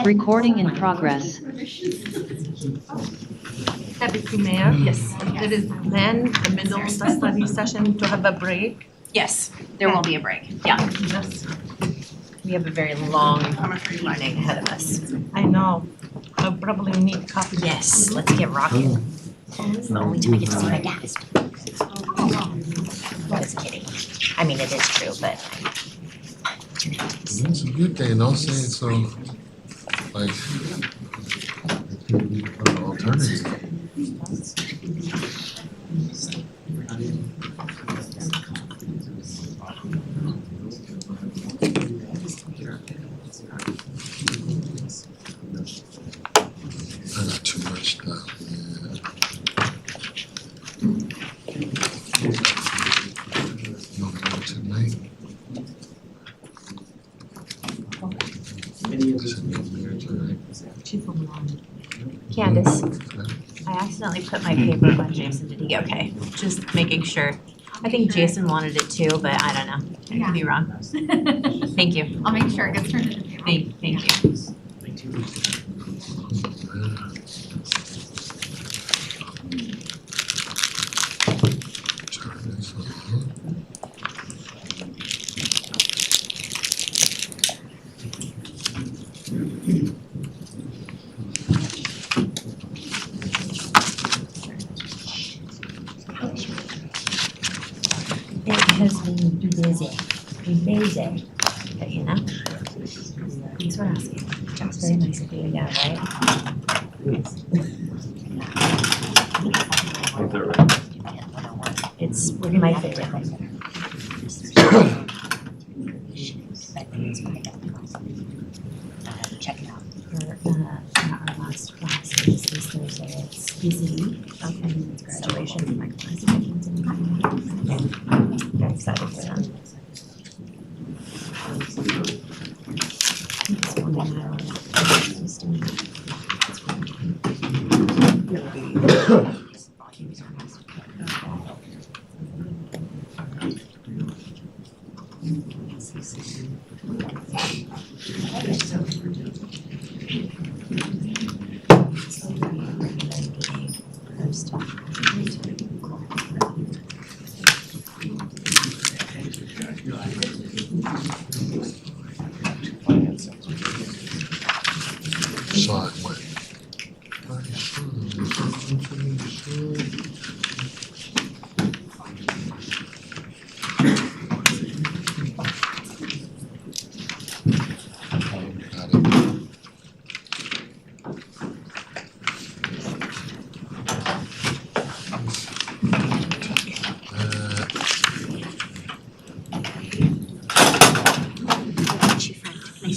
Recording in progress. Deputy Mayor? Yes. There is then the middle of the study session to have a break. Yes, there will be a break. Yeah, Yes. we have a very long running ahead of us. I know. I probably need coffee. Yes, let's get rocking. It's the only time I get to see my dad. Just kidding. I mean, it is true, but It's a good thing, don't say it so, like, alternative. I got too much stuff, man. No more tonight. Candace, I accidentally put my paper on Jason. Did he get okay? Just making sure. I think Jason wanted it too, but I don't know. I could be wrong. Thank you. I'll make sure it gets turned into paper. Thank you. Turn this on. It has been busy, but you know, thanks for asking. That's very nice of you, yeah, right? It's my favorite thing. Check it out. Our last class is this Thursday. It's busy. Okay, it's graduation for my class. Very excited for them. Sorry, what?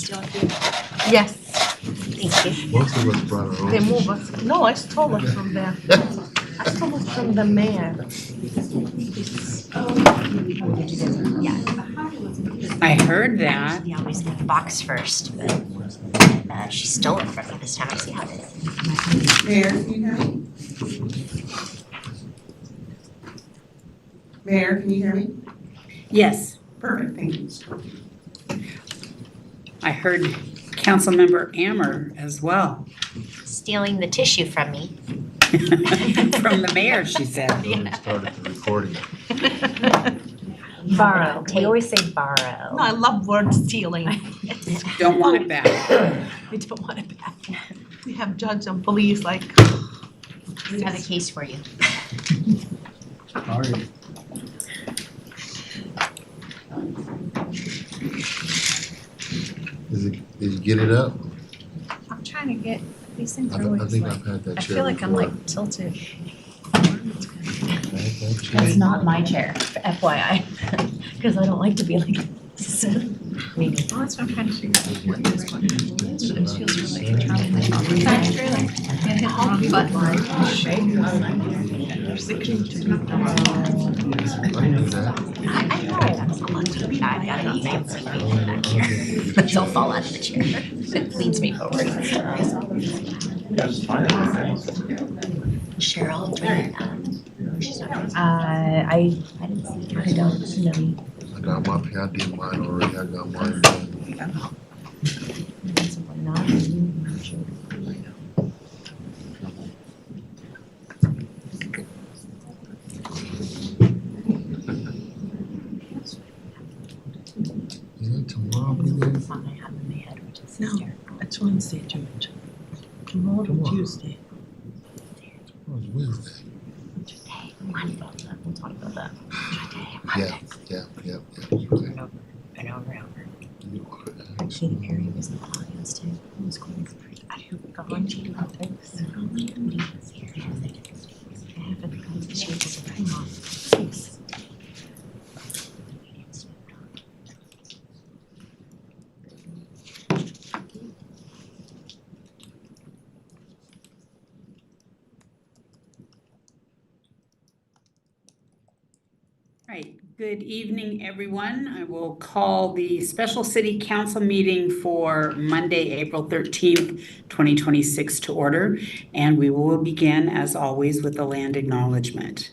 Got it. Yes, Thank you. Most of us brought our own. they move us. No, I stole it from there. I stole it from the mayor. I heard that. We always get the box first, but she stole it from me this time. I see how it is. Mayor, can you hear me? Mayor, can you hear me? Yes, Perfect, thank you. I heard Councilmember Ammer as well. Stealing the tissue from me. From the mayor, she said. Already started the recording. Borrow. We always say borrow. No, I love word stealing. Don't want it back. We don't want it back. We have judge and police like. We have a case for you. Did you get it up? I'm trying to get, these things I are think always I've like, had that I chair feel like I'm before. like tilted. That's not my chair, FYI, because I don't like to be like this. Maybe. Well, that's what I'm trying to figure out what this one is, but it feels really challenging. That's true. I hit the wrong button. I can do that. I know, that's a lot to be, I gotta eat it, back here. Don't fall out of the chair, it leads me forward. Cheryl, she's not. I didn't see her. I don't know. I got I'm up here, I did mine already, I got mine done. Is it tomorrow, Billy? No, it's Wednesday, George. Tomorrow, Tuesday. Tomorrow's Wednesday. We'll talk about that. Yeah. Okay. An hour. You are Katy Perry was in the audience too. It was cool. I have gone to the things. Right, good evening, everyone. I will call the special city council meeting for Monday, April 13th, 2026 to order, and we will begin, as always, with the land acknowledgement.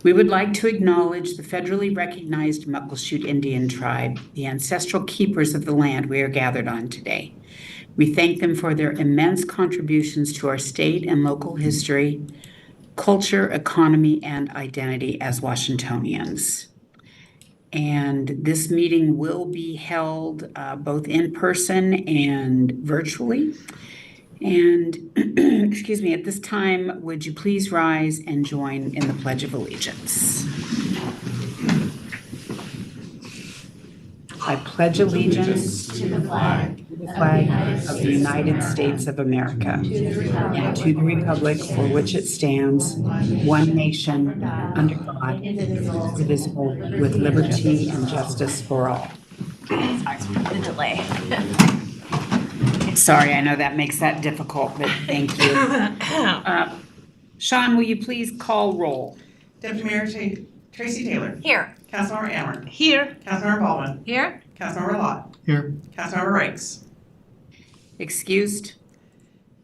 We would like to acknowledge the federally recognized Muckleshoot Indian tribe, the ancestral keepers of the land we are gathered on today. We thank them for their immense contributions to our state and local history, culture, economy, and identity as Washingtonians. And this meeting will be held both in person and virtually. And excuse me, at this time, would you please rise and join in the Pledge of Allegiance? I pledge allegiance to the flag of the United States of America and to the republic for which it stands, one nation, under God, indivisible, with liberty and justice for all. Sorry for the delay. Sorry, I know that makes that difficult, but thank you. Sean, will you please call roll? Deputy Mayor Tracy Taylor. Here. Councilmember Ammer. Here. Councilmember Baldwin. Here. Councilmember Lott. Here. Councilmember Ranks. Excused?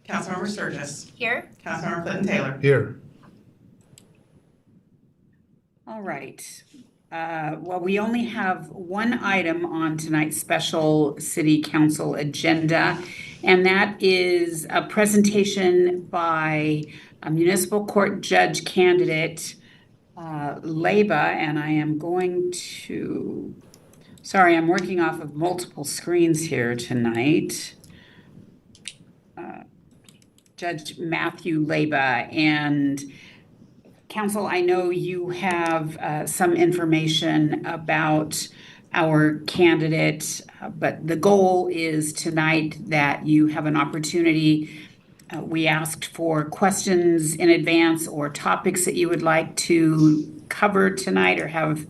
Councilmember Sturgis. Here. Councilmember Clinton Taylor. Here. All right. Well, we only have one item on tonight's special city council agenda, and that is a presentation by a municipal court judge candidate, Leba, and I am going to, sorry, I'm working off of multiple screens here tonight. Judge Matthew Leba, and Council, I know you have some information about our candidate, but the goal is tonight that you have an opportunity. We asked for questions in advance or topics that you would like to cover tonight or have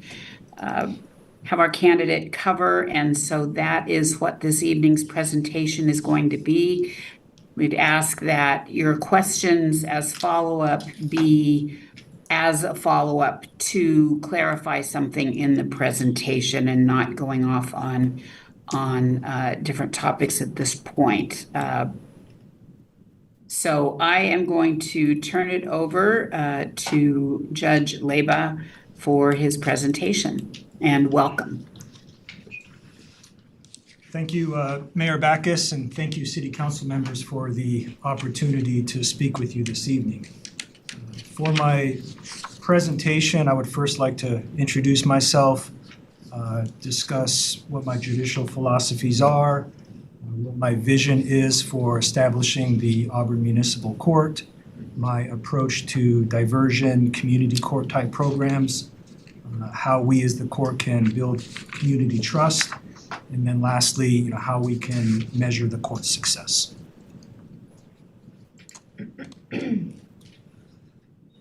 our candidate cover, and so that is what this evening's presentation is going to be. We'd ask that your questions as follow-up be as a follow-up to clarify something in the presentation and not going off on different topics at this point. So I am going to turn it over to Judge Leba for his presentation, and welcome. Thank you, Mayor Backus, and thank you, City Council members, for the opportunity to speak with you this evening. For my presentation, I would first like to introduce myself, discuss what my judicial philosophies are, what my vision is for establishing the Auburn Municipal Court, my approach to diversion, community court type programs, how we as the court can build community trust, and then lastly, how we can measure the court's success.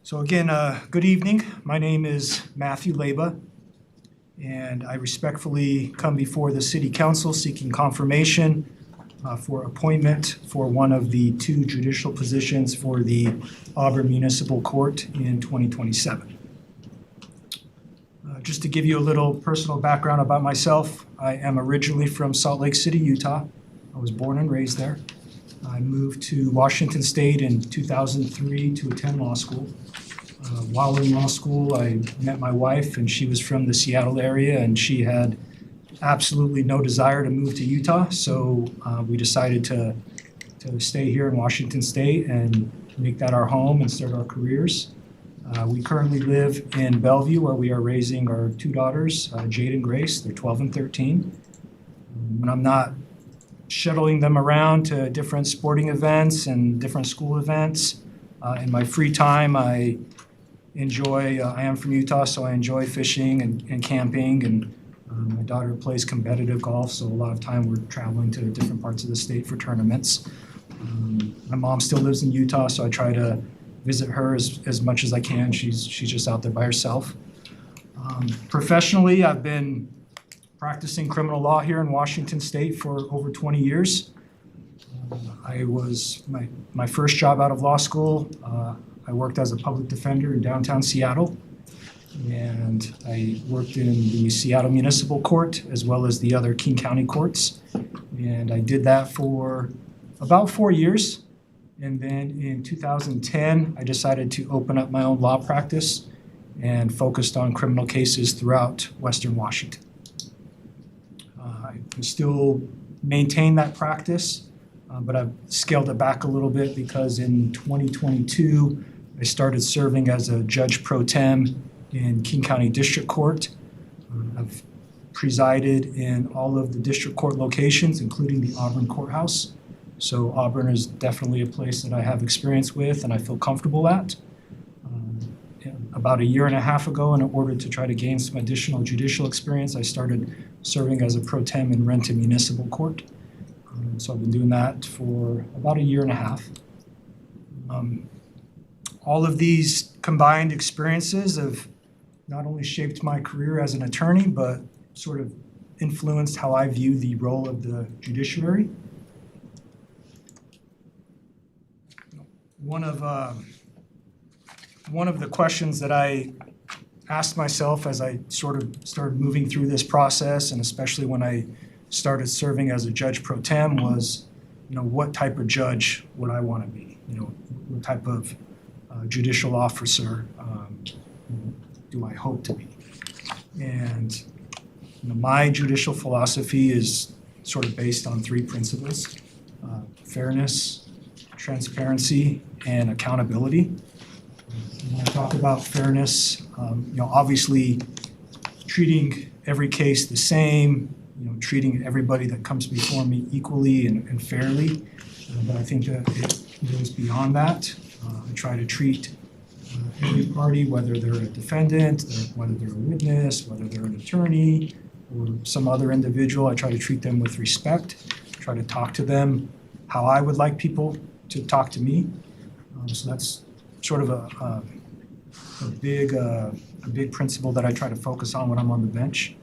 So again, good evening. My name is Matthew Leba, and I respectfully come before the City Council seeking confirmation for appointment for one of the two judicial positions for the Auburn Municipal Court in 2027. Just to give you a little personal background about myself, I am originally from Salt Lake City, Utah. I was born and raised there. I moved to Washington State in 2003 to attend law school. While in law school, I met my wife, and she was from the Seattle area, and she had absolutely no desire to move to Utah. So we decided to stay here in Washington State and make that our home and start our careers. We currently live in Bellevue, where we are raising our two daughters, Jade and Grace. They're 12 and 13. When I'm not shuttling them around to different sporting events and different school events, in my free time, I am from Utah, so I enjoy fishing and camping, and my daughter plays competitive golf, so a lot of time we're traveling to different parts of the state for tournaments. My mom still lives in Utah, so I try to visit her as much as I can. She's just out there by herself. Professionally, I've been practicing criminal law here in Washington State for over 20 years. I was my first job out of law school. I worked as a public defender in downtown Seattle, and I worked in the Seattle Municipal Court as well as the other King County courts. And I did that for about 4 years. And then in 2010, I decided to open up my own law practice and focused on criminal cases throughout Western Washington. I can still maintain that practice, but I've scaled it back a little bit because in 2022, I started serving as a judge pro tem in King County District Court. I've presided in all of the district court locations, including the Auburn courthouse. So Auburn is definitely a place that I have experience with and I feel comfortable at. About a year and a half ago, in order to try to gain some additional judicial experience, I started serving as a pro tem in Renton Municipal Court. So I've been doing that for about a year and a half. All of these combined experiences have not only shaped my career as an attorney, but sort of influenced how I view the role of the judiciary. One of the questions that I asked myself as I sort of started moving through this process, and especially when I started serving as a judge pro tem, was, what type of judge would I want to be? What type of judicial officer do I hope to be? And my judicial philosophy is sort of based on three principles: fairness, transparency, and accountability. When I talk about fairness, obviously treating every case the same, treating everybody that comes before me equally and fairly. But I think that it goes beyond that. I try to treat every party, whether they're a defendant, whether they're a witness, whether they're an attorney, or some other individual, I try to treat them with respect, try to talk to them how I would like people to talk to me. So that's sort of a big principle that I try to focus on when I'm on the bench.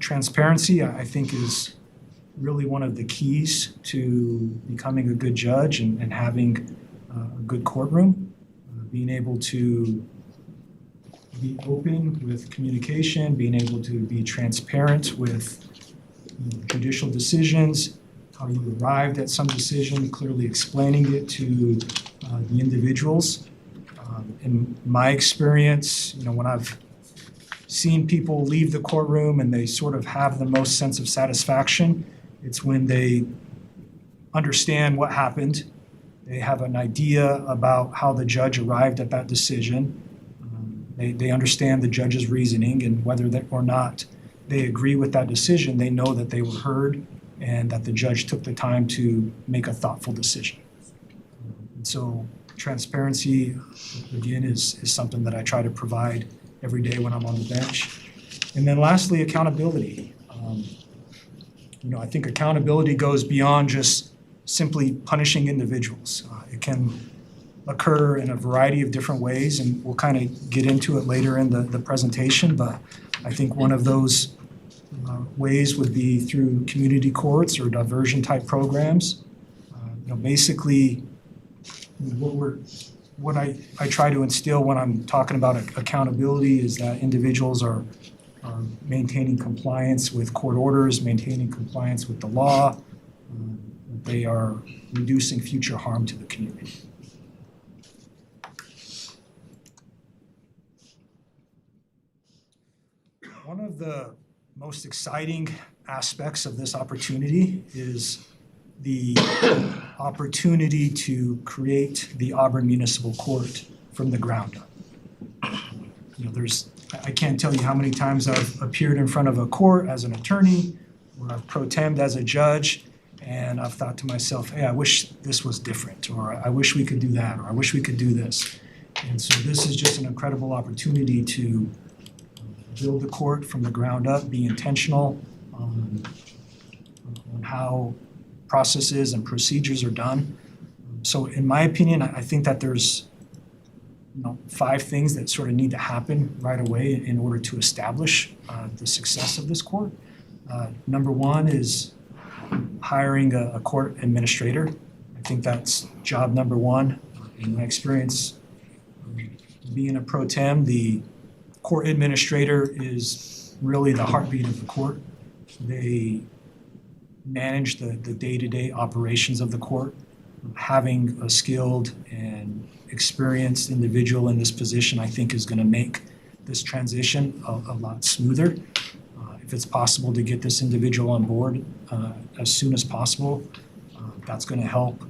Transparency, I think, is really one of the keys to becoming a good judge and having a good courtroom. Being able to be open with communication, being able to be transparent with judicial decisions, how you arrived at some decision, clearly explaining it to the individuals. In my experience, when I've seen people leave the courtroom and they sort of have the most sense of satisfaction, it's when they understand what happened. They have an idea about how the judge arrived at that decision. They understand the judge's reasoning, and whether or not they agree with that decision, they know that they were heard and that the judge took the time to make a thoughtful decision. And so transparency, again, is something that I try to provide every day when I'm on the bench. And then lastly, accountability. I think accountability goes beyond just simply punishing individuals. It can occur in a variety of different ways, and we'll kind of get into it later in the presentation, but I think one of those ways would be through community courts or diversion type programs. Basically, what I try to instill when I'm talking about accountability is that individuals are maintaining compliance with court orders, maintaining compliance with the law. They are reducing future harm to the community. of the most exciting aspects of this opportunity is the opportunity to create the Auburn Municipal Court from the ground up. I can't tell you how many times I've appeared in front of a court as an attorney, or I've pro tem'd as a judge, and I've thought to myself, hey, I wish this was different, or I wish we could do that, or I wish we could do this. And so this is just an incredible opportunity to build the court from the ground up, be intentional on how processes and procedures are done. So in my opinion, I think that there's 5 things that sort of need to happen right away in order to establish the success of this court. Number 1 is hiring a court administrator. I think that's job number 1. In my experience, being a pro tem, the court administrator is really the heartbeat of the court. They manage the day-to-day operations of the court. Having a skilled and experienced individual in this position, I think, is going to make this transition a lot smoother. If it's possible to get this individual on board as soon as possible, that's going to help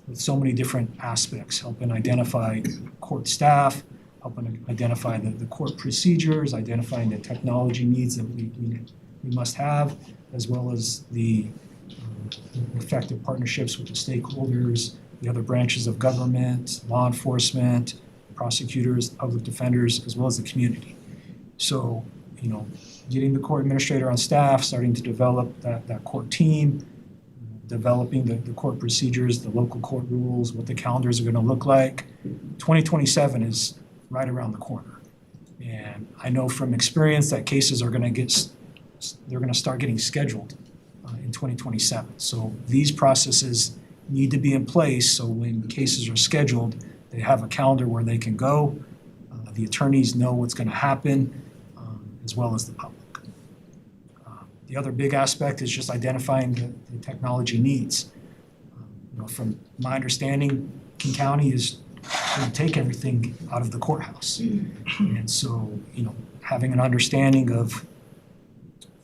with so many different aspects, helping identify court staff, helping identify the court procedures, identifying the technology needs that we must have, as well as the effective partnerships with the stakeholders, the other branches of government, law enforcement, prosecutors, public defenders, as well as the community. So, getting the court administrator on staff, starting to develop that court team, developing the court procedures, the local court rules, what the calendars are going to look like. 2027 is right around the corner. And I know from experience that cases are going to start getting scheduled in 2027. So these processes need to be in place so when cases are scheduled, they have a calendar where they can go. The attorneys know what's going to happen, as well as the public. The other big aspect is just identifying the technology needs. From my understanding, King County is going to take everything out of the courthouse. And so, having an understanding of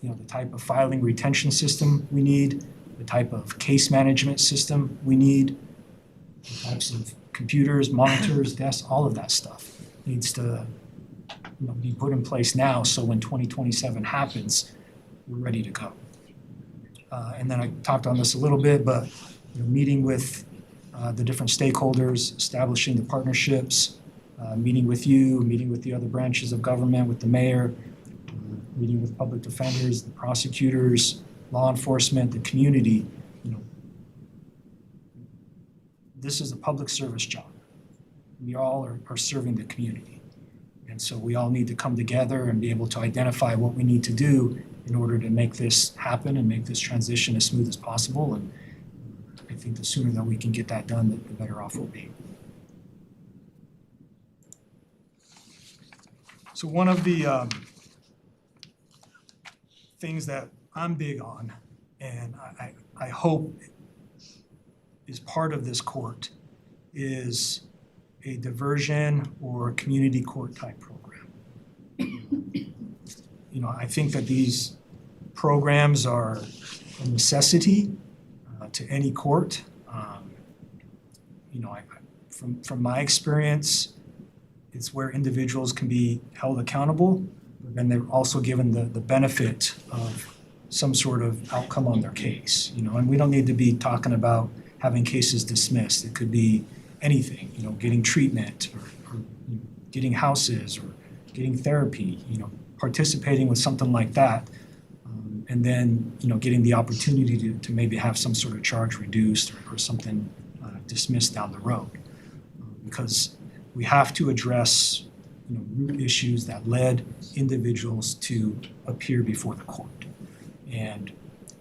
the type of filing retention system we need, the type of case management system we need, the types of computers, monitors, desks, all of that stuff needs to be put in place now so when 2027 happens, we're ready to go. And then I talked on this a little bit, but meeting with the different stakeholders, establishing the partnerships, meeting with you, meeting with the other branches of government, with the mayor, meeting with public defenders, the prosecutors, law enforcement, the community. This is a public service job. We all are serving the community. And so we all need to come together and be able to identify what we need to do in order to make this happen and make this transition as smooth as possible. And I think the sooner that we can get that done, the better off we'll be. So one of the things that I'm big on, and I hope is part of this court, is a diversion or community court type program. I think that these programs are a necessity to any court. From my experience, it's where individuals can be held accountable, but then they're also given the benefit of some sort of outcome on their case. And we don't need to be talking about having cases dismissed. It could be anything, getting treatment or getting houses or getting therapy, participating with something like that. And then, getting the opportunity to maybe have some sort of charge reduced or something dismissed down the road. Because we have to address, root issues that led individuals to appear before the court. And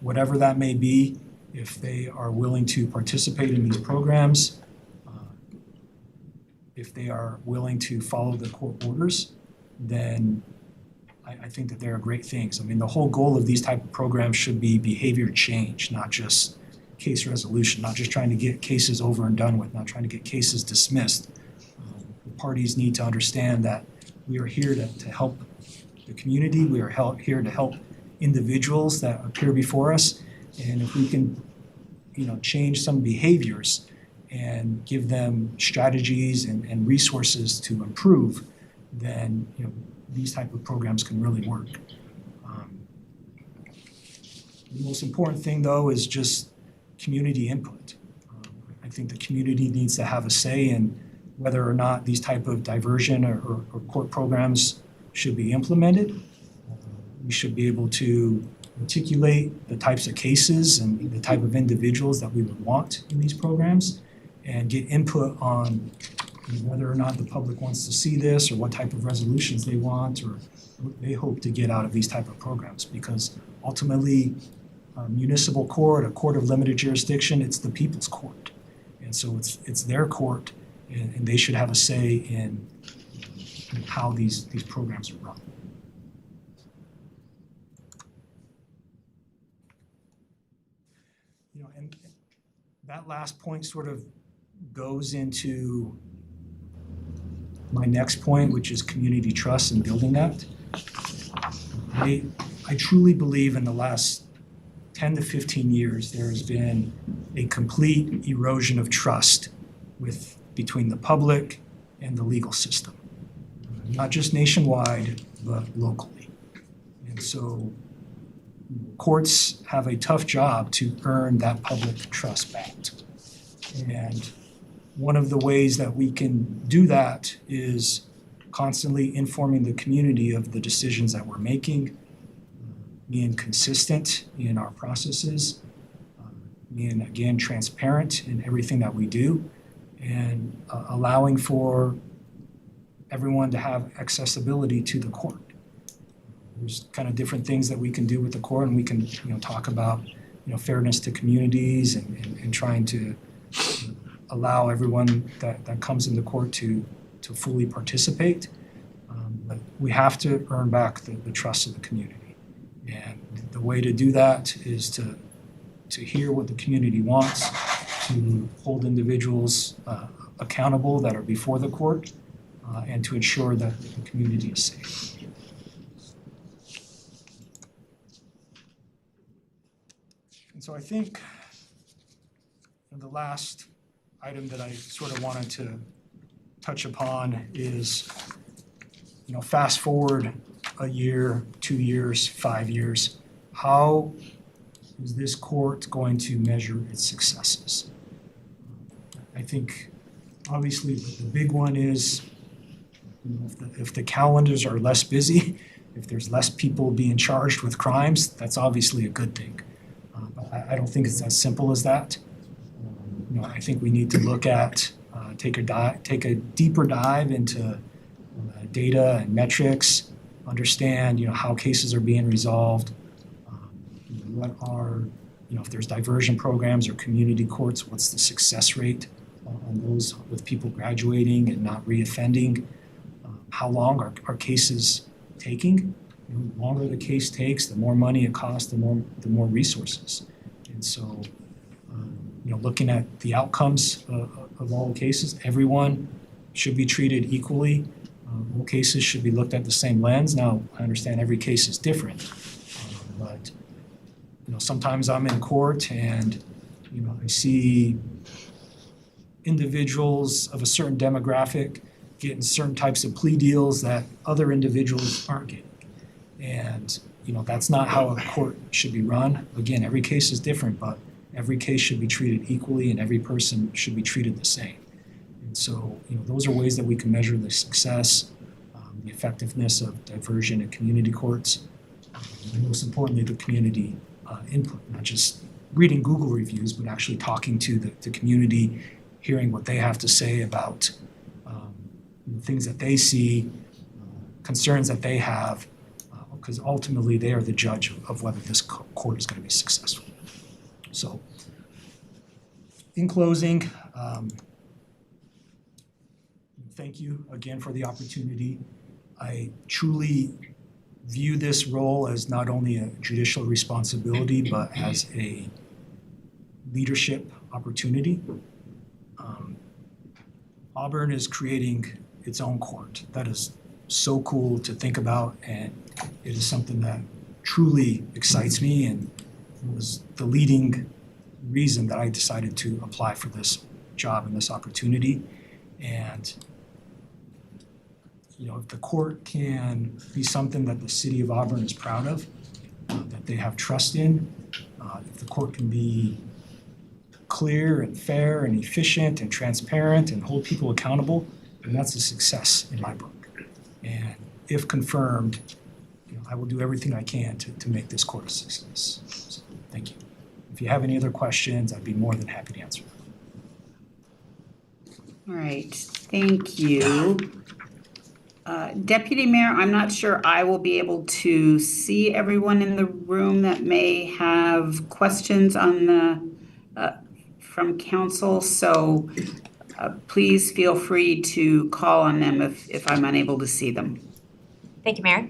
whatever that may be, if they are willing to participate in these programs, if they are willing to follow the court orders, then I think that there are great things. The whole goal of these type of programs should be behavior change, not just case resolution, not just trying to get cases over and done with, not trying to get cases dismissed. The parties need to understand that we are here to help the community. We are here to help individuals that appear before us. And if we can, change some behaviors and give them strategies and resources to improve, then, these type of programs can really work. The most important thing, though, is just community input. I think the community needs to have a say in whether or not these type of diversion or court programs should be implemented. We should be able to articulate the types of cases and the type of individuals that we would want in these programs and get input on whether or not the public wants to see this or what type of resolutions they want or what they hope to get out of these type of programs. Because ultimately, a municipal court, a court of limited jurisdiction, it's the people's court. And so it's their court, and they should have a say in how these programs are run. And that last point sort of goes into my next point, which is community trust and building that. I truly believe in the last 10 to 15 years, there has been a complete erosion of trust between the public and the legal system, not just nationwide, but locally. And so courts have a tough job to earn that public trust back. And one of the ways that we can do that is constantly informing the community of the decisions that we're making, being consistent in our processes, being, again, transparent in everything that we do, and allowing for everyone to have accessibility to the court. There's kind of different things that we can do with the court, and we can, talk about, fairness to communities and trying to allow everyone that comes into court to fully participate. But we have to earn back the trust of the community. And the way to do that is to hear what the community wants, to hold individuals accountable that are before the court, and to ensure that the community is safe. And so I think the last item that I sort of wanted to touch upon is, fast forward a year, 2 years, 5 years, how is this court going to measure its successes? I think obviously the big one is if the calendars are less busy, if there's less people being charged with crimes, that's obviously a good thing. But I don't think it's as simple as that. I think we need to look at, take a deeper dive into data and metrics, understand, how cases are being resolved, what are, if there's diversion programs or community courts, what's the success rate on those with people graduating and not reoffending? How long are cases taking? The longer the case takes, the more money it costs, the more resources. And so, looking at the outcomes of all the cases, everyone should be treated equally. All cases should be looked at the same lens. Now, I understand every case is different, but sometimes I'm in court and I see individuals of a certain demographic getting certain types of plea deals that other individuals aren't getting. And, that's not how a court should be run. Again, every case is different, but every case should be treated equally and every person should be treated the same. And so, those are ways that we can measure the success, the effectiveness of diversion in community courts, and most importantly, the community input, not just reading Google reviews, but actually talking to the community, hearing what they have to say about things that they see, concerns that they have, because ultimately they are the judge of whether this court is going to be successful. So, in closing, thank you again for the opportunity. I truly view this role as not only a judicial responsibility, but as a leadership opportunity. Auburn is creating its own court. That is so cool to think about and It is something that truly excites me and was the leading reason that I decided to apply for this job and this opportunity. And if the court can be something that the city of Auburn is proud of, that they have trust in, if the court can be clear and fair and efficient and transparent and hold people accountable, then that's a success in my book. And if confirmed, I will do everything I can to make this court a success. So, thank you. If you have any other questions, I'd be more than happy to answer them. All right, thank you. Deputy Mayor, I'm not sure I will be able to see everyone in the room that may have questions on from council, so please feel free to call on them if I'm unable to see them. Thank you, Mayor.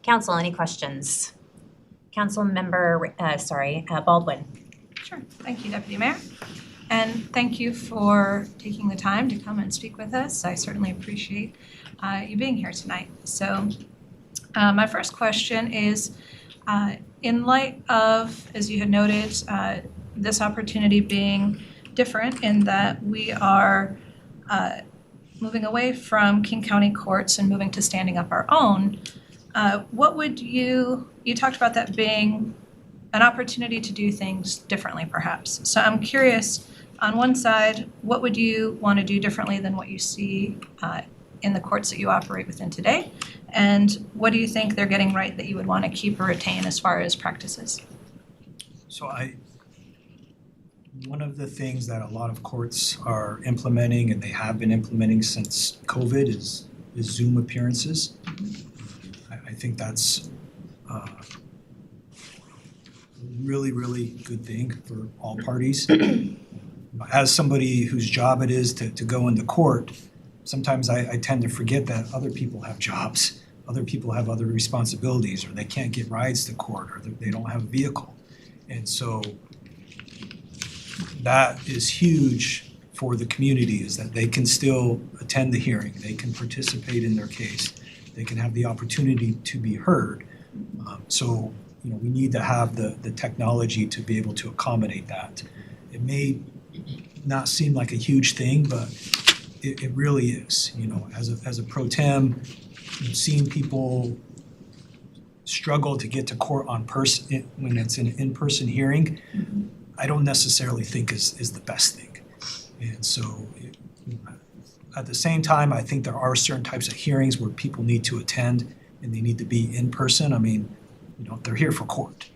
Council, any questions? Council member, Baldwin. Sure. Thank you, Deputy Mayor. And thank you for taking the time to come and speak with us. I certainly appreciate you being here tonight. So my first question is, in light of, as you had noted, this opportunity being different in that we are moving away from King County courts and moving to standing up our own, what would you talked about that being an opportunity to do things differently perhaps. So I'm curious, on one side, what would you want to do differently than what you see in the courts that you operate within today? And what do you think they're getting right that you would want to keep or retain as far as practices? So one of the things that a lot of courts are implementing, and they have been implementing since COVID, is Zoom appearances. I think that's a really, really good thing for all parties. As somebody whose job it is to go into court, sometimes I tend to forget that other people have jobs, other people have other responsibilities, or they can't get rides to court, or they don't have a vehicle. And so that is huge for the community, is that they can still attend the hearing, they can participate in their case, they can have the opportunity to be heard. So we need to have the technology to be able to accommodate that. It may not seem like a huge thing, but it really is. As a pro tem, seeing people struggle to get to court when it's an in-person hearing, I don't necessarily think is the best thing. And so at the same time, I think there are certain types of hearings where people need to attend and they need to be in person. I mean, they're here for court.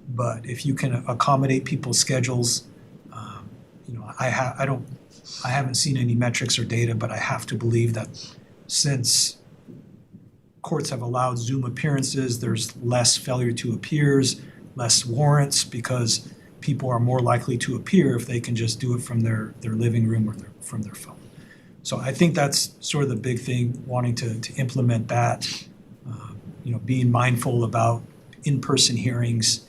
But if you can accommodate people's schedules, I haven't seen any metrics or data, but I have to believe that since courts have allowed Zoom appearances, there's less failure to appears, less warrants, because people are more likely to appear if they can just do it from their living room or from their phone. So I think that's sort of the big thing, wanting to implement that, being mindful about in-person hearings.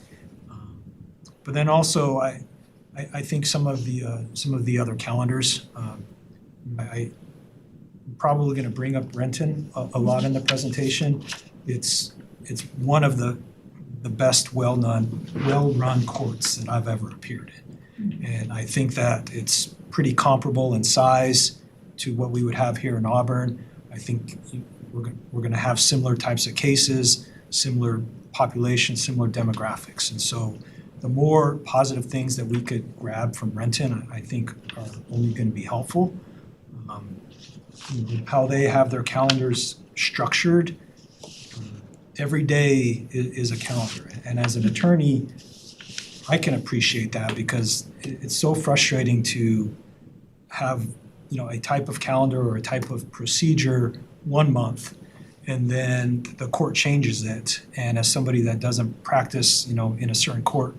But then also, I think some of the other calendars, I'm probably going to bring up Renton a lot in the presentation. It's one of the best well-run courts that I've ever appeared in. And I think that it's pretty comparable in size to what we would have here in Auburn. I think we're going to have similar types of cases, similar population, similar demographics. And so the more positive things that we could grab from Renton, I think are only going to be helpful. How they have their calendars structured, every day is a calendar. And as an attorney, I can appreciate that, because it's so frustrating to have a type of calendar or a type of procedure 1 month, and then the court changes it. And as somebody that doesn't practice in a certain court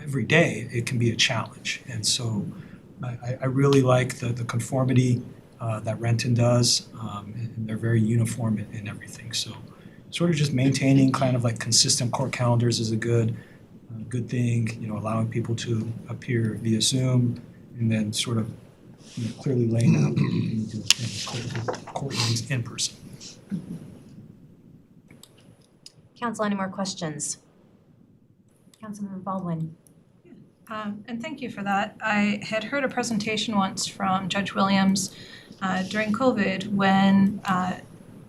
every day, it can be a challenge. And so I really like the conformity that Renton does, and they're very uniform in everything. So sort of just maintaining kind of like consistent court calendars is a good thing, allowing people to appear via Zoom, and then sort of clearly laying out what people need to attend court meetings in person. Council, any more questions? Councilmember Baldwin. And thank you for that. I had heard a presentation once from Judge Williams during COVID when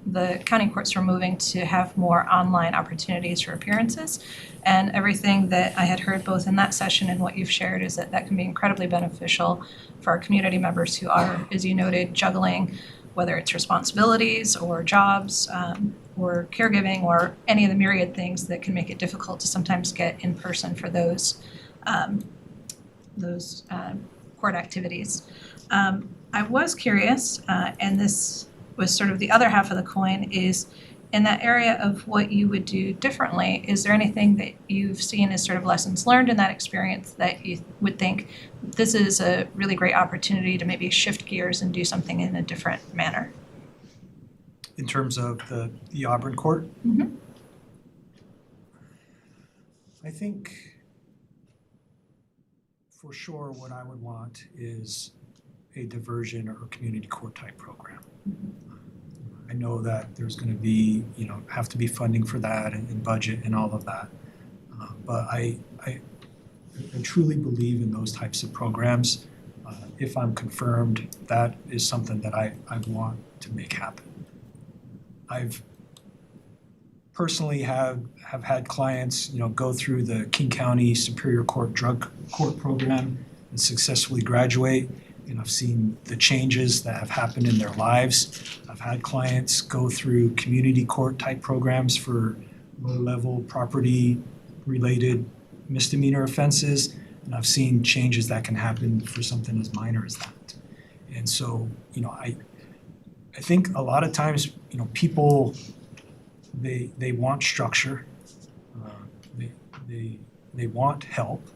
the county courts were moving to have more online opportunities for appearances. And everything that I had heard both in that session and what you've shared is that that can be incredibly beneficial for our community members who are, as you noted, juggling whether it's responsibilities or jobs or caregiving or any of the myriad things that can make it difficult to sometimes get in person for those court activities. I was curious, and this was sort of the other half of the coin, is in that area of what you would do differently, is there anything that you've seen as sort of lessons learned in that experience that you would think this is a really great opportunity to maybe shift gears and do something in a different manner? In terms of the Auburn court? Mhm. I think for sure what I would want is a diversion or community court type program. I know that there's going to be, have to be funding for that and budget and all of that. But I truly believe in those types of programs. If I'm confirmed, that is something that I want to make happen. I've personally have had clients, go through the King County Superior Court Drug Court program and successfully graduate. And I've seen the changes that have happened in their lives. I've had clients go through community court type programs for low-level property-related misdemeanor offenses, and I've seen changes that can happen for something as minor as that. And so, I think a lot of times, people they want structure, they want help,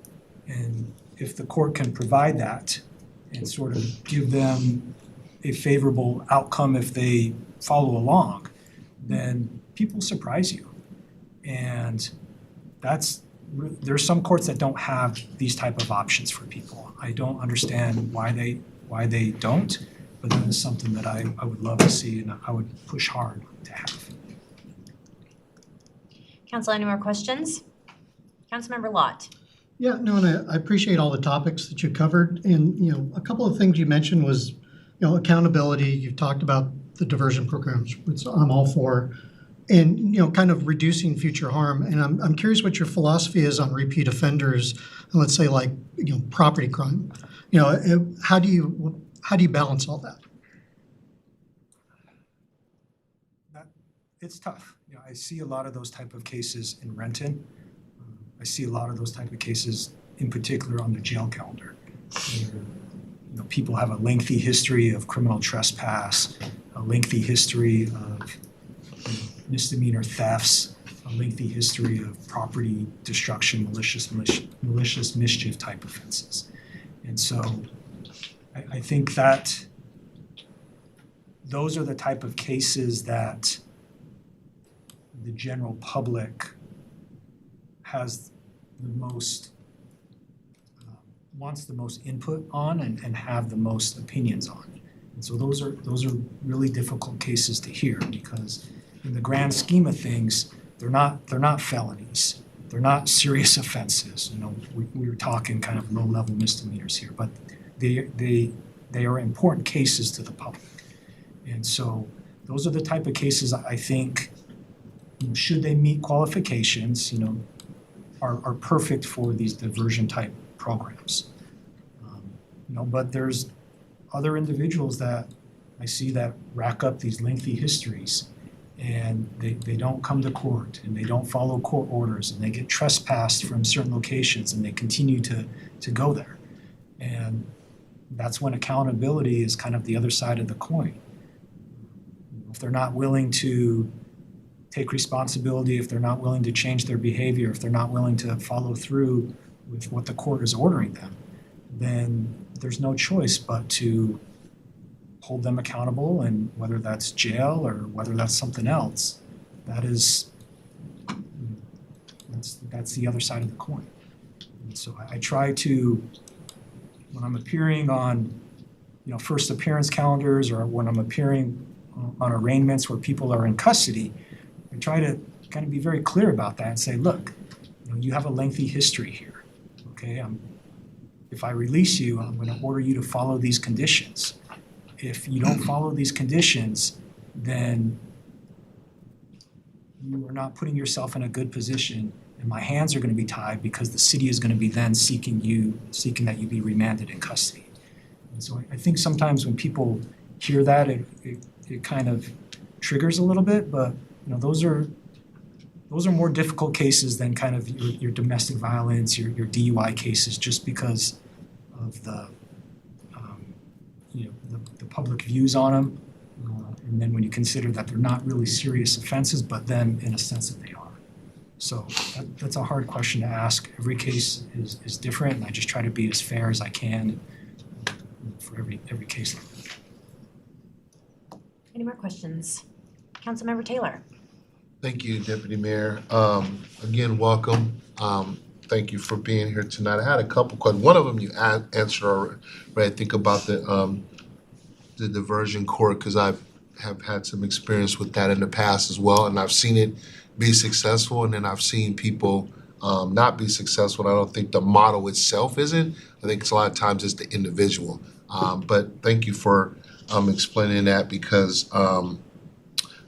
and if the court can provide that and sort of give them a favorable outcome if they follow along, then people surprise you. And there's some courts that don't have these type of options for people. I don't understand why they don't, but that is something that I would love to see and I would push hard to have. Council, any more questions? Councilmember Lott. Yeah, no, and I appreciate all the topics that you covered. And, a couple of things you mentioned was, accountability. You talked about the diversion programs, which I'm all for, and, kind of reducing future harm. And I'm curious what your philosophy is on repeat offenders, and let's say like, property crime. How do you balance all that? It's tough. I see a lot of those type of cases in Renton. I see a lot of those type of cases in particular on the jail calendar. Where, people have a lengthy history of criminal trespass, a lengthy history of misdemeanor thefts, a lengthy history of property destruction, malicious mischief type offenses. And so I think that those are the type of cases that the general public has the most, wants the most input on and have the most opinions on. And so those are really difficult cases to hear because in the grand scheme of things, they're not felonies. They're not serious offenses. We were talking kind of low-level misdemeanors here, but they are important cases to the public. And so those are the type of cases I think, should they meet qualifications, are perfect for these diversion type programs. But there's other individuals that I see that rack up these lengthy histories and they don't come to court and they don't follow court orders and they get trespassed from certain locations and they continue to go there. And that's when accountability is kind of the other side of the coin. If they're not willing to take responsibility, if they're not willing to change their behavior, if they're not willing to follow through with what the court is ordering them, then there's no choice but to hold them accountable, and whether that's jail or whether that's something else, that's the other side of the coin. And so I try to, when I'm appearing on, first appearance calendars or when I'm appearing on arraignments where people are in custody, I try to kind of be very clear about that and say, look, you have a lengthy history here, okay? If I release you, I'm going to order you to follow these conditions. If you don't follow these conditions, then you are not putting yourself in a good position, and my hands are going to be tied because the city is going to be then seeking that you be remanded in custody. And so I think sometimes when people hear that, it kind of triggers a little bit, but those are more difficult cases than kind of your domestic violence, your DUI cases, just because of the public views on them. And then when you consider that they're not really serious offenses, but then in a sense that they are. So that's a hard question to ask. Every case is different, and I just try to be as fair as I can for every case like that. Any more questions? Councilmember Taylor. Thank you, Deputy Mayor. Again, welcome. Thank you for being here tonight. I had a couple questions. One of them you answered already. I think about the diversion court, because I have had some experience with that in the past as well, and I've seen it be successful, and then I've seen people not be successful. And I don't think the model itself isn't. I think it's a lot of times it's the individual. But thank you for explaining that, because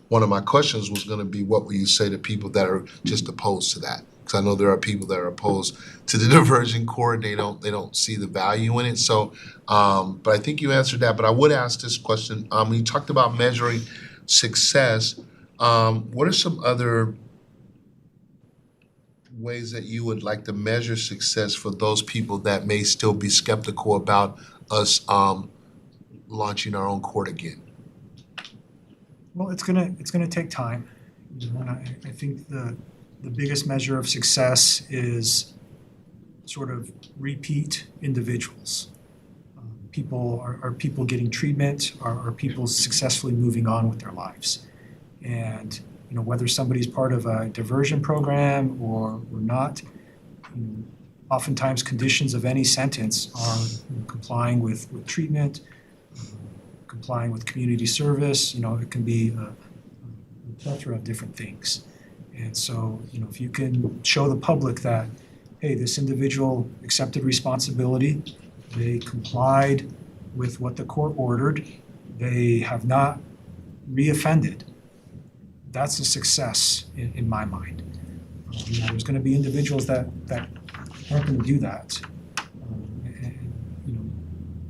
one of my questions was going to be, what will you say to people that are just opposed to that? Because I know there are people that are opposed to the diversion court. They don't see the value in it. So, but I think you answered that. But I would ask this question: when you talked about measuring success, what are some other ways that you would like to measure success for those people that may still be skeptical about us launching our own court again? Well, it's gonna take time. And I think the biggest measure of success is sort of repeat individuals. Are people getting treatment? Are people successfully moving on with their lives? And whether somebody's part of a diversion program or not, oftentimes conditions of any sentence are complying with treatment, complying with community service. It can be a plethora of different things. And so, if you can show the public that, hey, this individual accepted responsibility, they complied with what the court ordered, they have not reoffended, that's a success in my mind. There's going to be individuals that aren't going to do that.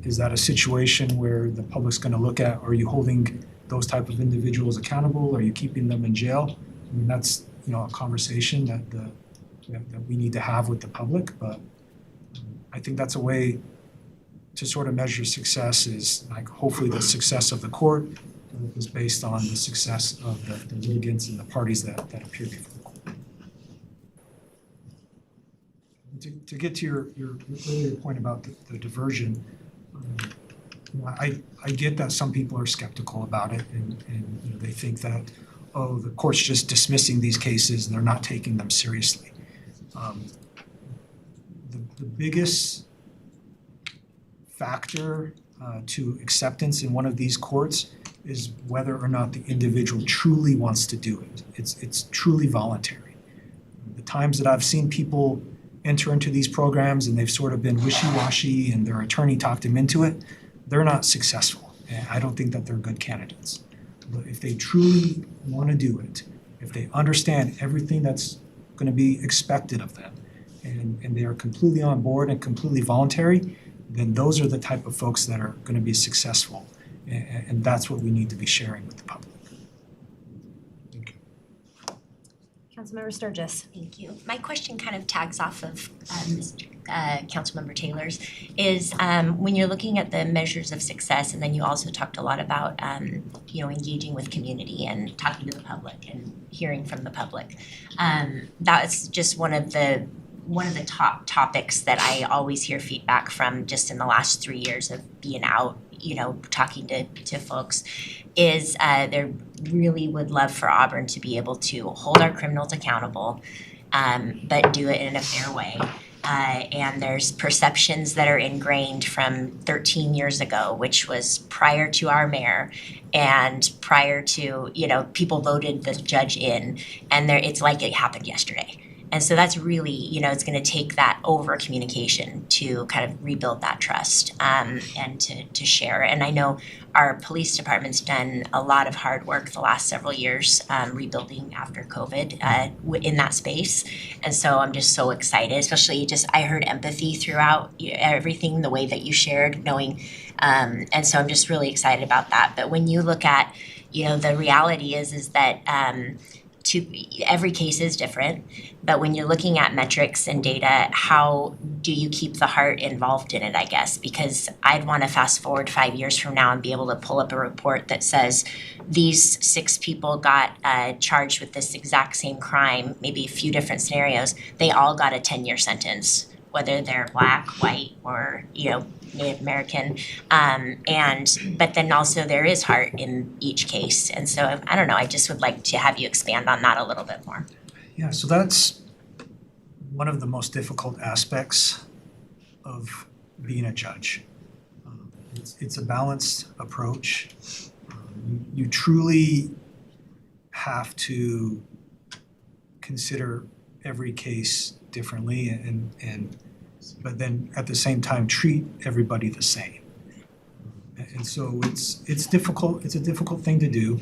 Is that a situation where the public's going to look at, are you holding those type of individuals accountable? Are you keeping them in jail? I mean, that's a conversation that we need to have with the public. But I think that's a way to sort of measure success, is like hopefully the success of the court is based on the success of the litigants and the parties that appear before the court. To get to your earlier point about the diversion, I get that some people are skeptical about it, and they think that, oh, the court's just dismissing these cases and they're not taking them seriously. The biggest factor to acceptance in one of these courts is whether or not the individual truly wants to do it. It's truly voluntary. The times that I've seen people enter into these programs and they've sort of been wishy-washy and their attorney talked them into it, they're not successful. And I don't think that they're good candidates. But if they truly want to do it, if they understand everything that's going to be expected of them, and they are completely on board and completely voluntary, then those are the type of folks that are going to be successful. And that's what we need to be sharing with the public. Councilmember Sturgis. Thank you. My question kind of tags off of Councilmember Taylor's, is when you're looking at the measures of success, and then you also talked a lot about engaging with community and talking to the public and hearing from the public. That's just one of the top topics that I always hear feedback from just in the last 3 years of being out, talking to folks, is they really would love for Auburn to be able to hold our criminals accountable, but do it in a fair way. And there's perceptions that are ingrained from 13 years ago, which was prior to our mayor and prior to, people voted the judge in, and it's like it happened yesterday. And so that's really, it's going to take that over communication to kind of rebuild that trust, and to share. And I know our police department's done a lot of hard work the last several years, rebuilding after COVID in that space. And so I'm just so excited, especially I heard empathy throughout everything, the way that you shared, knowing, and so I'm just really excited about that. But when you look at, the reality is that every case is different, but when you're looking at metrics and data, how do you keep the heart involved in it, I guess? Because I'd want to fast forward 5 years from now and be able to pull up a report that says these 6 people got charged with this exact same crime, maybe a few different scenarios. They all got a 10-year sentence, whether they're Black, white, or, Native American, but then also there is heart in each case. And so, I don't know, I just would like to have you expand on that a little bit more. Yeah, so that's one of the most difficult aspects of being a judge. It's a balanced approach. You truly have to consider every case differently and but then at the same time treat everybody the same. And so it's difficult. It's a difficult thing to do.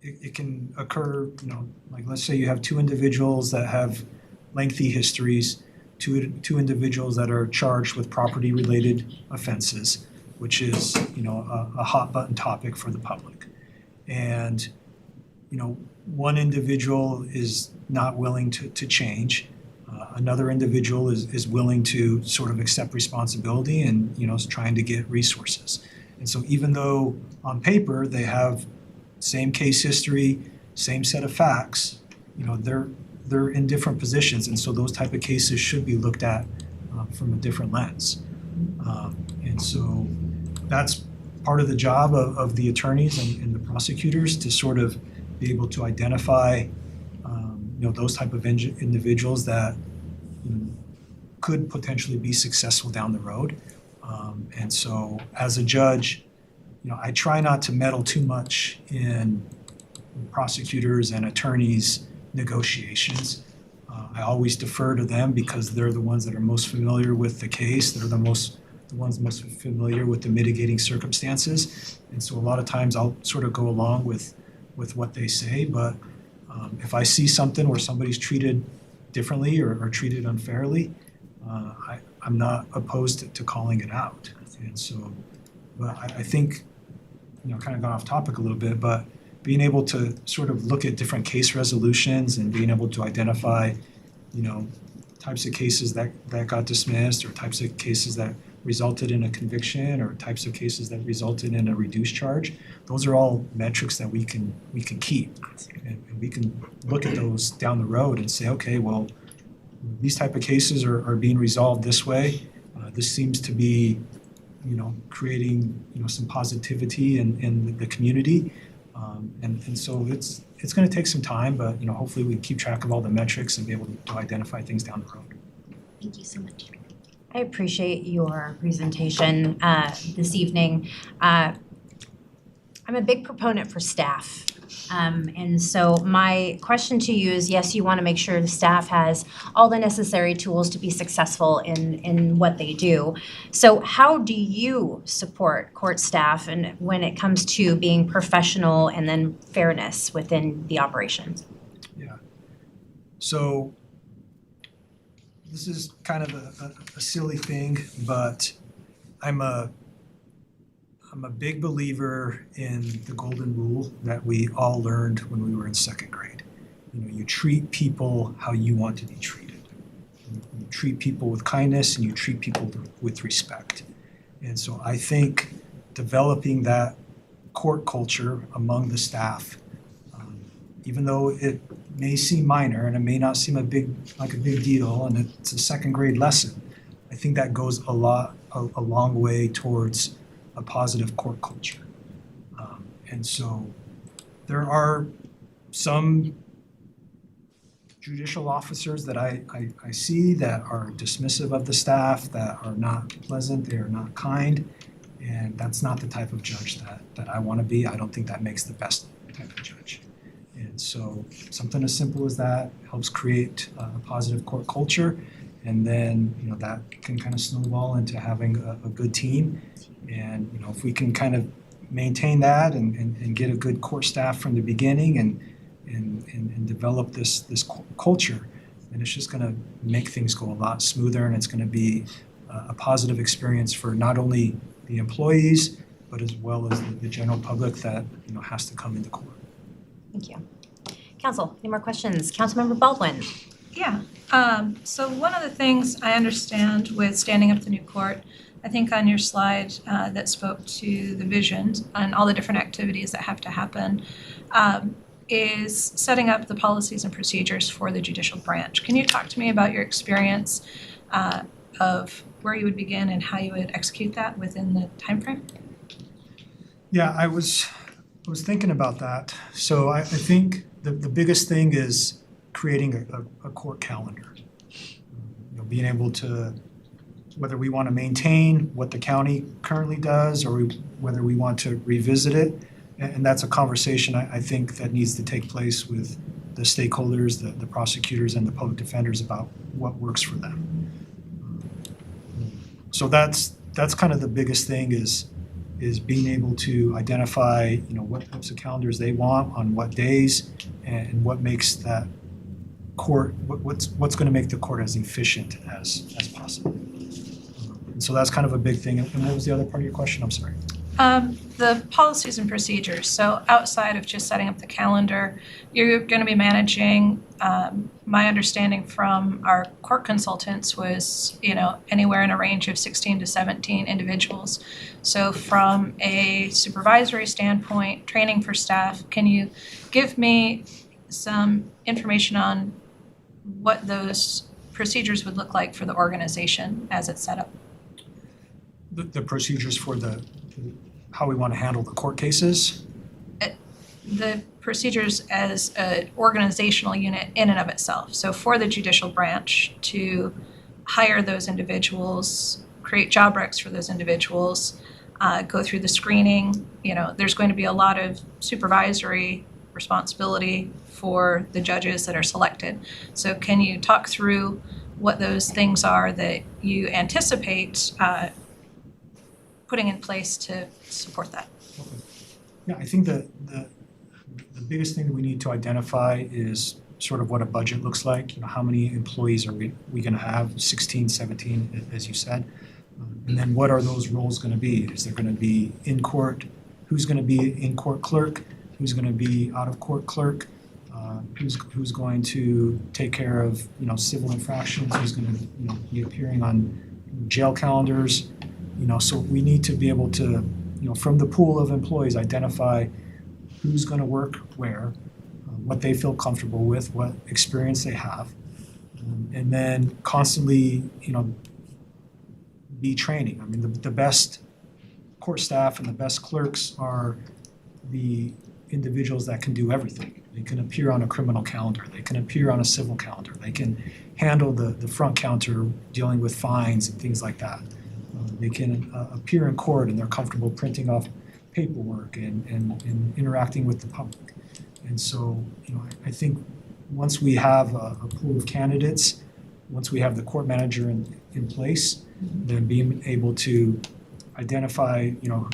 It can occur. Like let's say you have 2 individuals that have lengthy histories, two individuals that are charged with property-related offenses, which is a hot button topic for the public, and one individual is not willing to change. Another individual is willing to sort of accept responsibility and is trying to get resources. And so even though on paper they have same case history, same set of facts, they're in different positions, and so those type of cases should be looked at from a different lens. And so that's part of the job of the attorneys and the prosecutors to sort of be able to identify those type of individuals that could potentially be successful down the road. And so as a judge, I try not to meddle too much in prosecutors and attorneys' negotiations. I always defer to them because they're the ones that are most familiar with the case. They're the ones most familiar with the mitigating circumstances. And so a lot of times I'll sort of go along with what they say, but if I see something where somebody's treated differently or treated unfairly, I'm not opposed to calling it out. And so, but I think, kind of got off topic a little bit, but being able to sort of look at different case resolutions and being able to identify, types of cases that got dismissed or types of cases that resulted in a conviction or types of cases that resulted in a reduced charge, those are all metrics that we can keep. And we can look at those down the road and say, okay, well, these type of cases are being resolved this way. This seems to be, creating, some positivity in the community. And so it's going to take some time, but, hopefully we can keep track of all the metrics and be able to identify things down the road. Thank you so much. I appreciate your presentation this evening. I'm a big proponent for staff. And so my question to you is, yes, you want to make sure the staff has all the necessary tools to be successful in what they do. So how do you support court staff and when it comes to being professional and then fairness within the operations? Yeah. So this is kind of a silly thing, but I'm a big believer in the golden rule that we all learned when we were in second grade. You treat people how you want to be treated. You treat people with kindness and you treat people with respect. And so I think developing that court culture among the staff, even though it may seem minor and it may not seem like a big deal and it's a second grade lesson, I think that goes a long way towards a positive court culture. And so there are some judicial officers that I see that are dismissive of the staff, that are not pleasant, they are not kind, and that's not the type of judge that I want to be. I don't think that makes the best type of judge. And so something as simple as that helps create a positive court culture, and then, you know, that can kind of snowball into having a good team. And, you know, if we can kind of maintain that and get a good court staff from the beginning and develop this culture, then it's just going to make things go a lot smoother, and it's going to be a positive experience for not only the employees, but as well as the general public that, you know, has to come into court. Thank you. Council, any more questions? Councilmember Baldwin. Yeah, so one of the things I understand with standing up the new court, I think on your slide that spoke to the vision and all the different activities that have to happen, is setting up the policies and procedures for the judicial branch. Can you talk to me about your experience of where you would begin and how you would execute that within the timeframe? Yeah, I was thinking about that. So I think the biggest thing is creating a court calendar. You know, being able to, whether we want to maintain what the county currently does or whether we want to revisit it. And that's a conversation I think that needs to take place with the stakeholders, the prosecutors and the public defenders about what works for them. So that's kind of the biggest thing is being able to identify, you know, what types of calendars they want on what days and what makes that court, what's going to make the court as efficient as possible. And so that's kind of a big thing. And what was the other part of your question? I'm sorry. The policies and procedures. So outside of just setting up the calendar, you're going to be managing, my understanding from our court consultants was, you know, anywhere in a range of 16 to 17 individuals. So from a supervisory standpoint, training for staff, can you give me some information on what those procedures would look like for the organization as it's set up? The procedures for how we want to handle the court cases? The procedures as an organizational unit in and of itself. So for the judicial branch to hire those individuals, create job recs for those individuals, go through the screening, you know, there's going to be a lot of supervisory responsibility for the judges that are selected. So can you talk through what those things are that you anticipate putting in place to support that? Okay. Yeah, I think the biggest thing that we need to identify is sort of what a budget looks like. You know, how many employees are we going to have? 16, 17, as you said. And then what are those roles going to be? Is there going to be in court? Who's going to be in court clerk? Who's going to be out of court clerk? Who's going to take care of, you know, civil infractions? Who's going to, you know, be appearing on jail calendars? You know, so we need to be able to, you know, from the pool of employees, identify who's going to work where, what they feel comfortable with, what experience they have, and then constantly, you know, be training. I mean, the best court staff and the best clerks are the individuals that can do everything. They can appear on a criminal calendar. They can appear on a civil calendar. They can handle the front counter dealing with fines and things like that. They can appear in court and they're comfortable printing off paperwork and interacting with the public. And so, you know, I think once we have a pool of candidates, once we have the court manager in place, then being able to identify, you know,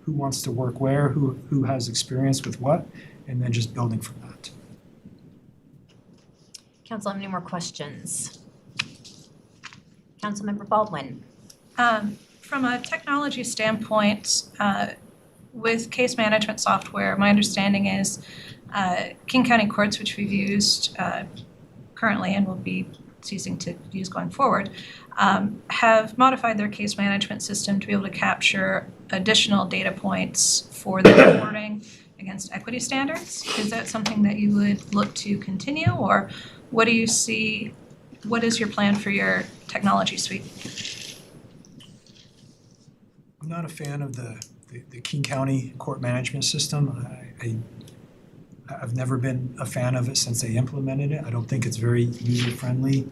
who wants to work where, who has experience with what, and then just building from that. Council, any more questions? Councilmember Baldwin. From a technology standpoint, with case management software, my understanding is King County courts, which we've used currently and will be ceasing to use going forward, have modified their case management system to be able to capture additional data points for the reporting against equity standards. Is that something that you would look to continue, or what do you see? What is your plan for your technology suite? I'm not a fan of the King County court management system. I've never been a fan of it since they implemented it. I don't think it's very user-friendly,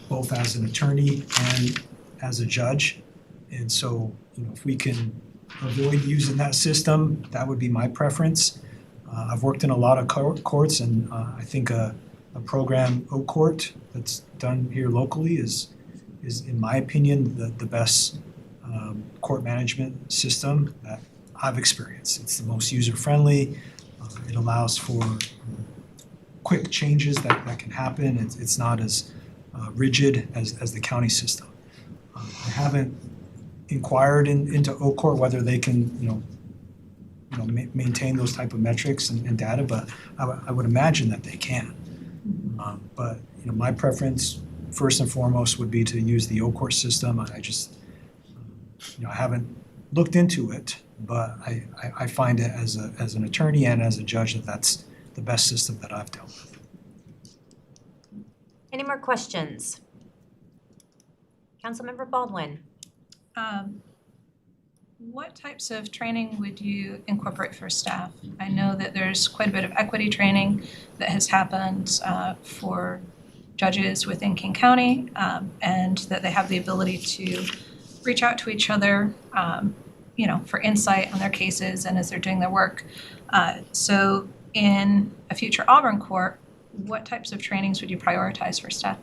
both as an attorney and as a judge. And so, if we can avoid using that system, that would be my preference. I've worked in a lot of courts, and I think a program, O-Court, that's done here locally is in my opinion, the best court management system that I've experienced. It's the most user-friendly. It allows for quick changes that can happen. It's not as rigid as the county system. I haven't inquired into O-Court whether they can, maintain those type of metrics and data, but I would imagine that they can. But my preference, first and foremost, would be to use the O-Court system. I just, I haven't looked into it, but I find it as an attorney and as a judge that's the best system that I've dealt with. Any more questions? Councilmember Baldwin. What types of training would you incorporate for staff? I know that there's quite a bit of equity training that has happened for judges within King County, and that they have the ability to reach out to each other, for insight on their cases and as they're doing their work. So in a future Auburn court, what types of trainings would you prioritize for staff?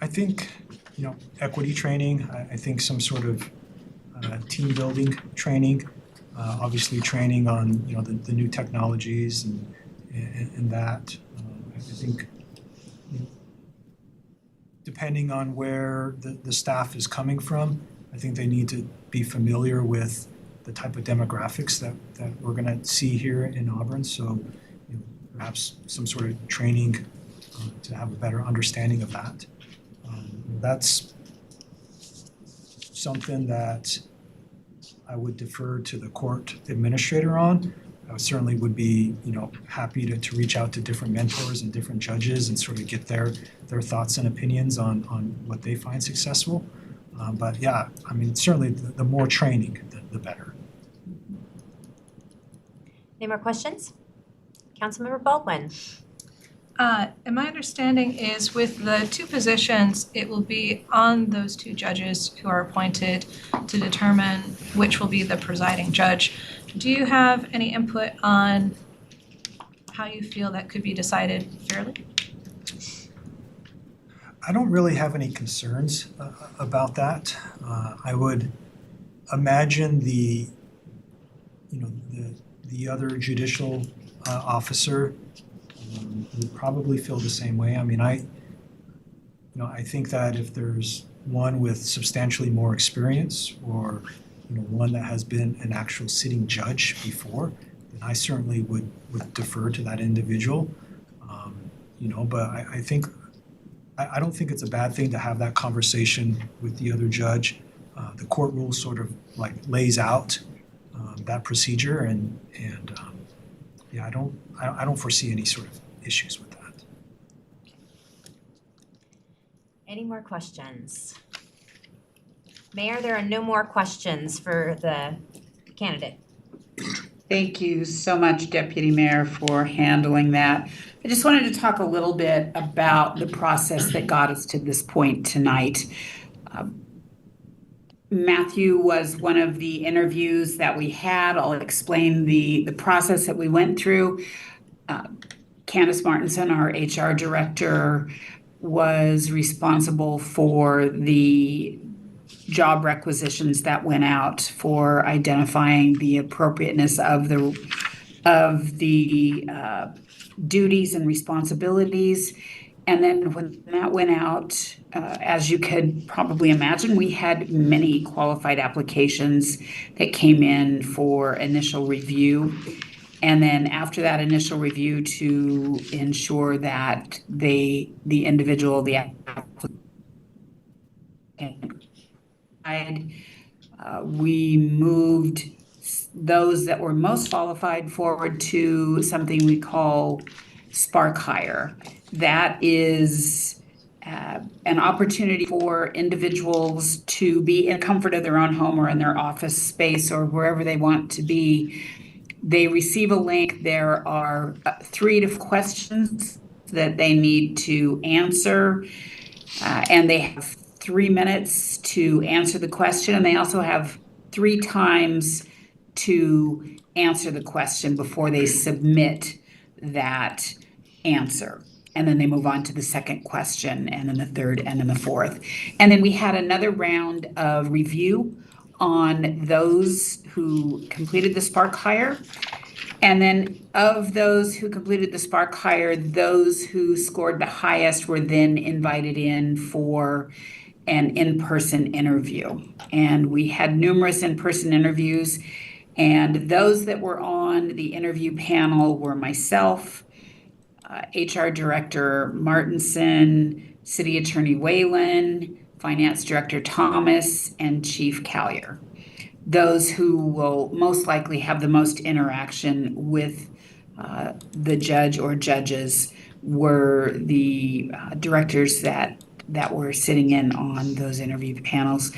I think, equity training, I think some sort of team building training, obviously training on, the new technologies and that. I think depending on where the staff is coming from, I think they need to be familiar with the type of demographics that we're going to see here in Auburn. So perhaps some sort of training to have a better understanding of that. That's something that I would defer to the court administrator on. I certainly would be, happy to reach out to different mentors and different judges and sort of get their thoughts and opinions on what they find successful. But yeah, certainly the more training, the better. Any more questions? Councilmember Baldwin. And my understanding is with the two positions, it will be on those two judges who are appointed to determine which will be the presiding judge. Do you have any input on how you feel that could be decided fairly? I don't really have any concerns about that. I would imagine the other judicial officer would probably feel the same way. I think that if there's one with substantially more experience or one that has been an actual sitting judge before, then I certainly would defer to that individual. But I don't think it's a bad thing to have that conversation with the other judge. The court rule sort of lays out that procedure, and I don't foresee any sort of issues with that. Any more questions? Mayor, there are no more questions for the candidate. Thank you so much, Deputy Mayor, for handling that. I just wanted to talk a little bit about the process that got us to this point tonight. Matthew was one of the interviews that we had. I'll explain the process that we went through. Candace Martinson, our HR director, was responsible for the job requisitions that went out for identifying the appropriateness of the duties and responsibilities. And then when that went out, as you could probably imagine, we had many qualified applications that came in for initial review. And then after that initial review, to ensure that the individual, the applicant, we moved those that were most qualified forward to something we call Spark Hire. That is an opportunity for individuals to be in comfort of their own home or in their office space or wherever they want to be, They receive a link. There are 3 questions that they need to answer, and they have 3 minutes to answer the question, and they also have 3 times to answer the question before they submit that answer. And then they move on to the second question, and then the third, and then the fourth. And then we had another round of review on those who completed the Spark Hire. And then of those who completed the Spark Hire, those who scored the highest were then invited in for an in-person interview. And we had numerous in-person interviews, and those that were on the interview panel were myself, HR Director Martinson, City Attorney Whalen, Finance Director Thomas, and Chief Collier. Those who will most likely have the most interaction with the judge or judges were the directors that were sitting in on those interview panels.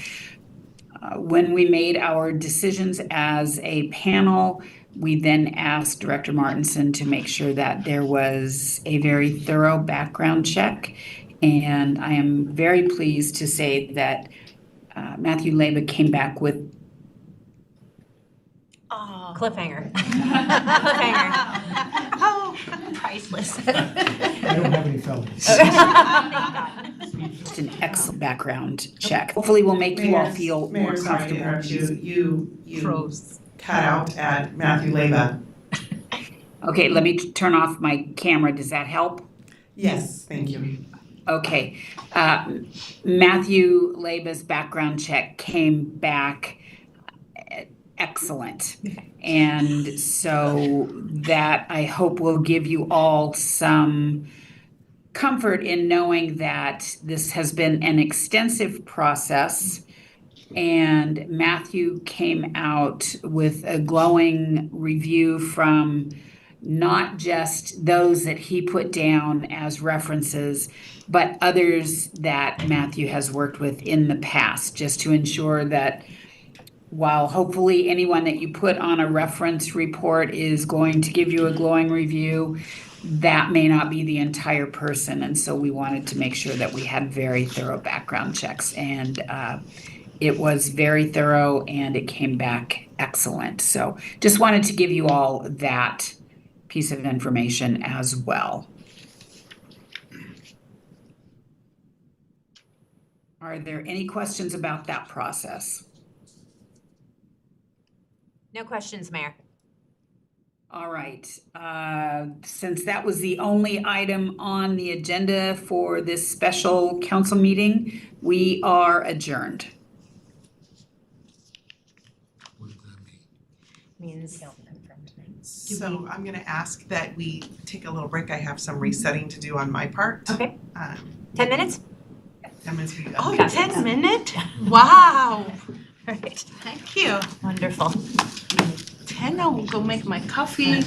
When we made our decisions as a panel, we then asked Director Martinson to make sure that there was a very thorough background check. And I am very pleased to say that Matthew Leba came back with Cliffhanger. Cliffhanger. Oh, priceless. I don't have any felonies. just an excellent background check. Hopefully we'll make you all feel more Mayor, sorry to comfortable. interrupt you. You Froze. cut out at Matthew Leba. Okay, let me turn off my camera. Does that help? Yes, thank you. Okay. Matthew Leba's background check came back excellent. And so that I hope will give you all some comfort in knowing that this has been an extensive process. And Matthew came out with a glowing review from not just those that he put down as references, but others that Matthew has worked with in the past, just to ensure that while hopefully anyone that you put on a reference report is going to give you a glowing review, that may not be the entire person. And so we wanted to make sure that we had very thorough background checks. And it was very thorough and it came back excellent. So just wanted to give you all that piece of information as well. Are there any questions about that process? No questions, Mayor. All right, since that was the only item on the agenda for this special council meeting, we are adjourned. What does that mean? Means So I'm gonna ask that we take a little break. I have some resetting to do on my part. Okay. 10 10 minutes? 10 minutes for you. Oh, Got it. 10 minutes? Wow. All right. Thank you. Wonderful. 10, I will go make my coffee.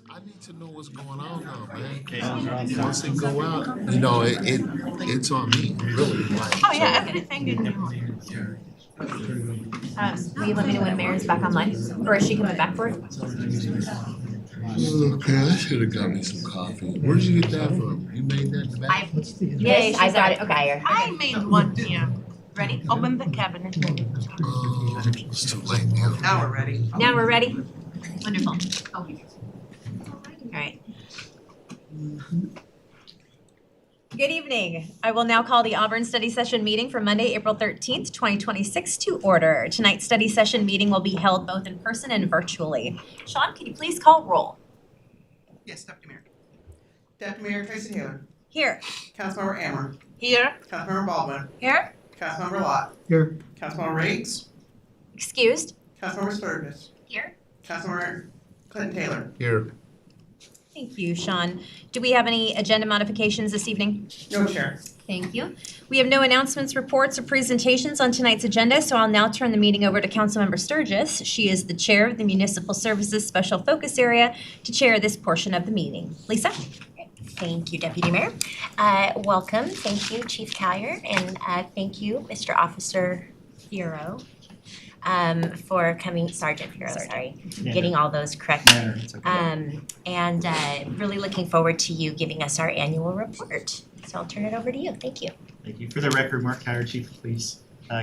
I need to know what's going on now, man. Once they go out, it's on me, really. Like, Oh, yeah, everything in Will you let me know when Mayor's back online? Or is she coming back for it? Okay, I should have got me some coffee. Where did you get that from? You made that in the back? Yes, I got it. Okay. I made one here. Ready? Open the cabinet. Oh, it's too late now. Now we're ready. Now we're ready? Wonderful. All right. Good evening. I will now call the Auburn Study Session meeting for Monday, April 13th, 2026 to order. Tonight's study session meeting will be held both in person and virtually. Sean, can you please call roll? Yes, Deputy Mayor. Deputy Mayor Tracy Taylor. Here. Councilmember Ammer. Here. Councilmember Baldwin. Here. Councilmember Lott. Here. Councilmember Riggs. Excused. Councilmember Sturgis. Here. Councilmember Clinton Taylor. Here. Thank you, Sean. Do we have any agenda modifications this evening? No, Chair. Thank you. We have no announcements, reports, or presentations on tonight's agenda, so I'll now turn the meeting over to Councilmember Sturgis. She is the Chair of the Municipal Services Special Focus Area to chair this portion of the meeting. Lisa? Thank you, Deputy Mayor. Welcome. Thank you, Chief Callier, and thank you, Mr. Officer Furo, for coming, Sergeant Furo, sorry, getting all those correct. And really looking forward to you giving us our annual report. So I'll turn it over to you. Thank you. Thank you. For the record, Mark Callier, Chief of Police,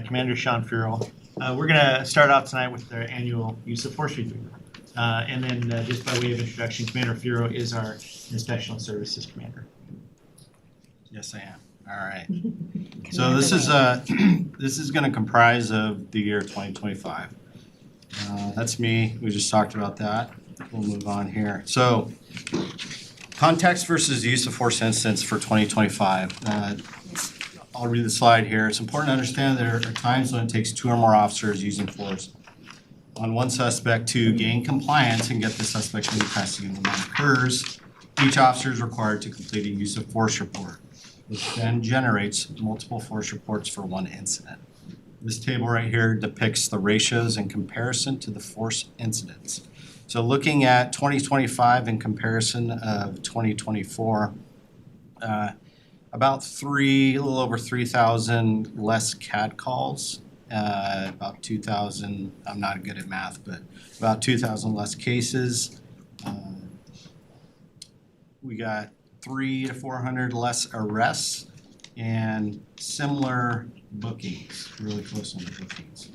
Commander Sean Furo. We're going to start off tonight with our annual use of force review. And then just by way of introduction, Commander Furo is our Inspectional Services Commander. Yes, I am. All right. So this is going to comprise of the year 2025. That's me. We just talked about that. We'll move on here. So context versus use of force incidents for 2025. I'll read the slide here. It's important to understand there are times when it takes 2 or more officers using force on one suspect to gain compliance and get the suspect into custody. When that occurs, each officer is required to complete a use of force report, which then generates multiple force reports for one incident. This table right here depicts the ratios in comparison to the force incidents. So looking at 2025 in comparison of 2024, about a little over 3,000 less CAD calls, about 2,000, I'm not good at math, but about 2,000 less cases. We got 300 to 400 less arrests and similar bookings, really close on the bookings.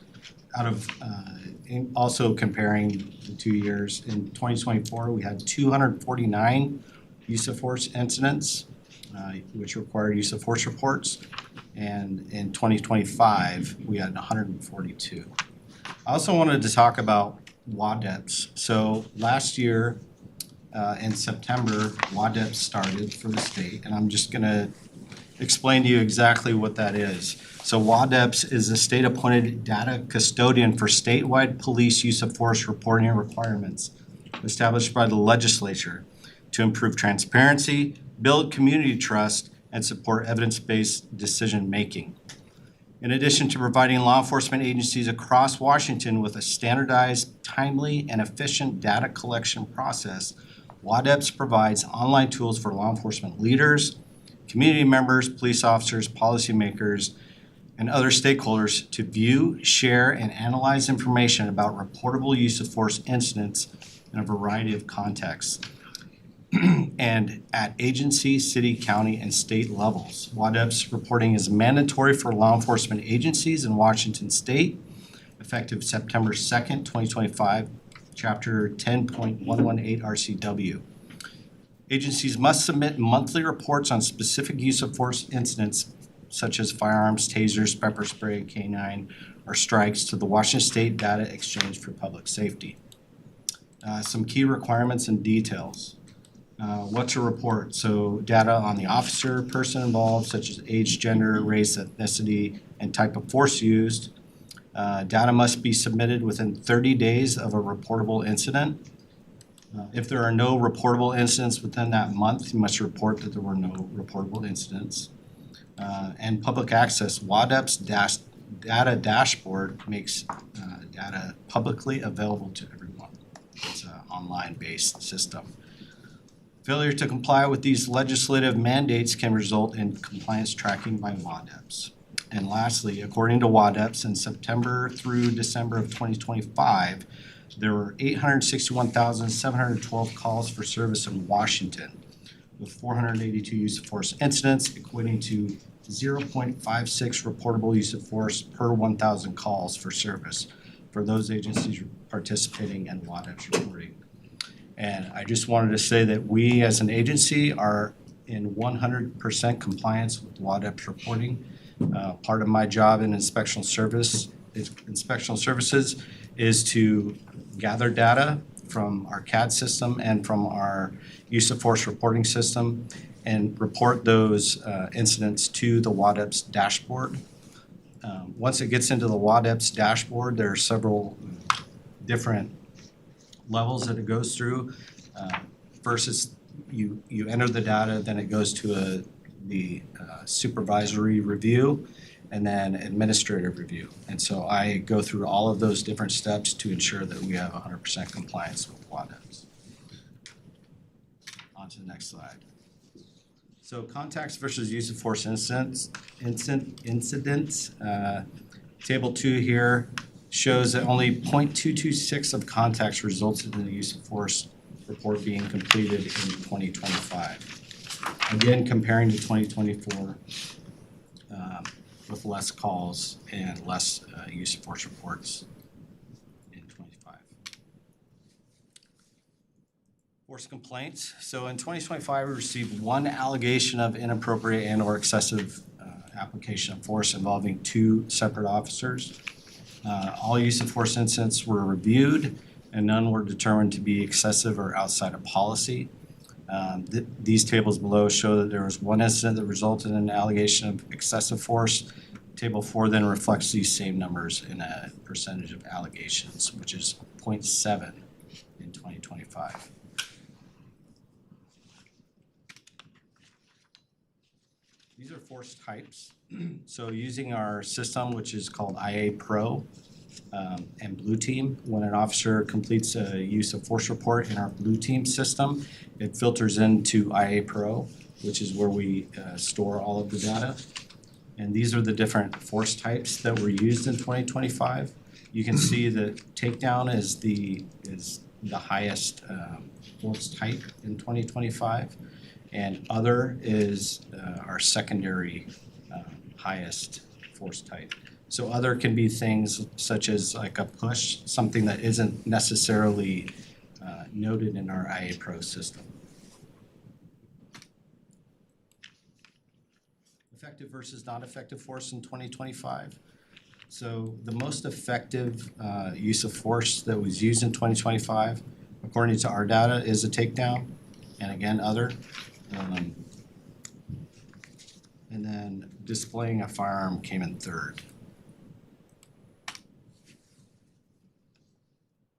Also comparing the 2 years, in 2024 we had 249 use of force incidents, which required use of force reports, and in 2025 we had 142. I also wanted to talk about WADEPs. So last year in September, WADEPs started for the state, and I'm just going to explain to you exactly what that is. So WADEPs is a state-appointed data custodian for statewide police use of force reporting requirements established by the legislature to improve transparency, build community trust, and support evidence-based decision-making. In addition to providing law enforcement agencies across Washington with a standardized, timely, and efficient data collection process, WADEPs provides online tools for law enforcement leaders, community members, police officers, policymakers, and other stakeholders to view, share, and analyze information about reportable use of force incidents in a variety of contexts and at agency, city, county, and state levels. WADEPs reporting is mandatory for law enforcement agencies in Washington State, effective September 2nd, 2025, Chapter 10.118 RCW. Agencies must submit monthly reports on specific use of force incidents such as firearms, tasers, pepper spray, K9, or strikes to the Washington State Data Exchange for Public Safety. Some key requirements and details. What to report? So data on the officer, person involved, such as age, gender, race, ethnicity, and type of force used. Data must be submitted within 30 days of a reportable incident. If there are no reportable incidents within that month, you must report that there were no reportable incidents. And public access, WADEP's data dashboard makes data publicly available to everyone. It's online-based system. Failure to comply with these legislative mandates can result in compliance tracking by WADEPS. And lastly, according to WADEPS, in September through December of 2025, there were 861,712 calls for service in Washington, with 482 use of force incidents, equating to 0.56 reportable use of force per 1,000 calls for service for those agencies participating in WADEPS reporting. And I just wanted to say that we as an agency are in 100% compliance with WADEPS reporting. Part of my job in inspectional services is to gather data from our CAD system and from our use of force reporting system and report those incidents to the WADEPS dashboard. Once it gets into the WADEPS dashboard, there are several different levels that it goes through. First is you enter the data, then it goes to the supervisory review, and then administrative review. And so I go through all of those different steps to ensure that we have 100% compliance with WADEPS. On to the next slide. So contacts versus use of force incidents. Table 2 here shows that only 0.226 of contacts resulted in the use of force report being completed in 2025. Again, comparing to 2024 with less calls and less use of force reports in 25. Force complaints. So in 2025, we received one allegation of inappropriate and or excessive application of force involving 2 separate officers. All use of force incidents were reviewed and none were determined to be excessive or outside of policy. These tables below show that there was one incident that resulted in an allegation of excessive force. Table 4 then reflects these same numbers in a percentage of allegations, which is 0.7 in 2025. These are force types. So using our system, which is called IA Pro and Blue Team, when an officer completes a use of force report in our Blue Team system, it filters into IA Pro, which is where we store all of the data. And these are the different force types that were used in 2025. You can see that takedown is the highest force type in 2025. And other is our secondary highest force type. So other can be things such as like a push, something that isn't necessarily noted in our IA Pro system. Effective versus not effective force in 2025. So the most effective use of force that was used in 2025, according to our data, is a takedown, and again, other. And then displaying a firearm came in third.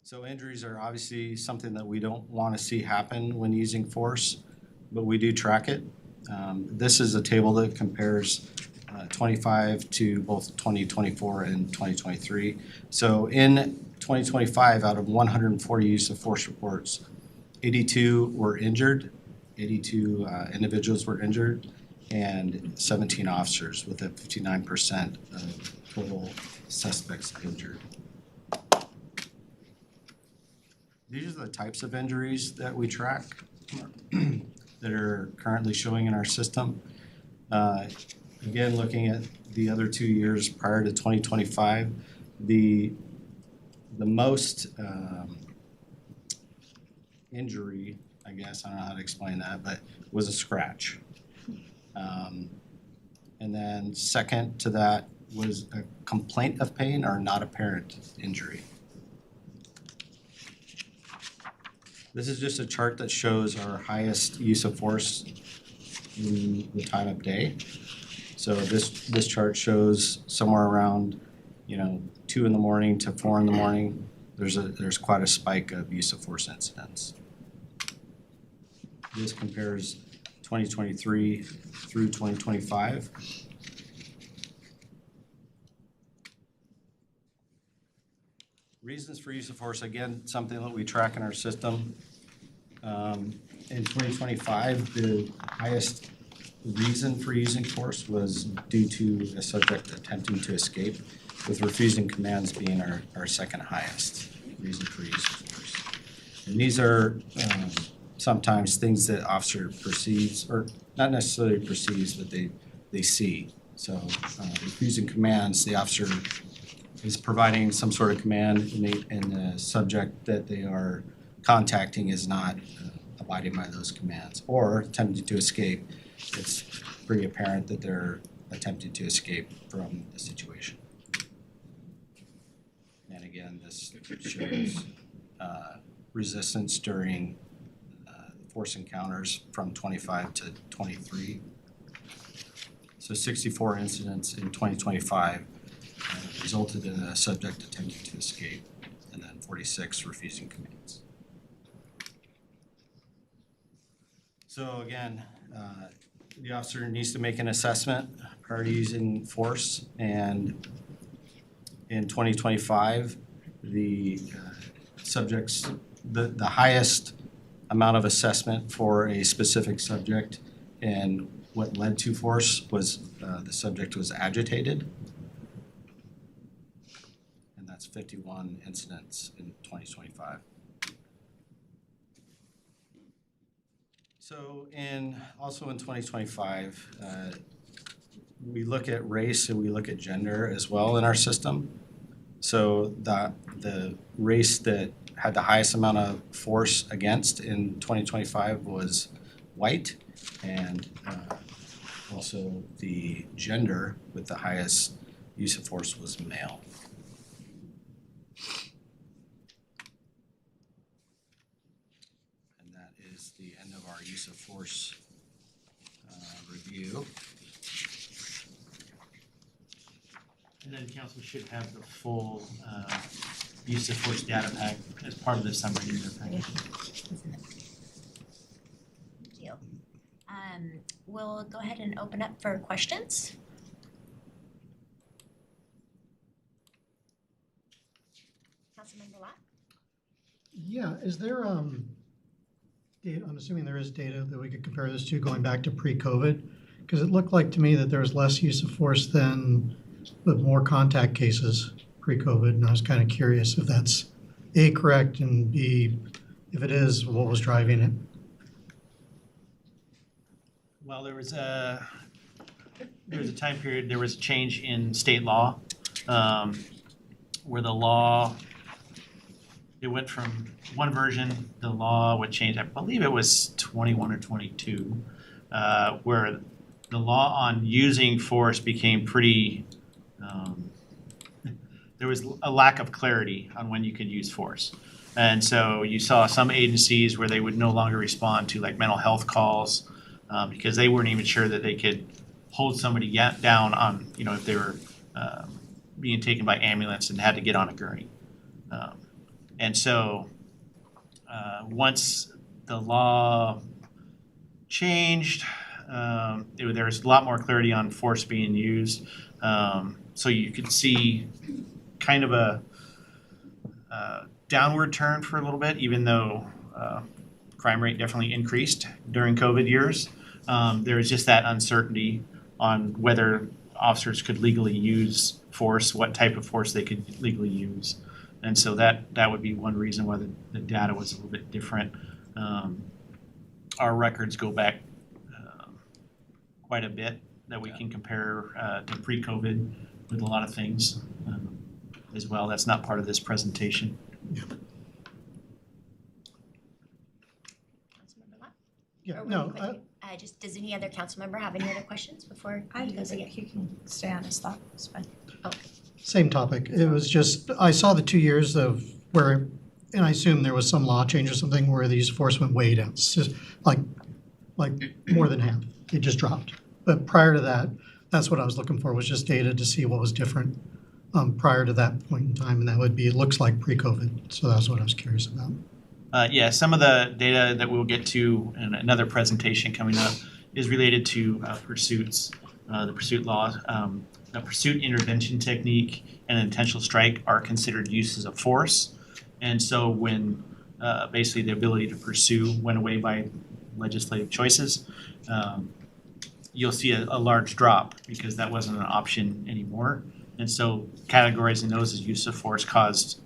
So injuries are obviously something that we don't want to see happen when using force, but we do track it. This is a table that compares 25 to both 2024 and 2023. So in 2025, out of 140 use of force reports, 82 were injured, 82 individuals were injured, and 17 officers, with a 59% of total suspects injured. These are the types of injuries that we track that are currently showing in our system. Again, looking at the other 2 years prior to 2025, the most injury, I guess, I don't know how to explain that, but was a scratch. And then second to that was a complaint of pain or not apparent injury. This is just a chart that shows our highest use of force in the time of day. So this chart shows somewhere around, 2 in the morning to 4 in the morning. There's quite a spike of use of force incidents. This compares 2023 through 2025. Reasons for use of force, again, something that we track in our system. In 2025, the highest reason for using force was due to a subject attempting to escape, with refusing commands being our second highest reason for use of force. And these are sometimes things that officer perceives, or not necessarily perceives, but they see. So refusing commands, the officer is providing some sort of command, and the subject that they are contacting is not abiding by those commands, or attempting to escape. It's pretty apparent that they're attempting to escape from the situation. And again, this shows resistance during force encounters from 25 to 23. So 64 incidents in 2025 resulted in a subject attempting to escape, and then 46 refusing commands. So again, the officer needs to make an assessment prior to using force, and in 2025, the subjects, the highest amount of assessment for a specific subject and what led to force was the subject was agitated. And that's 51 incidents in 2025. So also in 2025, we look at race and we look at gender as well in our system. So the race that had the highest amount of force against in 2025 was white, and also the gender with the highest use of force was male. And that is the end of our use of force review. And then council should have the full use of force data pack as part of the summary in their package. Good deal. We'll go ahead and open up for questions. Councilmember Locke? Yeah, is there data, I'm assuming there is data that we could compare this to going back to pre-COVID? Because it looked like to me that there was less use of force then, but more contact cases pre-COVID, and I was kind of curious if that's A, correct, and B, if it is, what was driving it? Well, there was a time period, there was a change in state law, where the law, it went from one version, the law would change, I believe it was 21 or 22, where the law on using force became pretty, there was a lack of clarity on when you could use force. And so you saw some agencies where they would no longer respond to like mental health calls, because they weren't even sure that they could hold somebody down on, if they were being taken by ambulance and had to get on a gurney. And so once the law changed, there was a lot more clarity on force being used. So you could see kind of a downward turn for a little bit, even though crime rate definitely increased during COVID years. There was just that uncertainty on whether officers could legally use force, what type of force they could legally use. And so that would be one reason why the data was a little bit different. Our records go back quite a bit that we can compare to pre-COVID with a lot of things as well. That's not part of this presentation. Councilmember Locke? Yeah, Or no, really quickly, just, does any other council member have any other questions before I he goes again? think he can stay on his thought, it's fine. same topic. It was just, I saw the 2 years of where, and I assume there was some law change or something where the use of force went way down. It's just like more than half. It just dropped. But prior to that, that's what I was looking for, was just data to see what was different prior to that point in time. And that would be, it looks like pre-COVID. So that's what I was curious about. Yeah, some of the data that we'll get to in another presentation coming up is related to pursuits. the pursuit law, a pursuit intervention technique and an intentional strike are considered uses of force. And so when basically the ability to pursue went away by legislative choices, you'll see a large drop because that wasn't an option anymore. And so categorizing those as use of force caused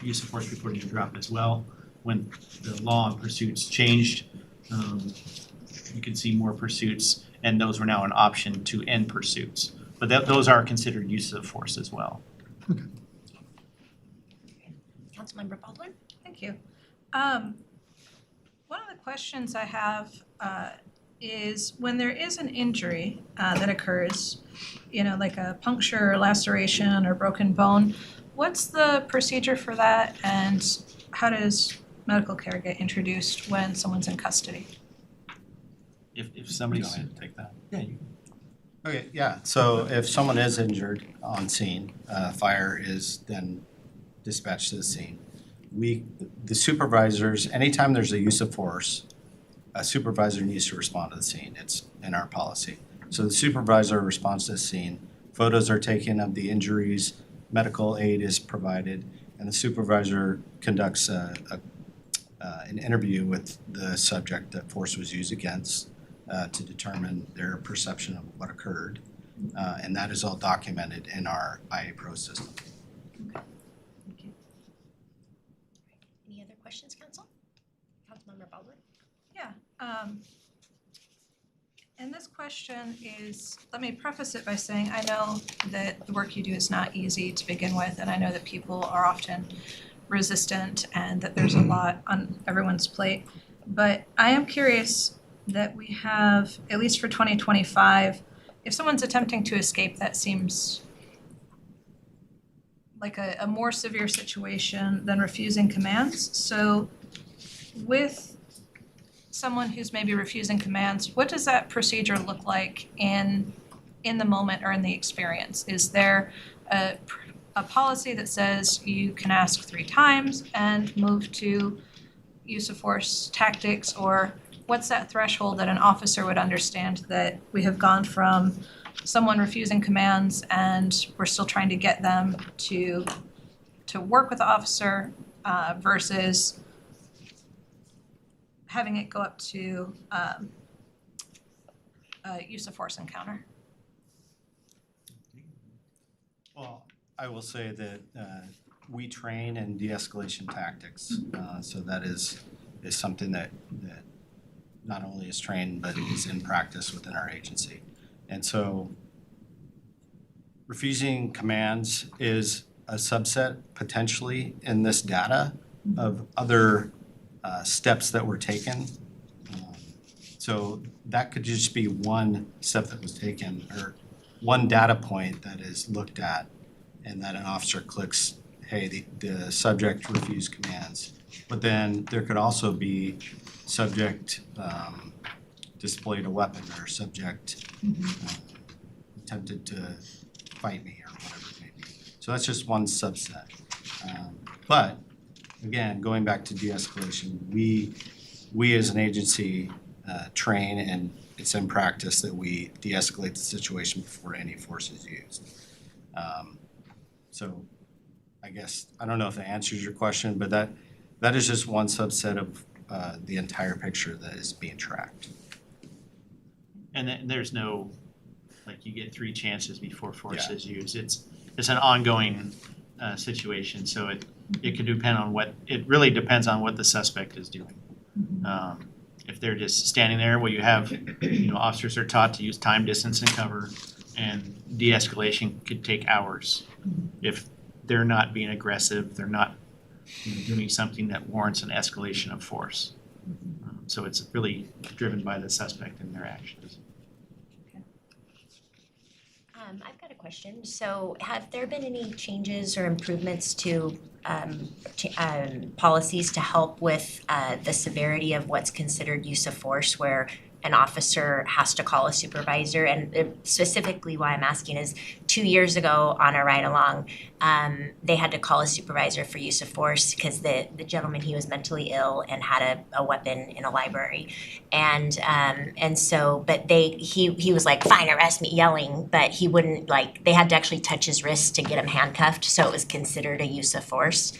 use of force reporting to drop as well. When the law on pursuits changed, you can see more pursuits, and those were now an option to end pursuits. But those are considered uses of force as well. Councilmember Baldwin? Thank you. One of the questions I have is when there is an injury that occurs, like a puncture or laceration or broken bone, what's the procedure for that, and how does medical care get introduced when someone's in custody? If somebody's Go ahead and take that. yeah, you Okay, yeah, so if someone is injured on scene, fire is then dispatched to the scene. The supervisors, anytime there's a use of force, a supervisor needs to respond to the scene. It's in our policy. So the supervisor responds to the scene, photos are taken of the injuries, medical aid is provided, and the supervisor conducts an interview with the subject that force was used against to determine their perception of what occurred. And that is all documented in our IA Pro system. Any other questions, Council? Councilmember Baldwin? Yeah. And this question is, let me preface it by saying I know that the work you do is not easy to begin with, and I know that people are often resistant and that there's a lot on everyone's plate. But I am curious that we have, at least for 2025, if someone's attempting to escape, that seems like a more severe situation than refusing commands. So with someone who's maybe refusing commands, what does that procedure look like in the moment or in the experience? Is there a policy that says you can ask 3 times and move to use of force tactics, or what's that threshold that an officer would understand that we have gone from someone refusing commands and we're still trying to get them to work with the officer versus having it go up to use of force encounter? Well, I will say that we train in de-escalation tactics. So that is something that not only is trained, but is in practice within our agency. And so refusing commands is a subset potentially in this data of other steps that were taken. So that could just be one step that was taken or one data point that is looked at and that an officer clicks, hey, the subject refused commands. But then there could also be subject displayed a weapon or subject attempted to fight me or whatever it may be. So that's just one subset. But again, going back to de-escalation, we as an agency train, and it's in practice that we de-escalate the situation before any force is used. So I guess, I don't know if that answers your question, but that is just one subset of the entire picture that is being tracked. And then there's no, like, you get 3 chances before force is used. It's an ongoing situation, so it could depend on it really depends on what the suspect is doing. If they're just standing there, well, you have, officers are taught to use time, distance, and cover, and de-escalation could take hours. If they're not being aggressive, they're not doing something that warrants an escalation of force. So it's really driven by the suspect and their actions. I've got a question. So have there been any changes or improvements to policies to help with the severity of what's considered use of force, where an officer has to call a supervisor. And specifically why I'm asking is 2 years ago on a ride along, they had to call a supervisor for use of force because the gentleman, he was mentally ill and had a weapon in a library. And so, but he was like, fine, arrest me, yelling, but he wouldn't, like, they had to actually touch his wrist to get him handcuffed, so it was considered a use of force,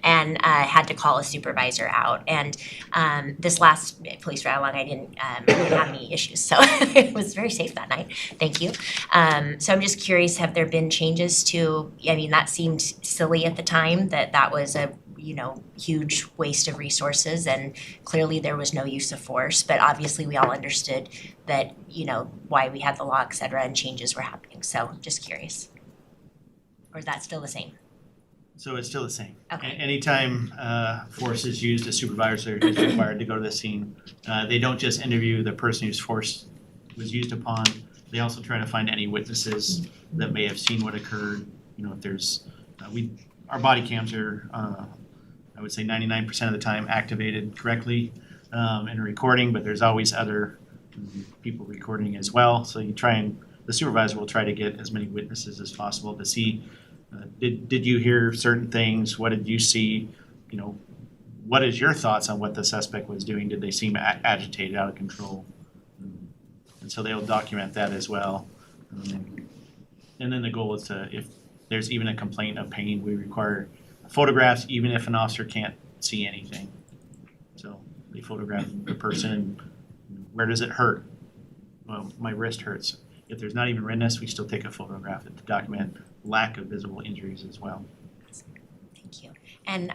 and had to call a supervisor out. And this last police ride along, I didn't have any issues, so it was very safe that night. Thank you. So I'm just curious, have there been changes to? I mean, that seemed silly at the time that was a huge waste of resources, and clearly there was no use of force. But obviously, we all understood that why we had the law, et cetera, and changes were happening. So just curious, or is that still the same? So it's still the same. Okay. Anytime force is used, a supervisor is required to go to the scene. They don't just interview the person whose force was used upon. They also try to find any witnesses that may have seen what occurred. If there's, our body cams are, I would say 99% of the time activated correctly in a recording, but there's always other people recording as well. So the supervisor will try to get as many witnesses as possible to see. Did you hear certain things? What did you see? What is your thoughts on what the suspect was doing? Did they seem agitated, out of control? And so they'll document that as well. And then the goal is if there's even a complaint of pain, we require photographs, even if an officer can't see anything. So they photograph the person, and where does it hurt? Well, my wrist hurts. If there's not even redness, we still take a photograph to document lack of visible injuries as well. Thank you. And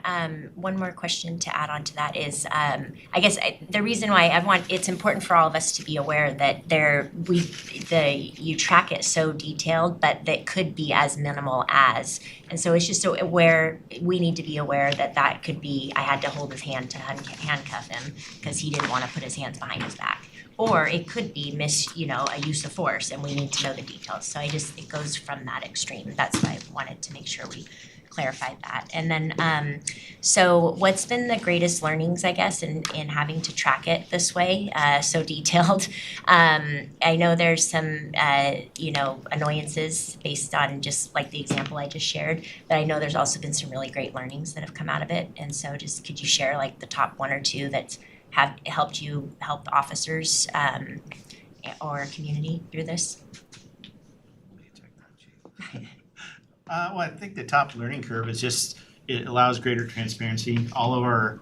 one more question to add on to that is, I guess the reason why it's important for all of us to be aware that you track it so detailed, but that could be as minimal as, and so it's just so aware, we need to be aware that could be, I had to hold his hand to handcuff him because he didn't want to put his hands behind his back. Or it could be a use of force, and we need to know the details. So it goes from that extreme. That's why I wanted to make sure we clarified that. And then, so what's been the greatest learnings, I guess, in having to track it this way, so detailed? I know there's some, annoyances based on just like the example I just shared, but I know there's also been some really great learnings that have come out of it. And so just could you share like the top one or two that have helped officers or community through this? Well, I think the top learning curve is just it allows greater transparency. All of our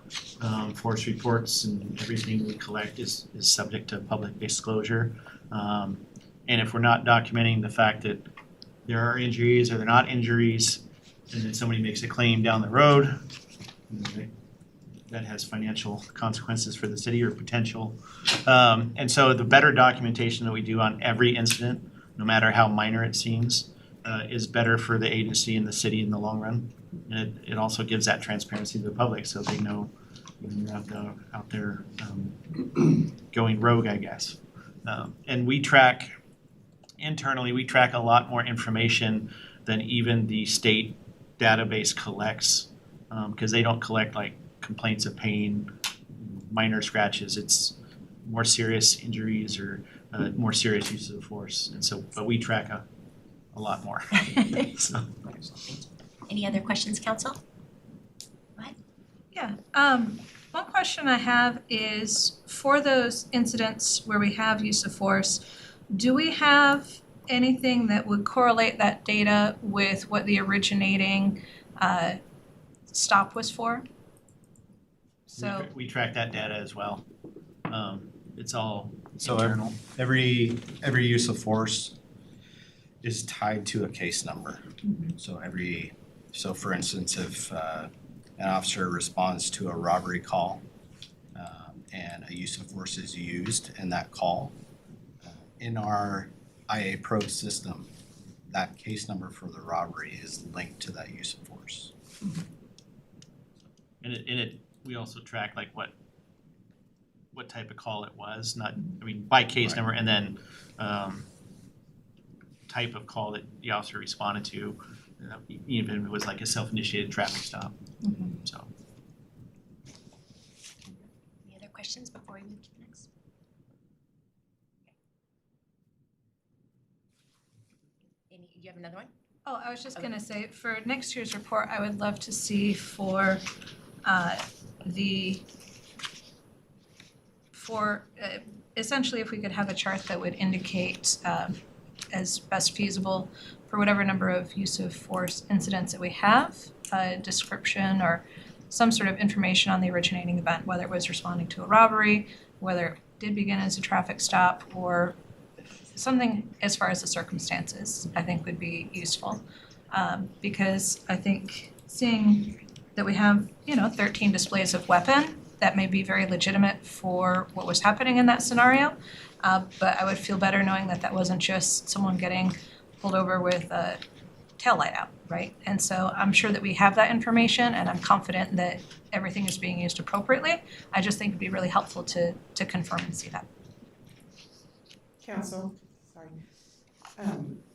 force reports and everything we collect is subject to public disclosure. And if we're not documenting the fact that there are injuries or they're not injuries, and then somebody makes a claim down the road, that has financial consequences for the city or potential. And so the better documentation that we do on every incident, no matter how minor it seems, is better for the agency and the city in the long run. And it also gives that transparency to the public so they know when you're out there going rogue, I guess. And internally, we track a lot more information than even the state database collects, because they don't collect like complaints of pain, minor scratches. It's more serious injuries or more serious use of force. And so, but we track a lot more. So. Any other questions, council? Yeah. One question I have is for those incidents where we have use of force, do we have anything that would correlate that data with what the stop was for? So we track that data as well. It's all So internal. every use of force is tied to a case number. So for instance, if an officer responds to a robbery call and a use of force is used in that call, in our IA Pro system, that case number for the robbery is linked to that use of force. And we also track like what type of call it was, by case number, and then type of call that the officer responded to, even if it was like a self-initiated traffic stop. So. Any other questions before we move to the next? you have another one? Oh, I was just Okay. gonna say, for next year's report, I would love to see for the, essentially if we could have a chart that would indicate as best feasible for whatever number of use of force incidents that we have, a description or some sort of information on the originating event, whether it was responding to a robbery, whether it did begin as a traffic stop, or something as far as the circumstances, I think would be useful. Because I think seeing that we have, 13 displays of weapon, that may be very legitimate for what was happening in that scenario. But I would feel better knowing that that wasn't just someone getting pulled over with a taillight out, right? And so I'm sure that we have that information, and I'm confident that everything is being used appropriately. I just think it'd be really helpful to confirm and see that. Council, sorry.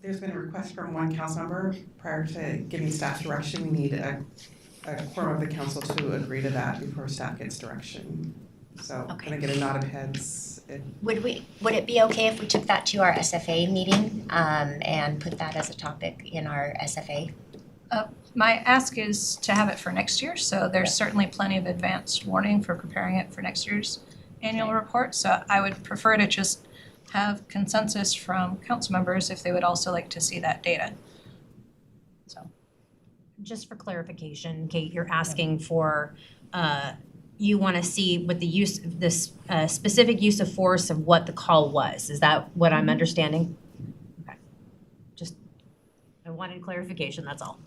There's been a request from one council member prior to giving staff direction. We need a quorum of the council to agree to that before staff gets direction. So Okay. can I get a nod of heads? Would it be okay if we took that to our SFA meeting, and put that as a topic in our SFA? My ask is to have it for next year, so there's certainly plenty of advanced warning for preparing it for next year's annual report. So I would prefer to just have consensus from council members if they would also like to see that data. So, Just for clarification, Kate, you're asking for, you want to see what the use, this specific use of force of what the call was. Is that what I'm understanding? Okay. Just, I wanted clarification, that's all.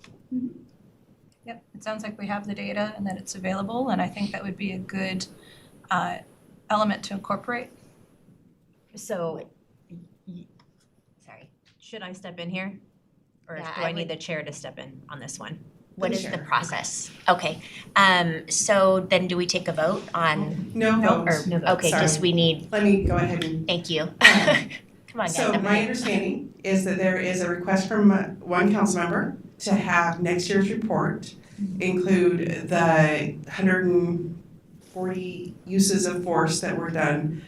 yep, it sounds like we have the data and that it's available, and I think that would be a good element to incorporate. So, Sorry. should I step in here? Or do Yeah, I I need would- the chair to step in on this one? What is the Sure. process? Okay, so then do we take a vote on, No No, vote. no vote. okay, just we need, Let me go ahead and thank you. Come on, guys. So my understanding is that there is a request from one council member to have next year's report include the 140 uses of force that were done,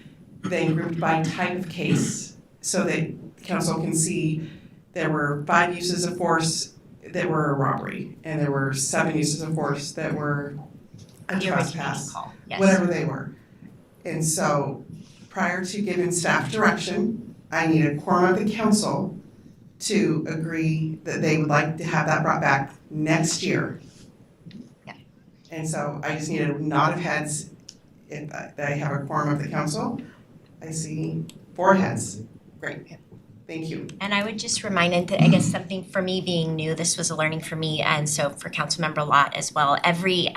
then grouped by type of case, so that council can see there were 5 uses of force that were a robbery, and there were 7 uses of force that were a The originating trespass, call, yes. whatever they were. And so prior to giving staff direction, I need a quorum of the council to agree that they would like to have that brought back next year. Yeah. And so I just need a nod of heads if I have a quorum of the council. I see 4 heads. Great. Thank you. And I would just remind, and I guess something for me being new, this was a learning for me, and so for Councilmember Lott as well. Every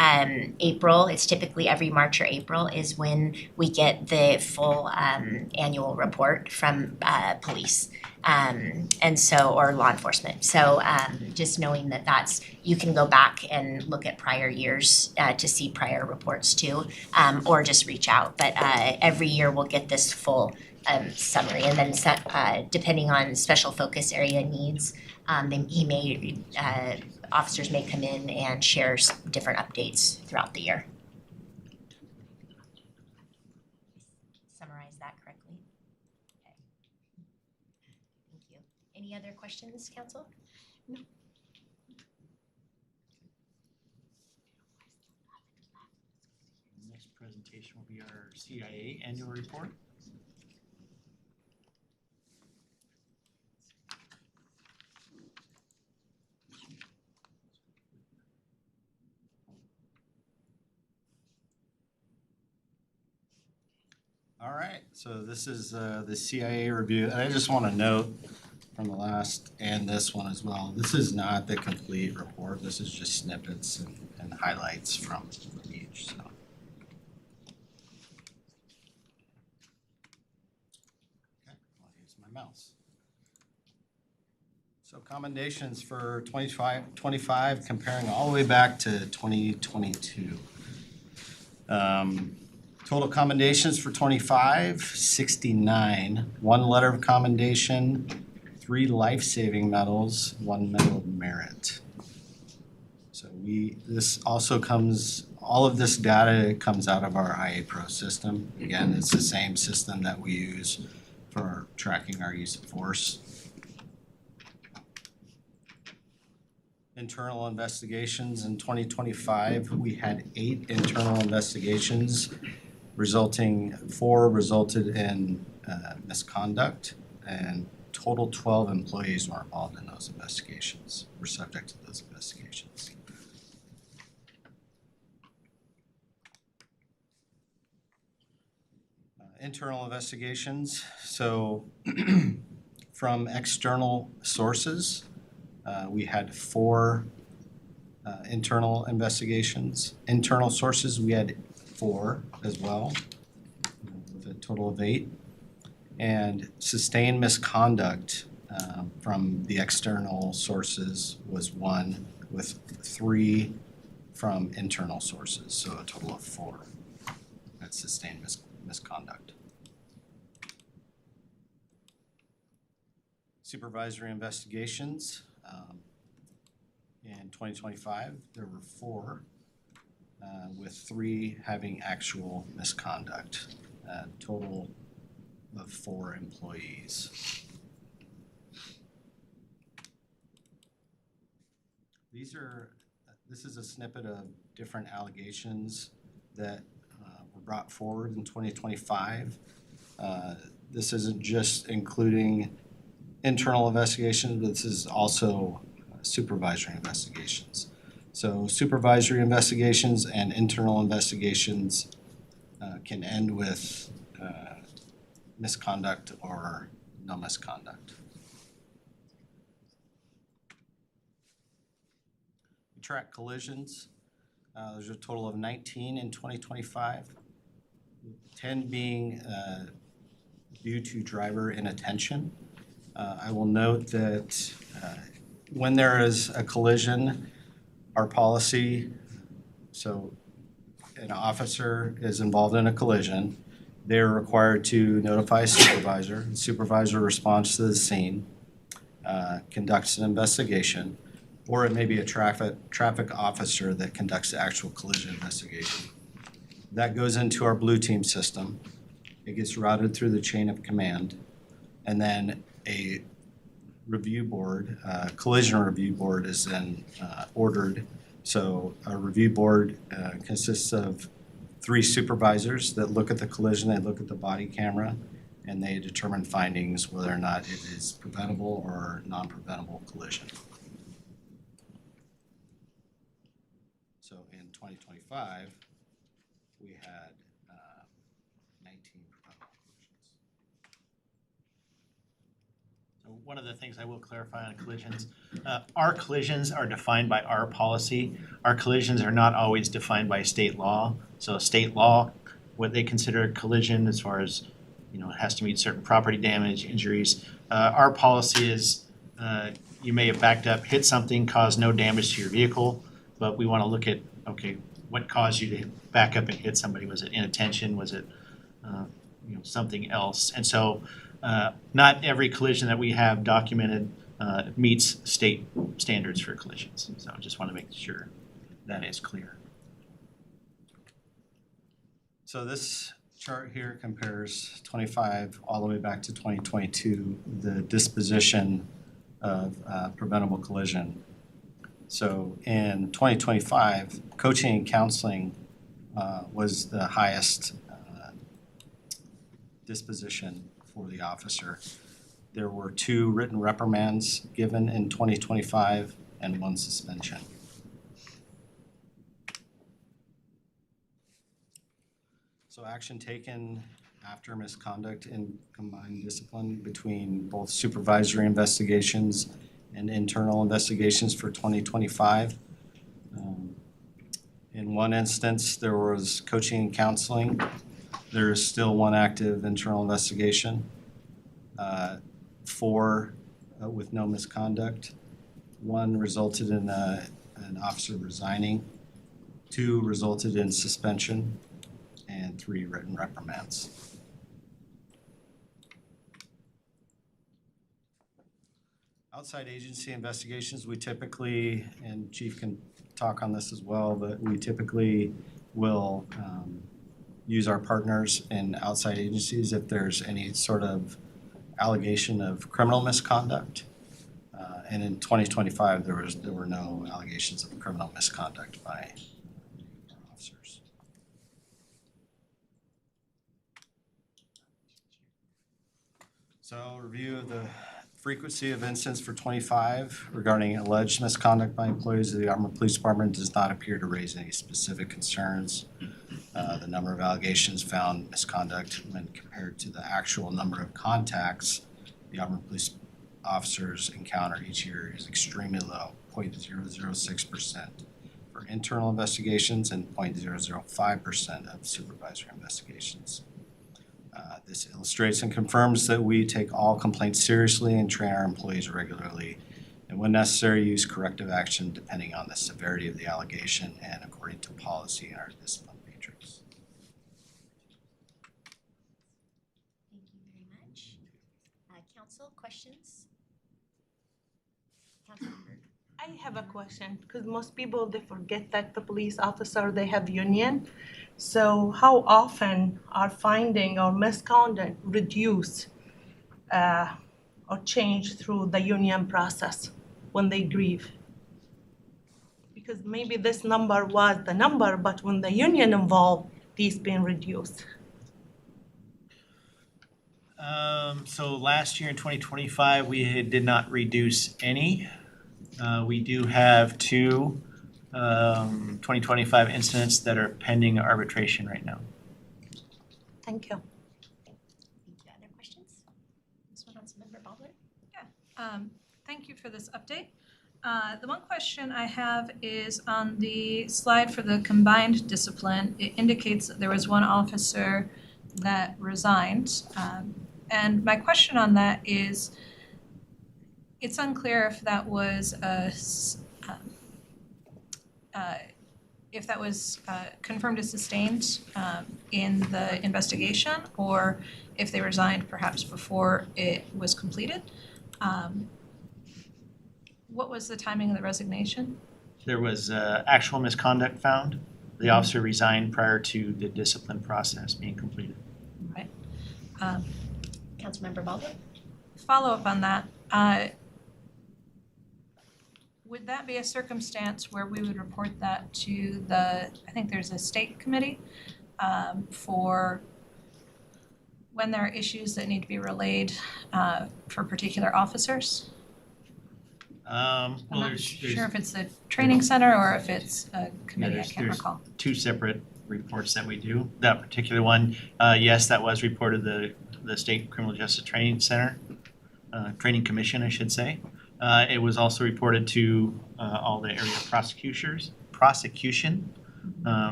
April, it's typically every March or April, is when we get the full annual report from police, and so, or law enforcement. So just knowing that that's, you can go back and look at prior years to see prior reports too, or just reach out. But every year we'll get this full summary, and then depending on special focus area needs, then officers may come in and share different updates throughout the year. Summarize that correctly? Okay. Thank you. Any other questions, council? No. Next presentation will be our CIA annual report. All right, so this is the CIA review, and I just want to note from the last and this one as well, this is not the complete report, this is just snippets and highlights from each, so. Okay, I'll use my mouse. So commendations for 25 comparing all the way back to 2022. Total commendations for 25, 69. 1 letter of commendation, 3 life-saving medals, 1 medal of merit. So this also comes, all of this data comes out of our IA Pro system. Again, it's the same system that we use for tracking our use of force. internal investigations. In 2025, we had 8 internal investigations, resulting 4 resulted in misconduct, and total 12 employees were involved in those investigations, were subject to those investigations. Internal investigations, so from external sources, we had 4 internal investigations. Internal sources, we had 4 as well, with a total of 8. And sustained misconduct from the external sources was 1, with 3 from internal sources, so a total of 4. That's sustained misconduct. Supervisory investigations. In 2025, there were 4, with 3 having actual misconduct, a total of 4 employees. This is a snippet of different allegations that were brought forward in 2025. This isn't just including internal investigations, but this is also supervisory investigations. So supervisory investigations and internal investigations can end with misconduct or no misconduct. We track collisions. There's a total of 19 in 2025, 10 being due to driver inattention. I will note that when there is a collision, our policy, so an officer is involved in a collision, they're required to notify a supervisor. The supervisor responds to the scene, conducts an investigation, or it may be a traffic officer that conducts the actual collision investigation. That goes into our blue team system. It gets routed through the chain of command, and then a review board, collision review board is then ordered. So a review board consists of 3 supervisors that look at the collision, they look at the body camera, and they determine findings whether or not it is preventable or non-preventable collision. So in 2025, we had 19 preventable collisions. So one of the things I will clarify on collisions, our collisions are defined by our policy. Our collisions are not always defined by state law. So state law, what they consider a collision as far as, it has to meet certain property damage, injuries. Our policy is you may have backed up, hit something, caused no damage to your vehicle, but we want to look at, okay, what caused you to back up and hit somebody? Was it inattention? Was it something else? And so not every collision that we have documented meets state standards for collisions. So I just want to make sure that is clear. So this chart here compares 25 all the way back to 2022, the disposition of preventable collision. So in 2025, coaching and counseling was the highest disposition for the officer. There were 2 written reprimands given in 2025 and 1 suspension. So action taken after misconduct in combined discipline between both supervisory investigations and internal investigations for 2025. In one instance, there was coaching and counseling. There is still 1 active internal investigation, 4 with no misconduct. 1 resulted in an officer resigning, 2 resulted in suspension, and 3 written reprimands. Outside agency investigations, we typically, and Chief can talk on this as well, but we typically will use our partners in outside agencies if there's any sort of allegation of criminal misconduct. And in 2025, there were no allegations of criminal misconduct by officers. So review of the frequency of incidents for 25 regarding alleged misconduct by employees of the Auburn Police Department does not appear to raise any specific concerns. The number of allegations found misconduct when compared to the actual number of contacts the Auburn Police officers encounter each year is extremely low, 0.006% for internal investigations and 0.005% of supervisory investigations. This illustrates and confirms that we take all complaints seriously and train our employees regularly, and when necessary, use corrective action depending on the severity of the allegation and according to policy in our discipline matrix. Thank you very much. Council, questions? Councilmember. I have a question, because most people, they forget that the police officer, they have union. So how often are finding or misconduct reduced or changed through the union process when they grieve? Because maybe this number was the number, but when the union involved, these being reduced. So last year in 2025, we did not reduce any. We do have two 2025 incidents that are pending arbitration right now. Thank you. Thank you. Other questions? Councilmember Baldwin? Thank you for this update. The one question I have is on the slide for the combined discipline. It indicates that there was one officer that resigned. And my question on that is, it's unclear if that was confirmed as sustained in the investigation, or if they resigned perhaps before it was completed. What was the timing of the resignation? There was actual misconduct found. The officer resigned prior to the discipline process being completed. Right. Councilmember Baldwin? Follow up on that. Would that be a circumstance where we would report that to I think there's a state committee for when there are issues that need to be relayed for particular officers? I'm not sure if it's a training center or if it's a committee, I can't recall. Two separate reports that we do. That particular one, yes, that was reported to the State Criminal Justice Training Center, Training Commission, I should say. It was also reported to all the area prosecution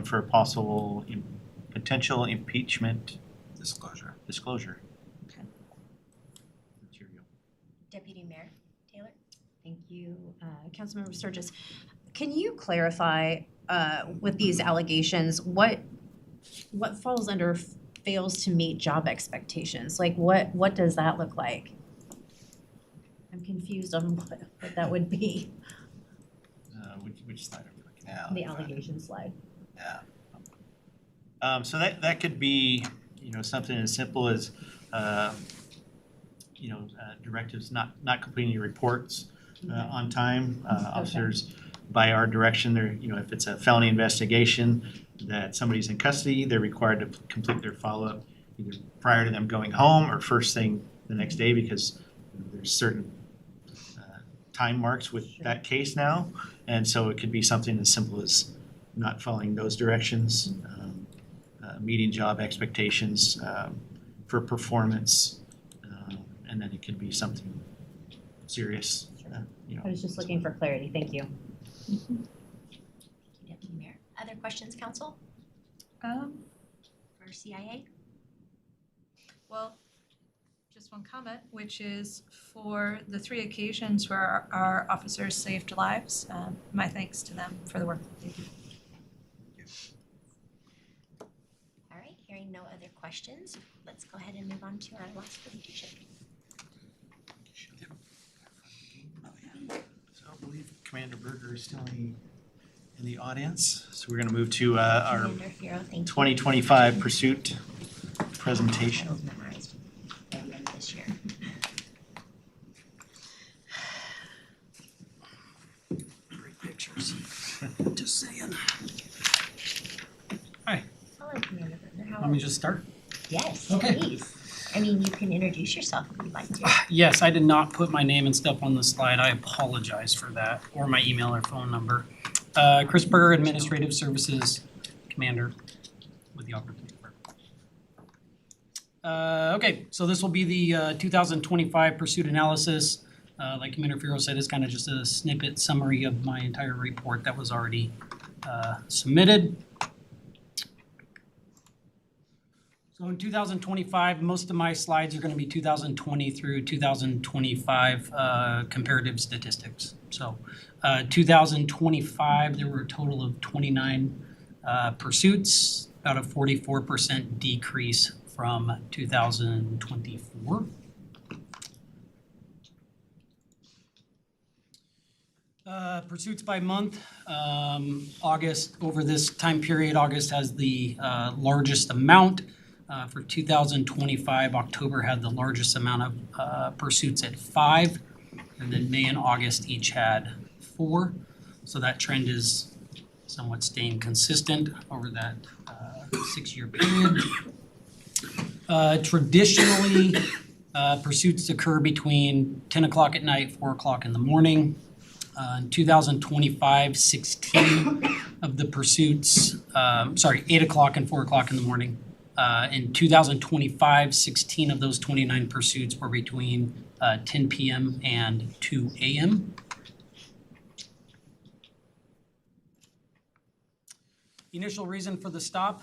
for possible potential impeachment disclosure. Okay. Material. Deputy Mayor Taylor? Thank you. Councilmember Sturgis, can you clarify with these allegations, what falls under fails to meet job expectations? Like what does that look like? I'm confused on what that would be. Which slide are we looking at? The allegation slide. Yeah. So that could be, something as simple as, directives not completing your reports on time. Officers, by our direction, they're, if it's a felony investigation that somebody's in custody, they're required to complete their follow-up either prior to them going home or first thing the next day, because there's certain time marks with that case now. And so it could be something as simple as not following those directions, meeting job expectations for performance, and then it could be something serious. I was just looking for clarity. Thank you. Thank you, Deputy Mayor. Other questions, Council? For CIA? Well, just one comment, which is for the 3 occasions where our officers saved lives, my thanks to them for the work that they do. All right, hearing no other questions, let's go ahead and move on to our last presentation. So I believe Commander Berger is still in the audience. So we're going to move to our Commander Fierro, thank you. 2025 pursuit presentation. Titles memorized by the end of this year. start? Yes, Okay. please. I mean, you can introduce yourself if you'd like to. Yes, I did not put my name and stuff on the slide. I apologize for that, or my email or phone number. Chris Berger, Administrative Services Commander with the Auburn Police Department. Okay, so this will be the 2025 pursuit analysis. Like Commander Fierro said, it's kind of just a snippet summary of my entire report that was already submitted. So in 2025, most of my slides are going to be 2020 through 2025 comparative statistics. So 2025, there were a total of 29 pursuits, about a 44% decrease from 2024. Pursuits by month, August, over this time period, August has the largest amount. For 2025, October had the largest amount of pursuits at 5, and then May and August each had 4. So that trend is somewhat staying consistent over that 6-year period. Traditionally, pursuits occur between 10 o'clock at night, 4 o'clock in the morning. In 2025, 16 of the pursuits, 8 o'clock and 4 o'clock in the morning. In 2025, 16 of those 29 pursuits were between 10 p.m. and 2 a.m. Initial reason for the stop.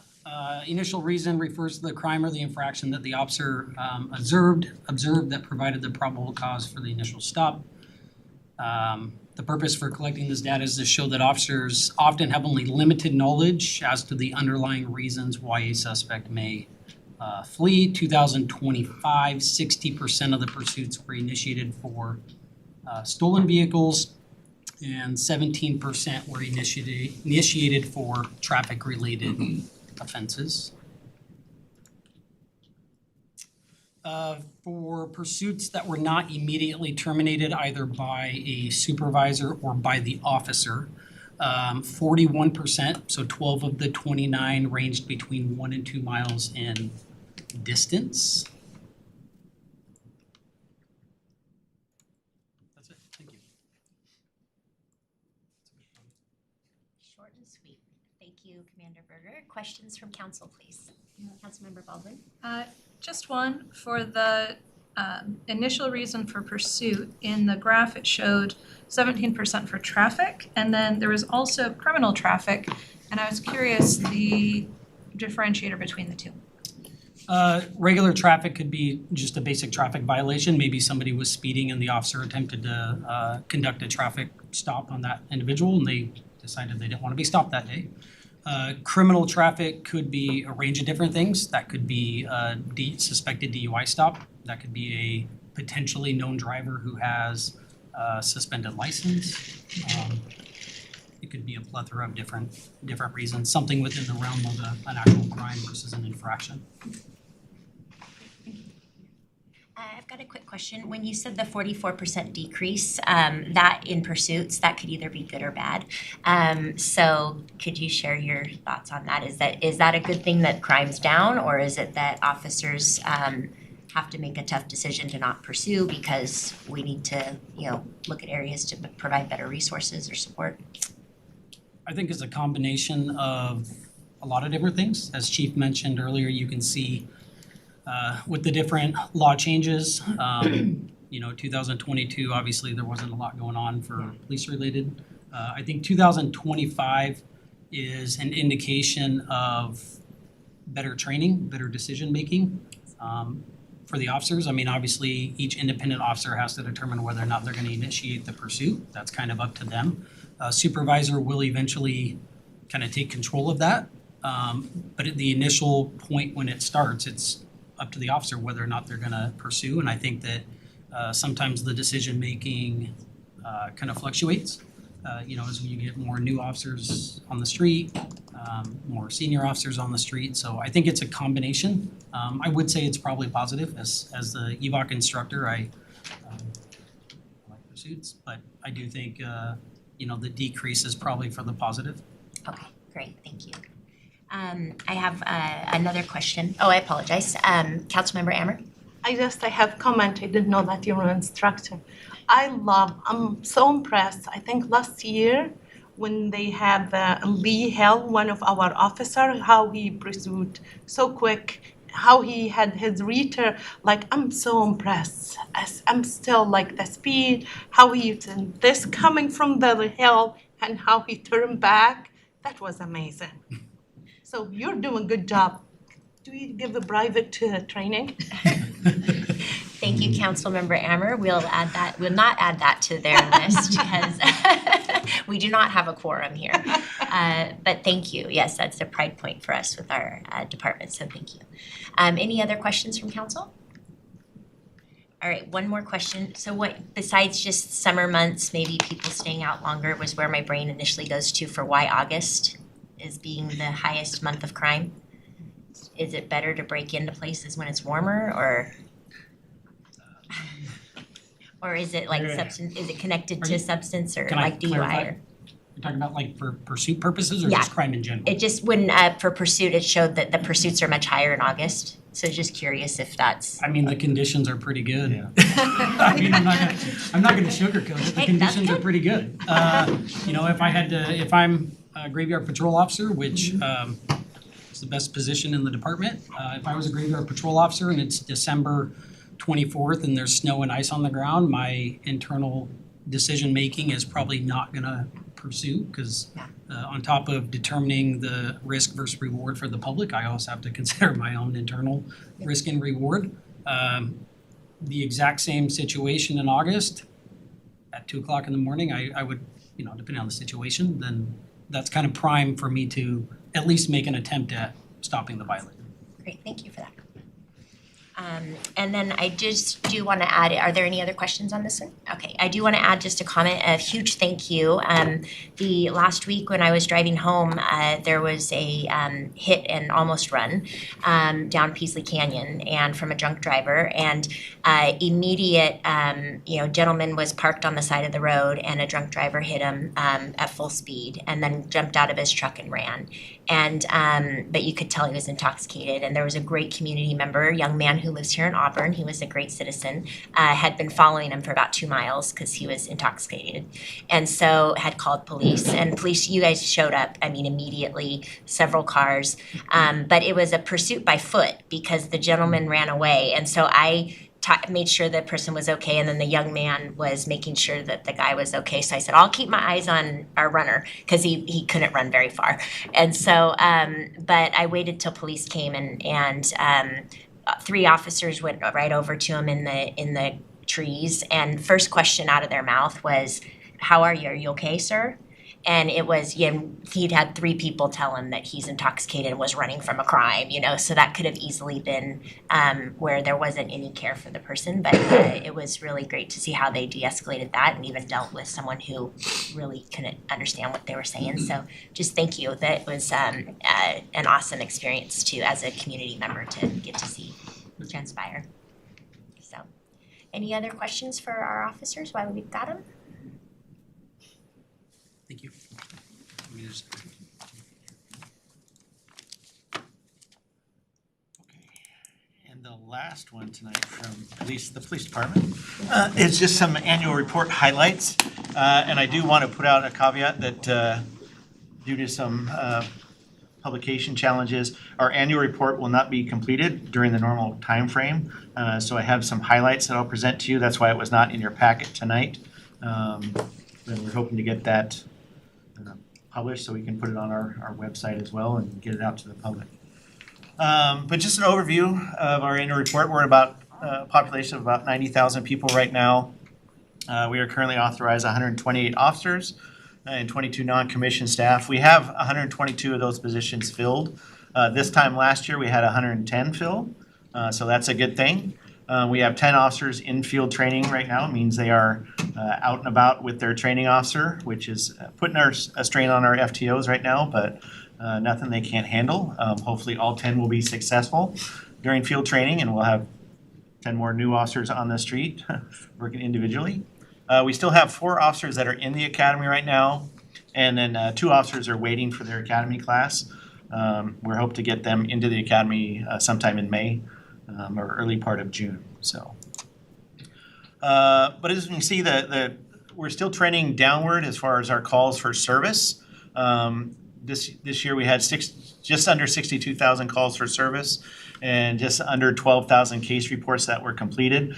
Initial reason refers to the crime or the infraction that the officer observed that provided the probable cause for the initial stop. The purpose for collecting this data is to show that officers often have only limited knowledge as to the underlying reasons why a suspect may flee. 2025, 60% of the pursuits were initiated for stolen vehicles, and 17% were initiated for traffic-related offenses. For pursuits that were not immediately terminated either by a supervisor or by the officer, 41%, so 12 of the 29 ranged between 1 and 2 miles in distance. That's it, thank you. Short and sweet. Thank you, Commander Berger. Questions from council, please. Councilmember Baldwin. Just one. For the initial reason for pursuit, in the graph it showed 17% for traffic, and then there was also criminal traffic, and I was curious the differentiator between the two. Regular traffic could be just a basic traffic violation. Maybe somebody was speeding and the officer attempted to conduct a traffic stop on that individual, and they decided they didn't want to be stopped that day. Criminal traffic could be a range of different things. That could be a suspected DUI stop. That could be a potentially known driver who has a suspended license. It could be a plethora of different reasons, something within the realm of an actual crime versus an infraction. I've got a quick question. When you said the 44% decrease, that in pursuits, that could either be good or bad. So could you share your thoughts on that? Is that a good thing that crime's down, or is it that officers have to make a tough decision to not pursue because we need to, look at areas to provide better resources or support? I think it's a combination of a lot of different things. As Chief mentioned earlier, you can see with the different law changes, 2022, obviously there wasn't a lot going on for police related. I think 2025 is an indication of better training, better decision making for the officers. I mean, obviously each independent officer has to determine whether or not they're going to initiate the pursuit. That's kind of up to them. Supervisor will eventually kind of take control of that. But at the initial point when it starts, it's up to the officer whether or not they're going to pursue. And I think that sometimes the decision making kind of fluctuates. As you get more new officers on the street, more senior officers on the street. So I think it's a combination. I would say it's probably positive. As the EVOC instructor, I like pursuits, but I do think the decrease is probably for the positive. Okay, great, thank you. I have another question. Oh, I apologize. Councilmember Ammer? I have comment, I didn't know that you were an instructor. I'm so impressed. I think last year when they had Lee Hill, one of our officers, how he pursued so quick, how he had his reader, like I'm so impressed. I'm still like the speed, how he this coming from the hill and how he turned back, that was amazing. So you're doing a good job. Do you give a private training? Thank you, Councilmember Ammer. We'll not add that to their list because we do not have a quorum here. But thank you. Yes, that's a pride point for us with our department, so thank you. Any other questions from council? All right, one more question. So what, besides just summer months, maybe people staying out longer was where my brain initially goes to for why August is being the highest month of crime? Is it better to break into places when it's warmer, or is it like substance, is it connected to substance or Can I like DUI clarify? or? You're talking about like for pursuit purposes or Yeah. just crime in general? It just when for pursuit, it showed that the pursuits are much higher in August. So just curious if that's. I mean, the conditions are pretty good. Yeah. I mean, I'm not gonna sugarcoat it. The Hey, conditions that's are pretty good. You know, if I'm a graveyard patrol officer, which is the best position in the department, if I was a graveyard patrol officer and it's December 24th and there's snow and ice on the ground, my internal decision making is probably not gonna pursue because on top of determining the risk versus reward for the public, I also have to consider my own internal risk and reward. The exact same situation in August at 2:00 in the morning, I would, you know, depending on the situation, then that's kind of prime for me to at least make an attempt at stopping the violence. Great, thank you for that. And then I just do want to add, are there any other questions on this one? Okay, I do want to add just a comment, a huge thank you. The last week when I was driving home, there was a hit and almost run down Peasley Canyon and from a drunk driver, and immediate, gentleman was parked on the side of the road and a drunk driver hit him at full speed and then jumped out of his truck and ran. And but you could tell he was intoxicated, and there was a great community member, a young man who lives here in Auburn. He was a great citizen, had been following him for about 2 miles because he was intoxicated, and so had called police. And police, you guys showed up, I mean, immediately, several cars, but it was a pursuit by foot because the gentleman ran away, and so I made sure the person was okay, and then the young man was making sure that the guy was okay. So I said, I'll keep my eyes on our runner because he couldn't run very far. And so, but I waited till police came, and 3 officers went right over to him in the trees. And first question out of their mouth was, "How are you? Are you okay, sir?" And it was, he'd had 3 people tell him that he's intoxicated and was running from a crime, so that could have easily been where there wasn't any care for the person. But it was really great to see how they de-escalated that and even dealt with someone who really couldn't understand what they were saying. So just thank you. That was an awesome experience too, as a community member, to get to see transpire. So, any other questions for our officers while we've got them? Thank you. Let me just- And the last one tonight from the police department, is just some annual report highlights. And I do want to put out a caveat that due to some publication challenges, our annual report will not be completed during the normal time frame. So I have some highlights that I'll present to you. That's why it was not in your packet tonight. And we're hoping to get that published so we can put it on our website as well and get it out to the public. But just an overview of our annual report. We're about a population of about 90,000 people right now. We are currently authorized 128 officers and 22 non-commissioned staff. We have 122 of those positions filled. This time last year, we had 110 filled, so that's a good thing. We have 10 officers in field training right now. It means they are out and about with their training officer, which is putting a strain on our FTOs right now, but nothing they can't handle. Hopefully all 10 will be successful during field training, and we'll have 10 more new officers on the street working individually. We still have 4 officers that are in the academy right now, and then 2 officers are waiting for their academy class. We're hoping to get them into the academy sometime in May or early part of June. So, but as you can see, we're still trending downward as far as our calls for service. This year we had just under 62,000 calls for service and just under 12,000 case reports that were completed.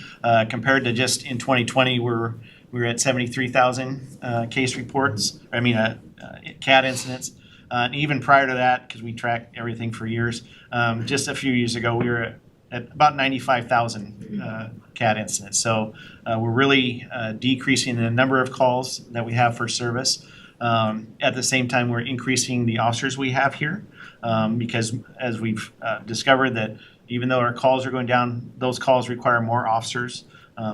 Compared to just in 2020, we were at 73,000 case reports. CAD incidents. And even prior to that, because we track everything for years, just a few years ago, we were at about 95,000 CAD incidents. So we're really decreasing the number of calls that we have for service. At the same time, we're increasing the officers we have here because as we've discovered that even though our calls are going down, those calls require more officers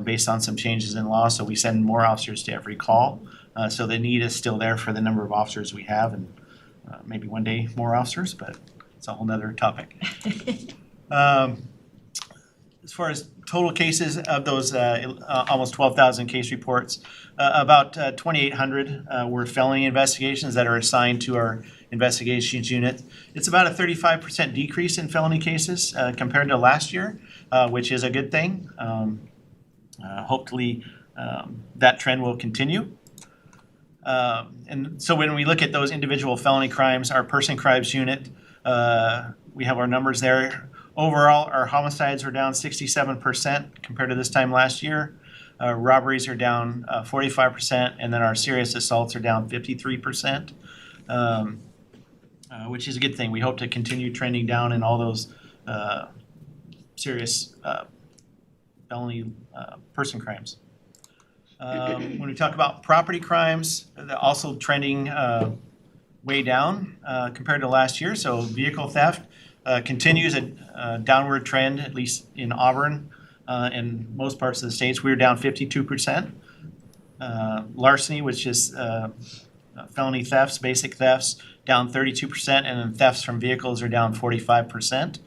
based on some changes in law. So we send more officers to every call. So the need is still there for the number of officers we have, and maybe one day more officers, but it's a whole nother topic. As far as total cases of those almost 12,000 case reports, about 2,800 were felony investigations that are assigned to our investigations unit. It's about a 35% decrease in felony cases compared to last year, which is a good thing. Hopefully that trend will continue. And so when we look at those individual felony crimes, our person crimes unit, we have our numbers there. Overall, our homicides are down 67% compared to this time last year. Robberies are down 45%, and then our serious assaults are down 53%, which is a good thing. We hope to continue trending down in all those serious felony person crimes. When we talk about property crimes, they're also trending way down compared to last year. So vehicle theft continues a downward trend, at least in Auburn and most parts of the states. We're down 52%. Larceny, which is felony thefts, basic thefts, down 32%, and then thefts from vehicles are down 45%.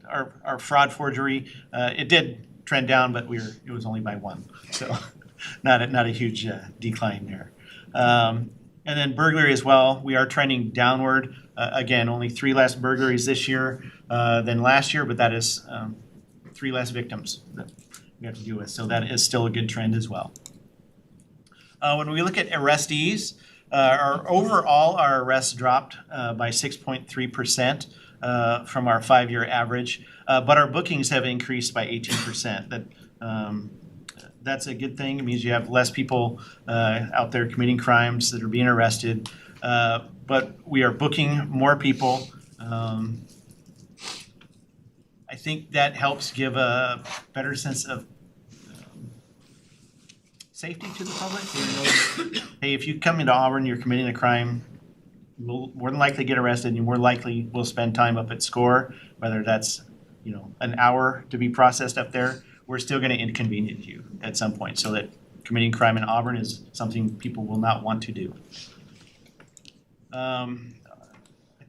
Our fraud forgery, it did trend down, but it was only by one, so not a huge decline there. And then burglary as well, we are trending downward. Again, only 3 less burglaries this year than last year, but that is 3 less victims that we have to deal with. So that is still a good trend as well. When we look at arrestees, our arrests dropped by 6.3% from our 5-year average, but our bookings have increased by 18%. That's a good thing. It means you have less people out there committing crimes that are being arrested, but we are booking more people. I think that helps give a better sense of safety to the public. Hey, if you come into Auburn, you're committing a crime, you'll more than likely get arrested, and you more likely will spend time up at SCORE, whether that's an hour to be processed up there. We're still going to inconvenience you at some point, so that committing crime in Auburn is something people will not want to do. I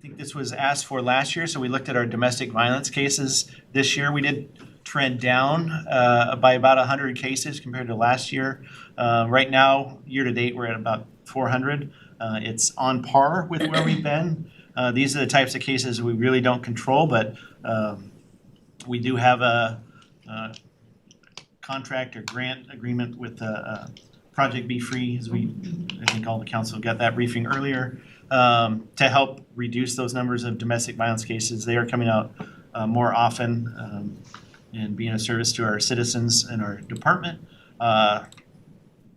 think this was asked for last year, so we looked at our domestic violence cases. This year we did trend down by about 100 cases compared to last year. Right now, year to date, we're at about 400. It's on par with where we've been. These are the types of cases we really don't control, but we do have a contract or grant agreement with Project Be Free, as I think all the council got that briefing earlier, to help reduce those numbers of domestic violence cases. They are coming out more often and being a service to our citizens and our department. And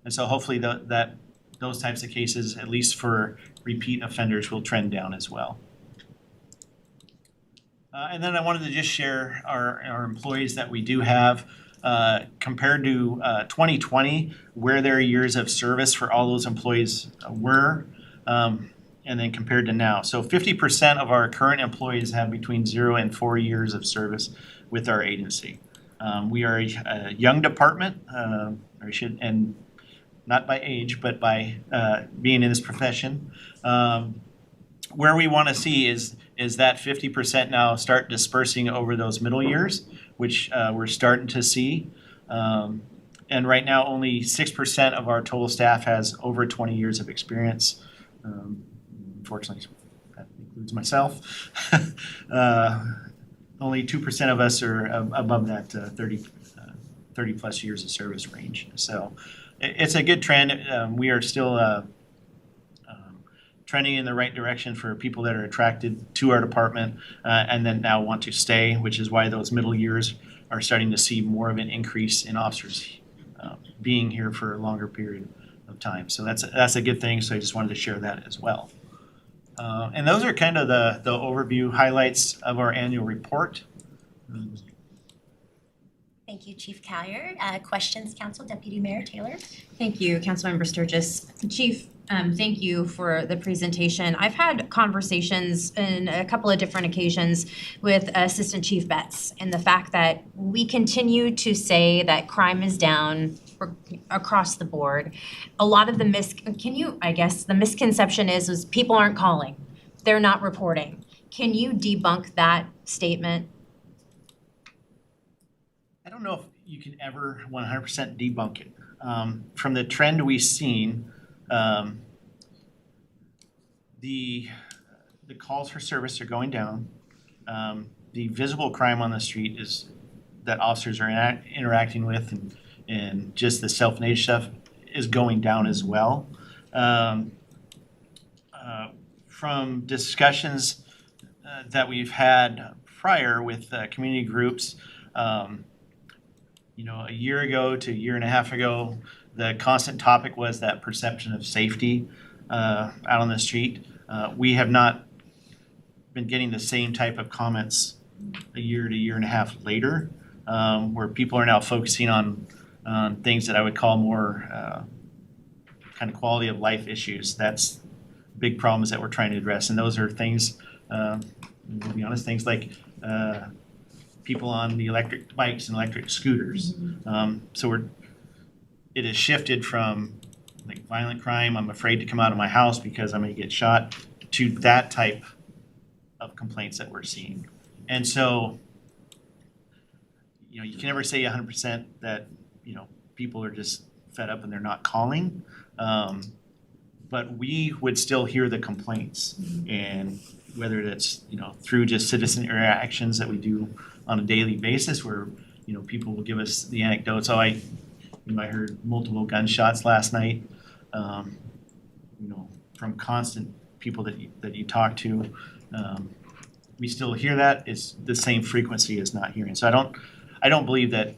so hopefully those types of cases, at least for repeat offenders, will trend down as well. And then I wanted to just share our employees that we do have. Compared to 2020, where their years of service for all those employees were, and then compared to now. So 50% of our current employees have between 0 and 4 years of service with our agency. We are a young department, and not by age, but by being in this profession. Where we want to see is that 50% now start dispersing over those middle years, which we're starting to see. And right now, only 6% of our total staff has over 20 years of experience. unfortunately, that includes myself. Only 2% of us are above that 30 plus years of service range. So it's a good trend. We are still trending in the right direction for people that are attracted to our department and then now want to stay, which is why those middle years are starting to see more of an increase in officers being here for a longer period of time. So that's a good thing. So I just wanted to share that as well. And those are kind of the overview highlights of our annual report. Thank you, Chief Collier. Questions, Council, Deputy Mayor Taylor? Thank you, Councilmember Sturgis. Chief, thank you for the presentation. I've had conversations in a couple of different occasions with Assistant Chief Betts, and the fact that we continue to say that crime is down across the board. A lot of the the misconception is people aren't calling. They're not reporting. Can you debunk that statement? I don't know if you can ever 100% debunk it. From the trend we've seen, the calls for service are going down. The visible crime on the street is that officers are interacting with and just the self-nature stuff is going down as well. From discussions that we've had prior with community groups, a year ago to a year and a half ago, the constant topic was that perception of safety out on the street. We have not been getting the same type of comments a year to year and a half later, where people are now focusing on things that I would call more kind of quality of life issues. That's big problems that we're trying to address, and those are things, to be honest, things like people on the electric bikes and electric scooters. So it has shifted from like violent crime, I'm afraid to come out of my house because I'm going to get shot, to that type of complaints that we're seeing. And so, you can never say 100% that, people are just fed up and they're not calling. But we would still hear the complaints, and whether that's, through just citizen interactions that we do on a daily basis where, people will give us the anecdotes. Oh, I heard multiple gunshots last night, from constant people that you talk to. We still hear that. It's the same frequency as not hearing. So I don't believe that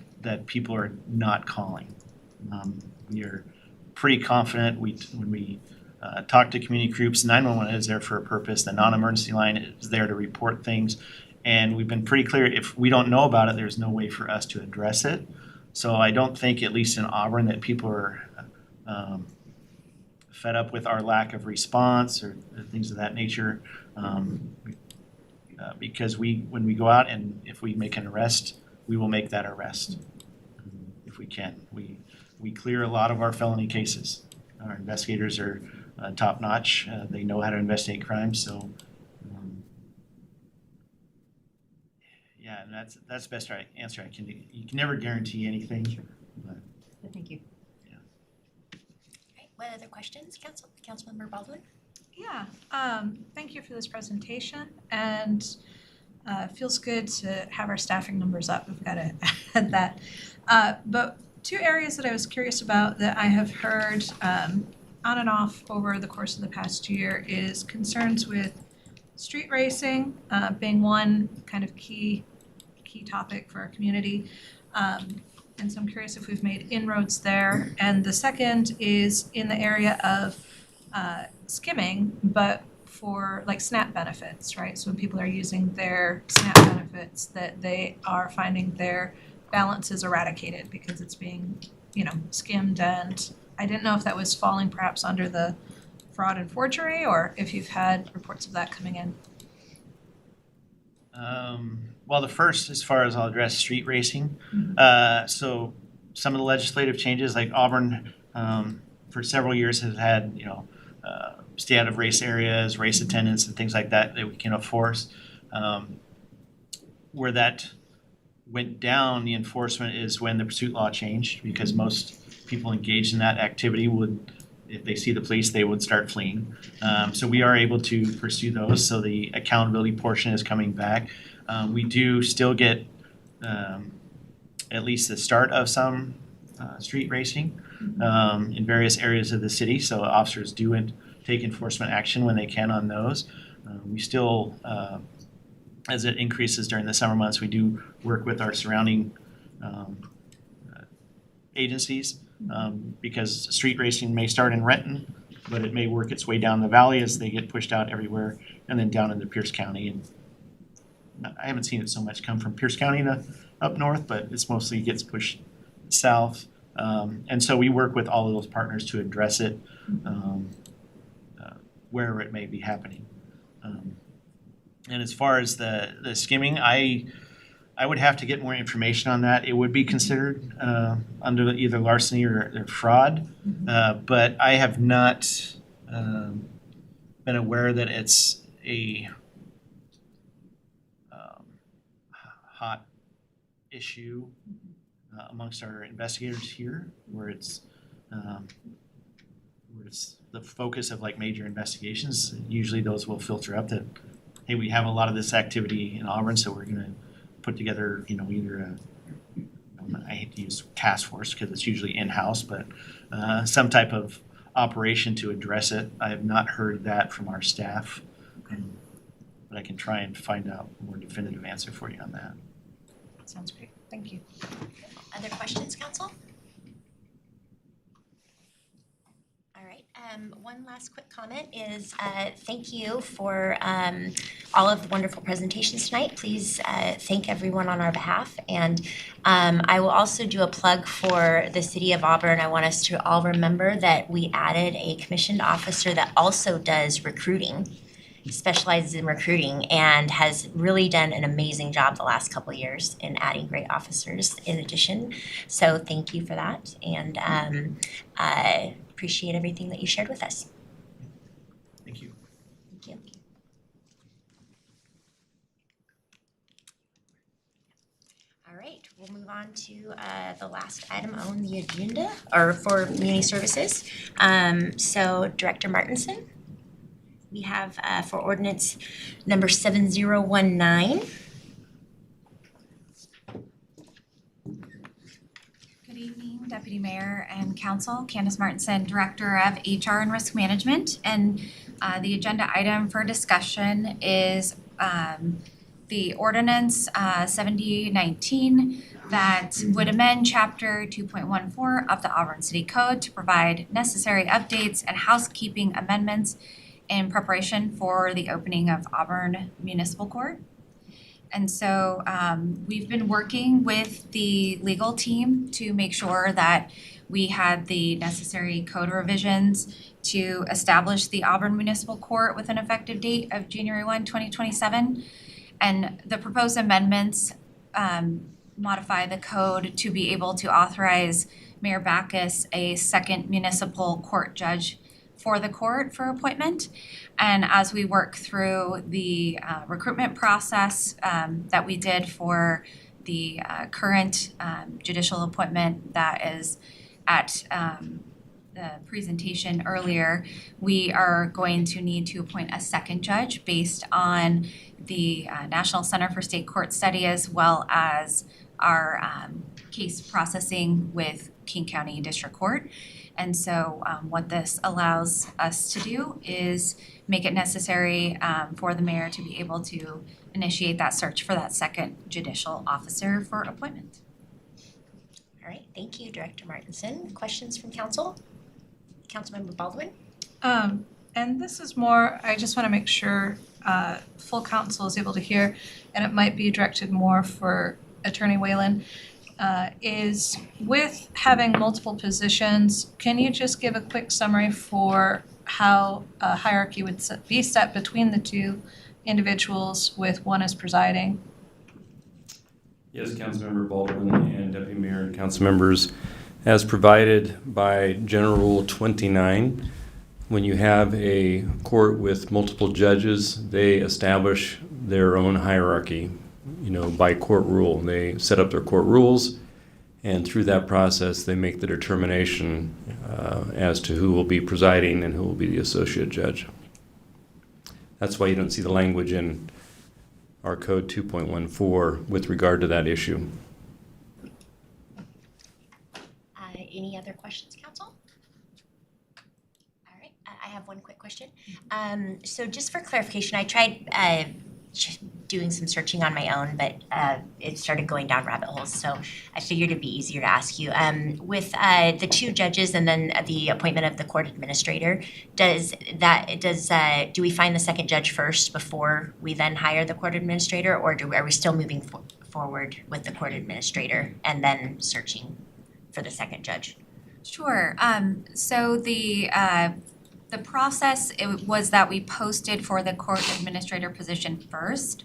people are not calling. We are pretty confident when we talk to community groups. 911 is there for a purpose. The non-emergency line is there to report things. And we've been pretty clear, if we don't know about it, there's no way for us to address it. So I don't think, at least in Auburn, that people are fed up with our lack of response or things of that nature. Because when we go out and if we make an arrest, we will make that arrest if we can. We clear a lot of our felony cases. Our investigators are top notch. They know how to investigate crimes. So, and that's the best answer I can do. You can never guarantee anything. But, Thank you. All right, what other questions, Councilmember Baldwin? Yeah, thank you for this presentation, and feels good to have our staffing numbers up. We've got to add that. But two areas that I was curious about that I have heard on and off over the course of the past year is concerns with street racing being one kind of key topic for our community. And so I'm curious if we've made inroads there. And the second is in the area of skimming, but for like SNAP benefits, right? So when people are using their SNAP benefits, that they are finding their balances eradicated because it's being, skimmed. And I didn't know if that was falling perhaps under the fraud and forgery, or if you've had reports of that coming in. Well, the first, as far as I'll address street racing, so some of the legislative changes, like Auburn, for several years has had, stay out of race areas, race attendance, and things like that we can enforce. Where that went down, the enforcement is when the pursuit law changed, because most people engaged in that activity would if they see the police, they would start fleeing. So we are able to pursue those, so the accountability portion is coming back. We do still get at least the start of some street racing in various areas of the city, so officers do take enforcement action when they can on those. We still, as it increases during the summer months, we do work with our surrounding agencies, because street racing may start in Renton, but it may work its way down the valley as they get pushed out everywhere, and then down into Pierce County. And I haven't seen it so much come from Pierce County to up north, but it's mostly gets pushed south. And so we work with all of those partners to address it wherever it may be happening. And as far as the skimming, I would have to get more information on that. It would be considered under either larceny or fraud, but I have not been aware that it's a hot issue amongst our investigators here, where it's the focus of like major investigations. Usually those will filter up that, hey, we have a lot of this activity in Auburn, so we're going to put together, either I hate to use task force because it's usually in-house, but some type of operation to address it. I have not heard that from our staff, but I can try and find out a more definitive answer for you on that. Sounds great. Thank you. Other questions, council? All right, one last quick comment is thank you for all of the wonderful presentations tonight. Please thank everyone on our behalf. And I will also do a plug for the city of Auburn. I want us to all remember that we added a commissioned officer that also does recruiting, specializes in recruiting, and has really done an amazing job the last couple of years in adding great officers in addition. So thank you for that, and I appreciate everything that you shared with us. Thank you. Thank you. All right, we'll move on to the last item on the agenda, or for community services. So Director Martinson. We have for ordinance number 7019. Good evening, Deputy Mayor and Council. Candace Martinson, Director of HR and Risk Management. And the agenda item for discussion is the ordinance 7019 that would amend Chapter 2.14 of the Auburn City Code to provide necessary updates and housekeeping amendments in preparation for the opening of Auburn Municipal Court. And so we've been working with the legal team to make sure that we had the necessary code revisions to establish the Auburn Municipal Court with an effective date of January 1, 2027. And the proposed amendments modify the code to be able to authorize Mayor Backus a second municipal court judge for the court for appointment. And as we work through the recruitment process that we did for the current judicial appointment that is at the presentation earlier, we are going to need to appoint a second judge based on the National Center for State Court Study, as well as our case processing with King County District Court. And so what this allows us to do is make it necessary for the mayor to be able to initiate that search for that second judicial officer for appointment. All right, thank you, Director Martinson. Questions from council? Councilmember Baldwin? And this is more, I just want to make sure full council is able to hear, and it might be directed more for Attorney Whalen. Is with having multiple positions, can you just give a quick summary for how a hierarchy would be set between the two individuals with one as presiding? Yes, Councilmember Baldwin and Deputy Mayor and council members, as provided by General Rule 29, when you have a court with multiple judges, they establish their own hierarchy. By court rule. They set up their court rules, And through that process, they make the determination as to who will be presiding and who will be the associate judge. That's why you don't see the language in our code 2.14 with regard to that issue. Any other questions, council? All right, I have one quick question. So just for clarification, I tried doing some searching on my own, but it started going down rabbit holes, so I figured it'd be easier to ask you. With the 2 judges and then the appointment of the court administrator, do we find the second judge first before we then hire the court administrator, or are we still moving forward with the court administrator and then searching for the second judge? Sure. So the process was that we posted for the court administrator position first,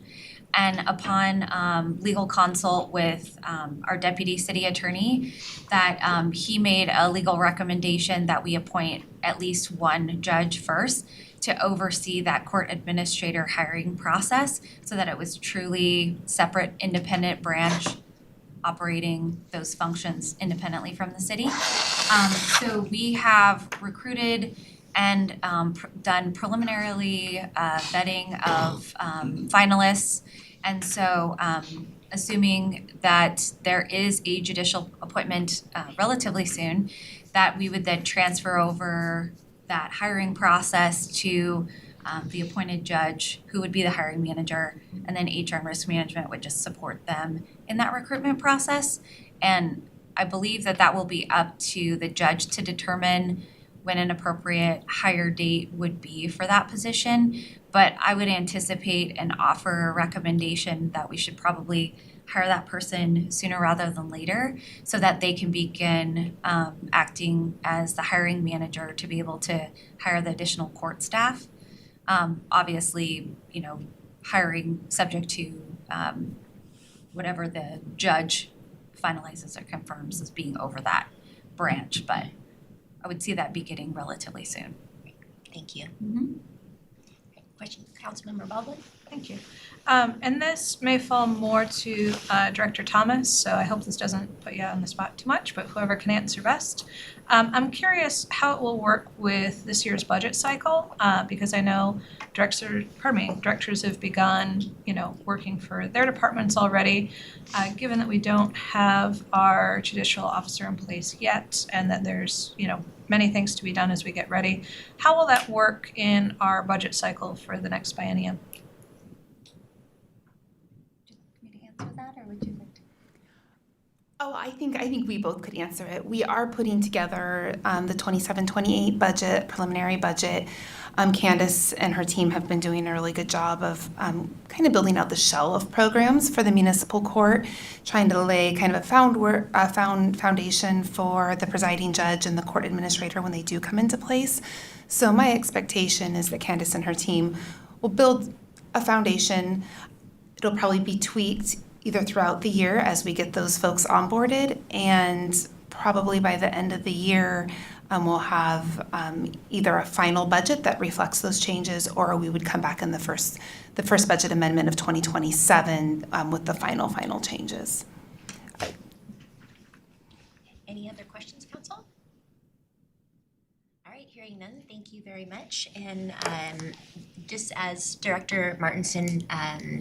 and upon legal consult with our deputy city attorney, that he made a legal recommendation that we appoint at least one judge first to oversee that court administrator hiring process, so that it was truly separate, independent branch operating those functions independently from the city. So we have recruited and done preliminarily vetting of finalists. And so assuming that there is a judicial appointment relatively soon, that we would then transfer over that hiring process to the appointed judge, who would be the hiring manager, and then HR and risk management would just support them in that recruitment process. And I believe that that will be up to the judge to determine when an appropriate hire date would be for that position. But I would anticipate and offer a recommendation that we should probably hire that person sooner rather than later, so that they can begin acting as the hiring manager to be able to hire the additional court staff. Obviously, hiring subject to whatever the judge finalizes or confirms as being over that branch, but I would see that beginning relatively soon. Thank you. Question, Councilmember Baldwin? Thank you. And this may fall more to Director Thomas, so I hope this doesn't put you on the spot too much, but whoever can answer best. I'm curious how it will work with this year's budget cycle, because I know directors have begun, working for their departments already. Given that we don't have our judicial officer in place yet, and that there's, many things to be done as we get ready, how will that work in our budget cycle for the next biennium? Oh, I think we both could answer it. We are putting together the 27-28 budget, preliminary budget. Candace and her team have been doing a really good job of kind of building out the shell of programs for the municipal court, trying to lay kind of a foundation for the presiding judge and the court administrator when they do come into place. So my expectation is that Candace and her team will build a foundation. It'll probably be tweaked either throughout the year as we get those folks onboarded, and probably by the end of the year, we'll have either a final budget that reflects those changes, or we would come back in the first budget amendment of 2027 with the final changes. Any other questions, council? All right, hearing none, thank you very much. And just as Director Martinson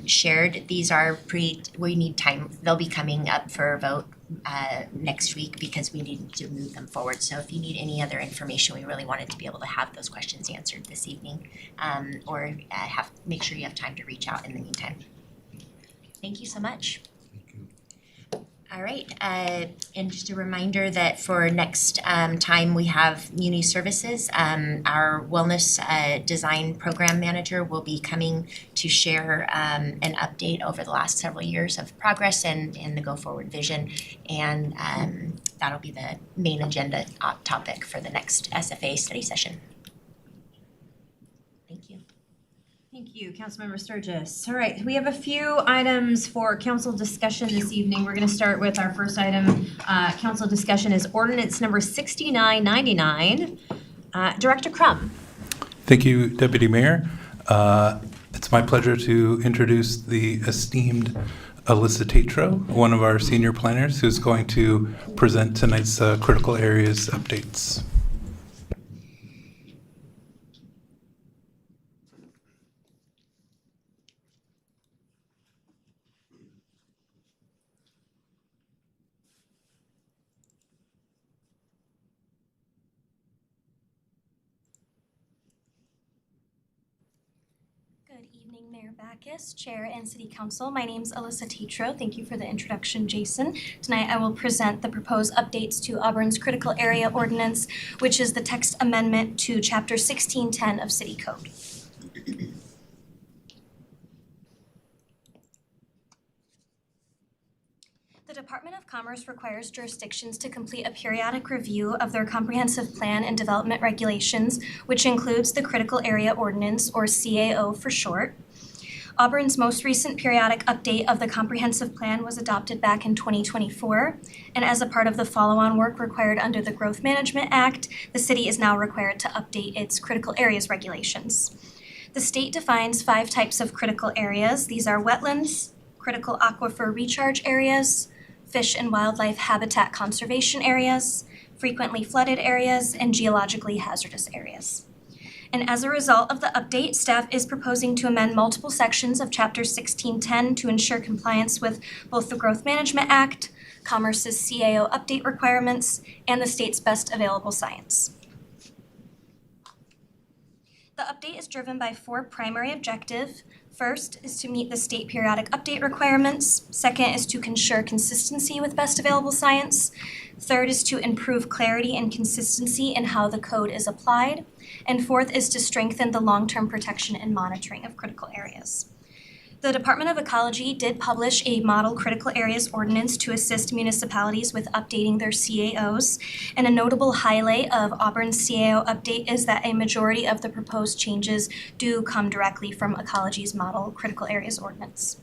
shared, these are we need time. They'll be coming up for a vote next week because we need to move them forward. So if you need any other information, we really wanted to be able to have those questions answered this evening, or make sure you have time to reach out in the meantime. Thank you so much. All right, and just a reminder that for next time we have Muni Services, our wellness design program manager will be coming to share an update over the last several years of progress and the go forward vision, and that'll be the main agenda topic for the next SFA study session. Thank you. Thank you, Councilmember Sturgis. All right, we have a few items for council discussion this evening. We're going to start with our first item. Council discussion is ordinance number 6999. Director Crum. Thank you, Deputy Mayor. It's my pleasure to introduce the esteemed Alyssa Tatro, one of our senior planners, who's going to present tonight's critical areas updates. Good evening, Mayor Backus, Chair, and City Council. My name is Alyssa Tatro. Thank you for the introduction, Jason. Tonight I will present the proposed updates to Auburn's Critical Area Ordinance, which is the text amendment to Chapter 1610 of City Code. The Department of Commerce requires jurisdictions to complete a periodic review of their comprehensive plan and development regulations, which includes the Critical Area Ordinance, or CAO for short. Auburn's most recent periodic update of the comprehensive plan was adopted back in 2024, and as a part of the follow-on work required under the Growth Management Act, the city is now required to update its critical areas regulations. The state defines 5 types of critical areas. These are wetlands, critical aquifer recharge areas, fish and wildlife habitat conservation areas, frequently flooded areas, and geologically hazardous areas. And as a result of the update, staff is proposing to amend multiple sections of Chapter 1610 to ensure compliance with both the Growth Management Act, Commerce's CAO update requirements, and the state's best available science. The update is driven by 4 primary objectives. First is to meet the state periodic update requirements. Second is to ensure consistency with best available science. Third is to improve clarity and consistency in how the code is applied. And fourth is to strengthen the long-term protection and monitoring of critical areas. The Department of Ecology did publish a model critical areas ordinance to assist municipalities with updating their CAOs. And a notable highlight of Auburn's CAO update is that a majority of the proposed changes do come directly from Ecology's model critical areas ordinance.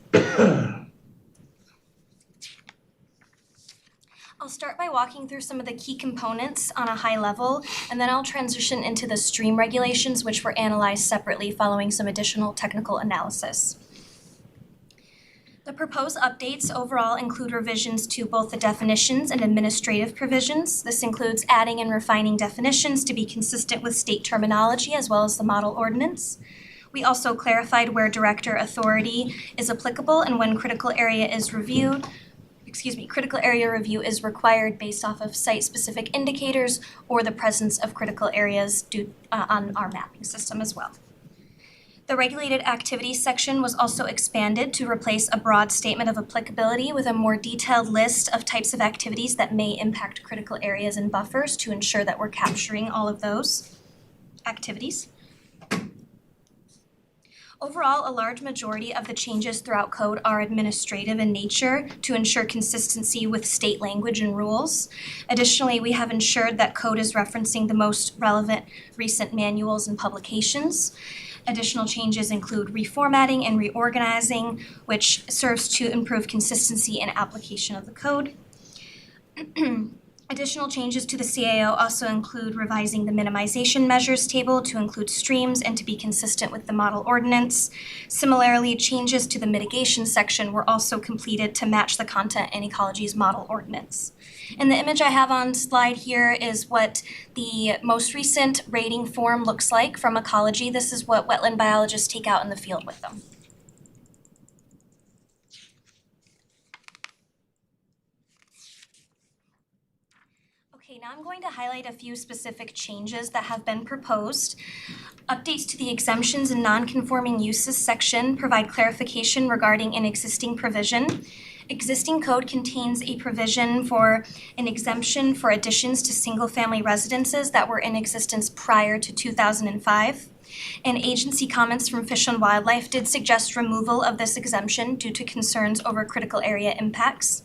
I'll start by walking through some of the key components on a high level, and then I'll transition into the stream regulations, which were analyzed separately following some additional technical analysis. The proposed updates overall include revisions to both the definitions and administrative provisions. This includes adding and refining definitions to be consistent with state terminology as well as the model ordinance. We also clarified where director authority is applicable and when critical area review is required based off of site-specific indicators or the presence of critical areas on our mapping system as well. The regulated activities section was also expanded to replace a broad statement of applicability with a more detailed list of types of activities that may impact critical areas and buffers to ensure that we're capturing all of those activities. Overall, a large majority of the changes throughout code are administrative in nature to ensure consistency with state language and rules. Additionally, we have ensured that code is referencing the most relevant recent manuals and publications. Additional changes include reformatting and reorganizing, which serves to improve consistency and application of the code. Additional changes to the CAO also include revising the minimization measures table to include streams and to be consistent with the model ordinance. Similarly, changes to the mitigation section were also completed to match the content in Ecology's model ordinance. And the image I have on slide here is what the most recent rating form looks like from Ecology. This is what wetland biologists take out in the field with them. Okay, now I'm going to highlight a few specific changes that have been proposed. Updates to the exemptions and non-conforming uses section provide clarification regarding an existing provision. Existing code contains a provision for an exemption for additions to single-family residences that were in existence prior to 2005. And agency comments from Fish and Wildlife did suggest removal of this exemption due to concerns over critical area impacts.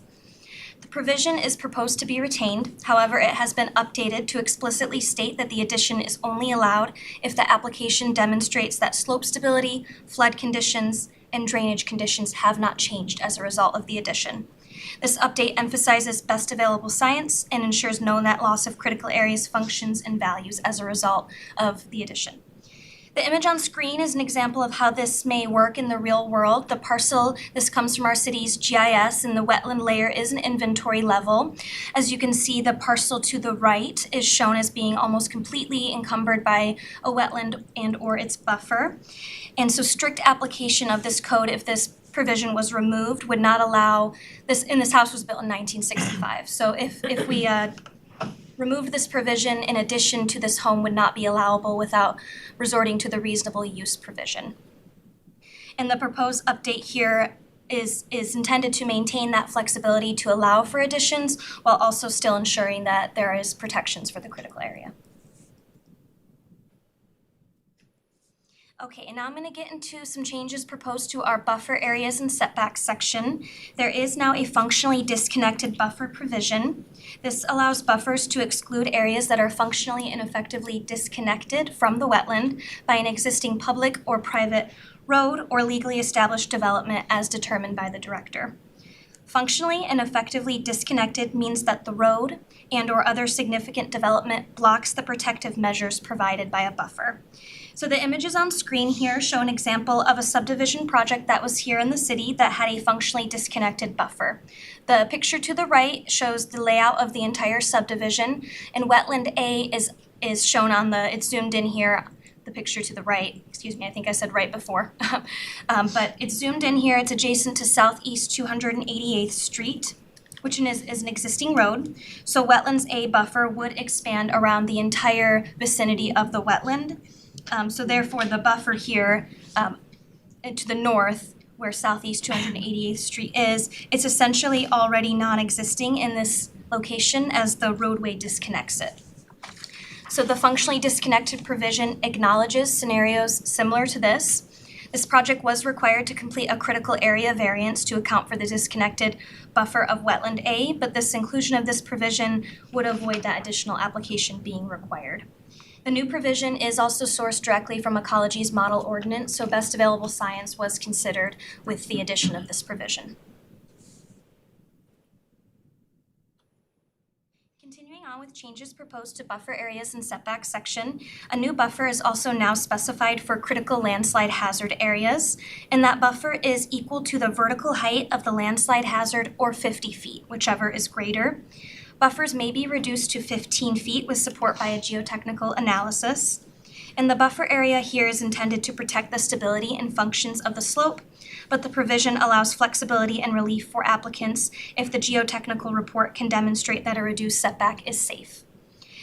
The provision is proposed to be retained. However, it has been updated to explicitly state that the addition is only allowed if the application demonstrates that slope stability, flood conditions, and drainage conditions have not changed as a result of the addition. This update emphasizes best available science and ensures no net loss of critical areas, functions, and values as a result of the addition. The image on screen is an example of how this may work in the real world. The parcel, this comes from our city's GIS, and the wetland layer is an inventory level. As you can see, the parcel to the right is shown as being almost completely encumbered by a wetland and or its buffer. And so strict application of this code, if this provision was removed, would not allow this, and this house was built in 1965. So if we removed this provision in addition to this home would not be allowable without resorting to the reasonable use provision. And the proposed update here is intended to maintain that flexibility to allow for additions while also still ensuring that there is protections for the critical area. Okay, and now I'm going to get into some changes proposed to our buffer areas and setbacks section. There is now a functionally disconnected buffer provision. This allows buffers to exclude areas that are functionally and effectively disconnected from the wetland by an existing public or private road or legally established development as determined by the director. Functionally and effectively disconnected means that the road and or other significant development blocks the protective measures provided by a buffer. So the images on screen here show an example of a subdivision project that was here in the city that had a functionally disconnected buffer. The picture to the right shows the layout of the entire subdivision, and wetland A is shown on it's zoomed in here, the picture to the right. Excuse me, I think I said right before. But it's zoomed in here. It's adjacent to Southeast 288th Street, which is an existing road. So wetlands A buffer would expand around the entire vicinity of the wetland. So therefore, the buffer here to the north, where Southeast 288th Street is, it's essentially already non-existing in this location as the roadway disconnects it. So the functionally disconnected provision acknowledges scenarios similar to this. This project was required to complete a critical area variance to account for the disconnected buffer of wetland A, but this inclusion of this provision would avoid that additional application being required. The new provision is also sourced directly from Ecology's model ordinance, so best available science was considered with the addition of this provision. Continuing on with changes proposed to buffer areas and setback section, a new buffer is also now specified for critical landslide hazard areas, and that buffer is equal to the vertical height of the landslide hazard or 50 feet, whichever is greater. Buffers may be reduced to 15 feet with support by a geotechnical analysis. And the buffer area here is intended to protect the stability and functions of the slope, but the provision allows flexibility and relief for applicants if the geotechnical report can demonstrate that a reduced setback is safe.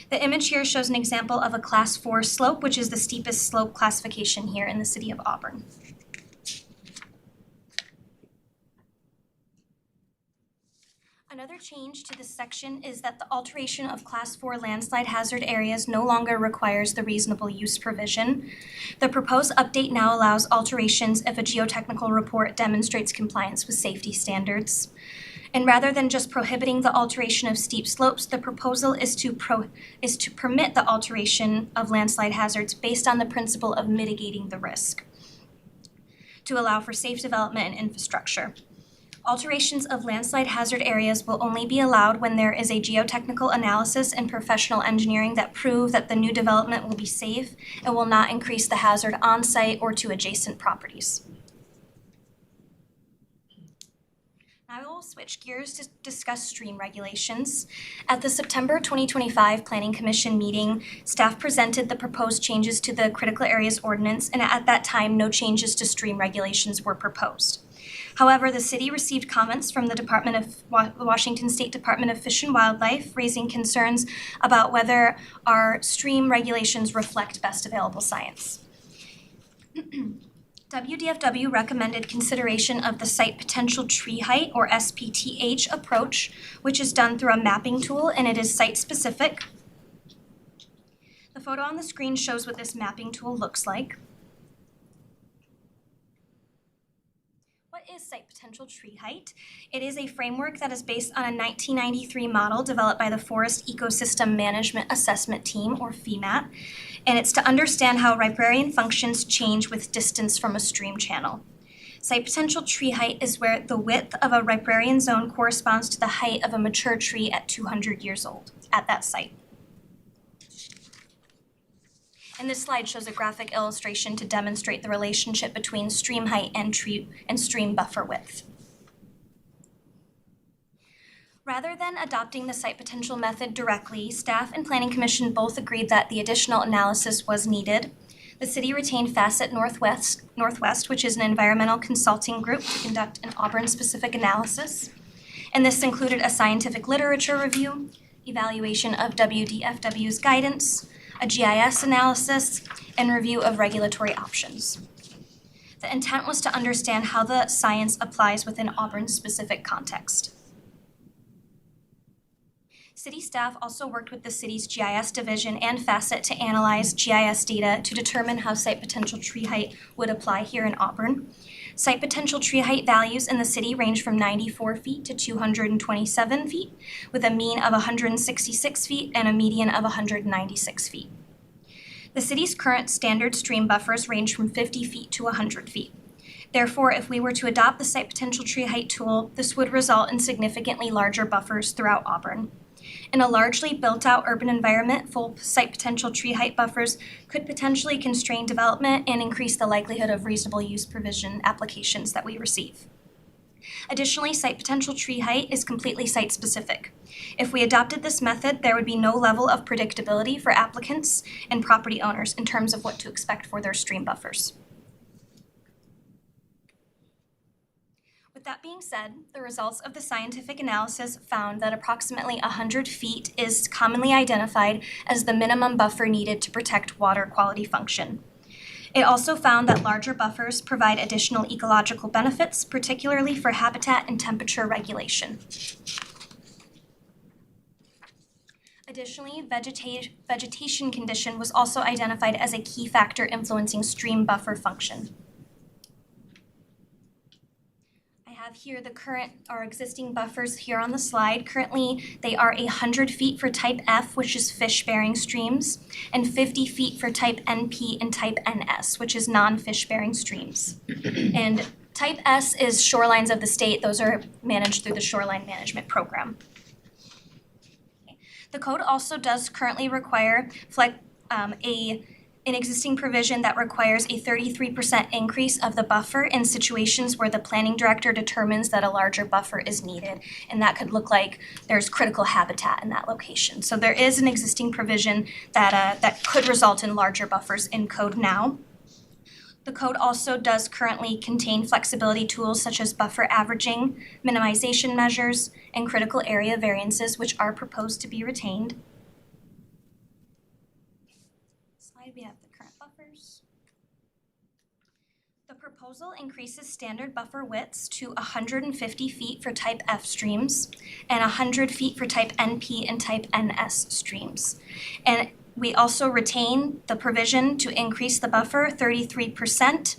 The image here shows an example of a Class 4 slope, which is the steepest slope classification here in the city of Auburn. Another change to this section is that the alteration of Class 4 landslide hazard areas no longer requires the reasonable use provision. The proposed update now allows alterations if a geotechnical report demonstrates compliance with safety standards. And rather than just prohibiting the alteration of steep slopes, the proposal is to permit the alteration of landslide hazards based on the principle of mitigating the risk to allow for safe development and infrastructure. Alterations of landslide hazard areas will only be allowed when there is a geotechnical analysis and professional engineering that prove that the new development will be safe and will not increase the hazard on site or to adjacent properties. Now I will switch gears to discuss stream regulations. At the September 2025 Planning Commission meeting, staff presented the proposed changes to the Critical Areas Ordinance, and at that time, no changes to stream regulations were proposed. However, the city received comments from the Washington State Department of Fish and Wildlife raising concerns about whether our stream regulations reflect best available science. WDFW recommended consideration of the Site Potential Tree Height, or SPTH, approach, which is done through a mapping tool, and it is site-specific. The photo on the screen shows what this mapping tool looks like. What is Site Potential Tree Height? It is a framework that is based on a 1993 model developed by the Forest Ecosystem Management Assessment Team, or FEMAT, and it's to understand how riparian functions change with distance from a stream channel. Site Potential Tree Height is where the width of a riparian zone corresponds to the height of a mature tree at 200 years old at that site. And this slide shows a graphic illustration to demonstrate the relationship between stream height and stream buffer width. Rather than adopting the site potential method directly, staff and Planning Commission both agreed that the additional analysis was needed. The city retained Facet Northwest, which is an environmental consulting group, to conduct an Auburn-specific analysis. And this included a scientific literature review, evaluation of WDFW's guidance, a GIS analysis, and review of regulatory options. The intent was to understand how the science applies within Auburn's specific context. City staff also worked with the city's GIS division and Facet to analyze GIS data to determine how site potential tree height would apply here in Auburn. Site potential tree height values in the city range from 94 feet to 227 feet, with a mean of 166 feet and a median of 196 feet. The city's current standard stream buffers range from 50 feet to 100 feet. Therefore, if we were to adopt the site potential tree height tool, this would result in significantly larger buffers throughout Auburn. In a largely built-out urban environment, full site potential tree height buffers could potentially constrain development and increase the likelihood of reasonable use provision applications that we receive. Additionally, site potential tree height is completely site-specific. If we adopted this method, there would be no level of predictability for applicants and property owners in terms of what to expect for their stream buffers. With that being said, the results of the scientific analysis found that approximately 100 feet is commonly identified as the minimum buffer needed to protect water quality function. It also found that larger buffers provide additional ecological benefits, particularly for habitat and temperature regulation. Additionally, vegetation condition was also identified as a key factor influencing stream buffer function. Have here the current or existing buffers here on the slide. Currently, they are 100 feet for type F, which is fish-bearing streams, and 50 feet for type NP and type NS, which is non-fish-bearing streams. And type S is shorelines of the state. Those are managed through the Shoreline Management Program. Okay. The code also does currently require an existing provision that requires a 33% increase of the buffer in situations where the planning director determines that a larger buffer is needed. And that could look like there's critical habitat in that location. So there is an existing provision that could result in larger buffers in code now. The code also does currently contain flexibility tools such as buffer averaging, minimization measures, and critical area variances, which are proposed to be retained. We have the current buffers. The proposal increases standard buffer widths to 150 feet for type F streams and 100 feet for type NP and type NS streams. And we also retain the provision to increase the buffer 33%,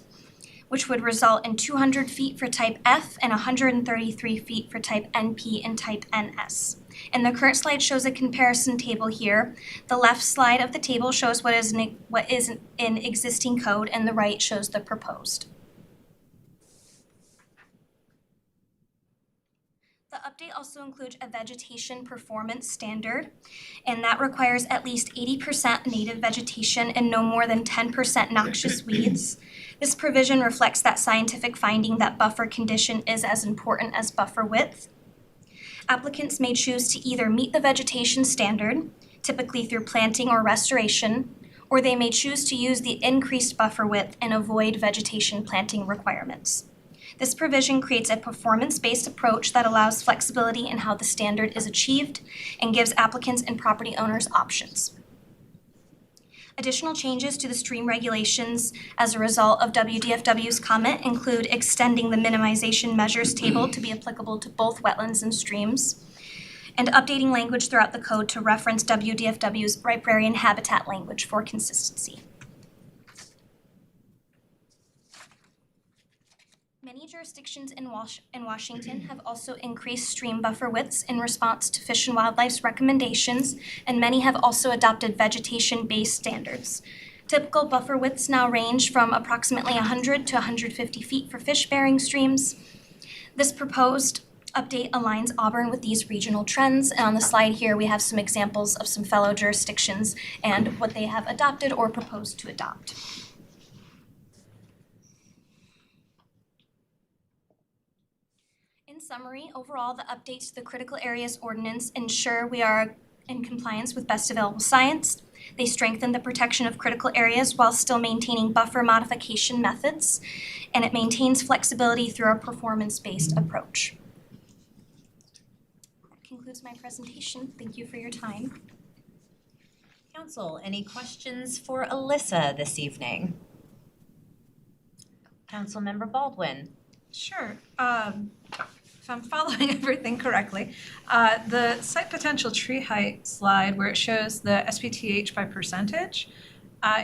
which would result in 200 feet for type F and 133 feet for type NP and type NS. And the current slide shows a comparison table here. The left slide of the table shows what is in existing code, and the right shows the proposed. The update also includes a vegetation performance standard, and that requires at least 80% native vegetation and no more than 10% noxious weeds. This provision reflects that scientific finding that buffer condition is as important as buffer width. Applicants may choose to either meet the vegetation standard, typically through planting or restoration, or they may choose to use the increased buffer width and avoid vegetation planting requirements. This provision creates a performance-based approach that allows flexibility in how the standard is achieved and gives applicants and property owners options. Additional changes to the stream regulations as a result of WDFW's comment include extending the minimization measures table to be applicable to both wetlands and streams, and updating language throughout the code to reference WDFW's riparian habitat language for consistency. Many jurisdictions in Washington have also increased stream buffer widths in response to Fish and Wildlife's recommendations, and many have also adopted vegetation-based standards. Typical buffer widths now range from approximately 100 to 150 feet for fish-bearing streams. This proposed update aligns Auburn with these regional trends. And on the slide here, we have some examples of some fellow jurisdictions and what they have adopted or proposed to adopt. In summary, overall, the updates to the Critical Areas Ordinance ensure we are in compliance with best available science. They strengthen the protection of critical areas while still maintaining buffer modification methods, and it maintains flexibility through a performance-based approach. That concludes my presentation. Thank you for your time. Council, any questions for Alyssa this evening? Councilmember Baldwin. Sure. If I'm following everything correctly, the site potential tree height slide where it shows the SPTH by percentage,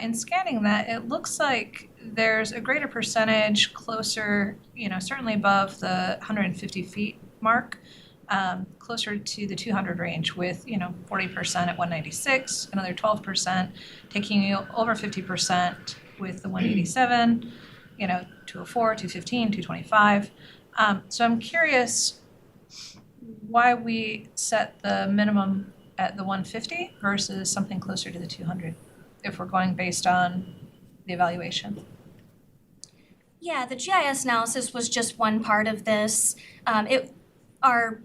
in scanning that, it looks like there's a greater percentage closer, certainly above the 150 feet mark, closer to the 200 range with, 40% at 196, another 12%, taking you over 50% with the 187, 204, 215, 225. So I'm curious why we set the minimum at the 150 versus something closer to the 200, if we're going based on the evaluation. Yeah, the GIS analysis was just one part of this. Our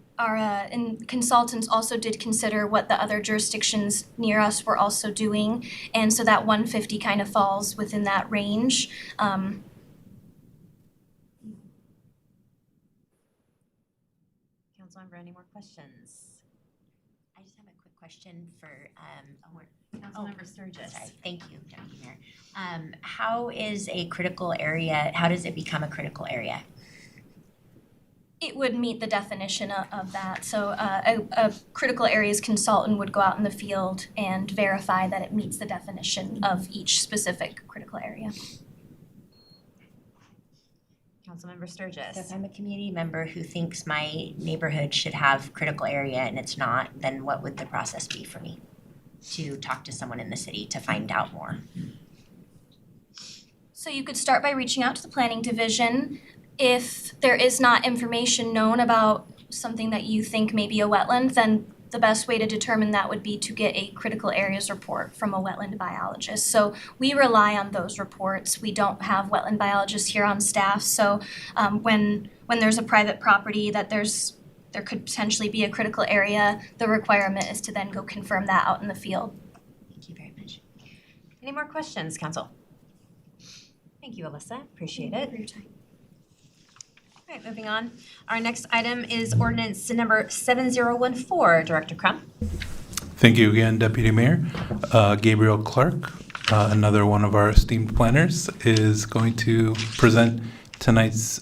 consultants also did consider what the other jurisdictions near us were also doing, and so that 150 kind of falls within that range. Councilmember, any more questions? I just have a quick question for Councilmember Sturgis. Sorry, thank you, Deputy Mayor. How does it become a critical area? It would meet the definition of that. So a critical areas consultant would go out in the field and verify that it meets the definition of each specific critical area. Councilmember Sturgis. So if I'm a community member who thinks my neighborhood should have critical area and it's not, then what would the process be for me to talk to someone in the city to find out more? So you could start by reaching out to the planning division. If there is not information known about something that you think may be a wetland, then the best way to determine that would be to get a critical areas report from a wetland biologist. So we rely on those reports. We don't have wetland biologists here on staff, so when there's a private property that there could potentially be a critical area, the requirement is to then go confirm that out in the field. Thank you very much. Any more questions, Council? Thank you, Alyssa. Appreciate it. For your time. All right, moving on. Our next item is ordinance number 7014. Director Crum. Thank you again, Deputy Mayor. Gabriel Clark, another one of our esteemed planners, is going to present tonight's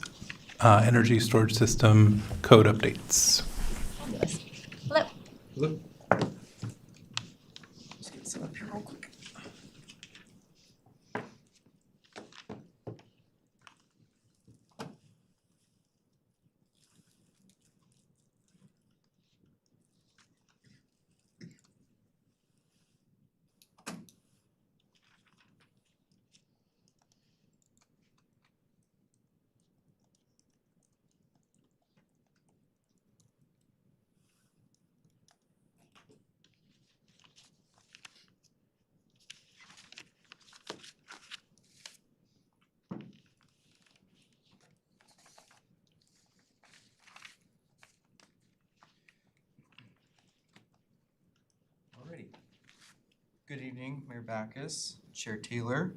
energy storage system code updates. Fabulous. Hello. Hello. Let's get some up here real quick. Alrighty. Good evening, Mayor Backus, Chair Taylor,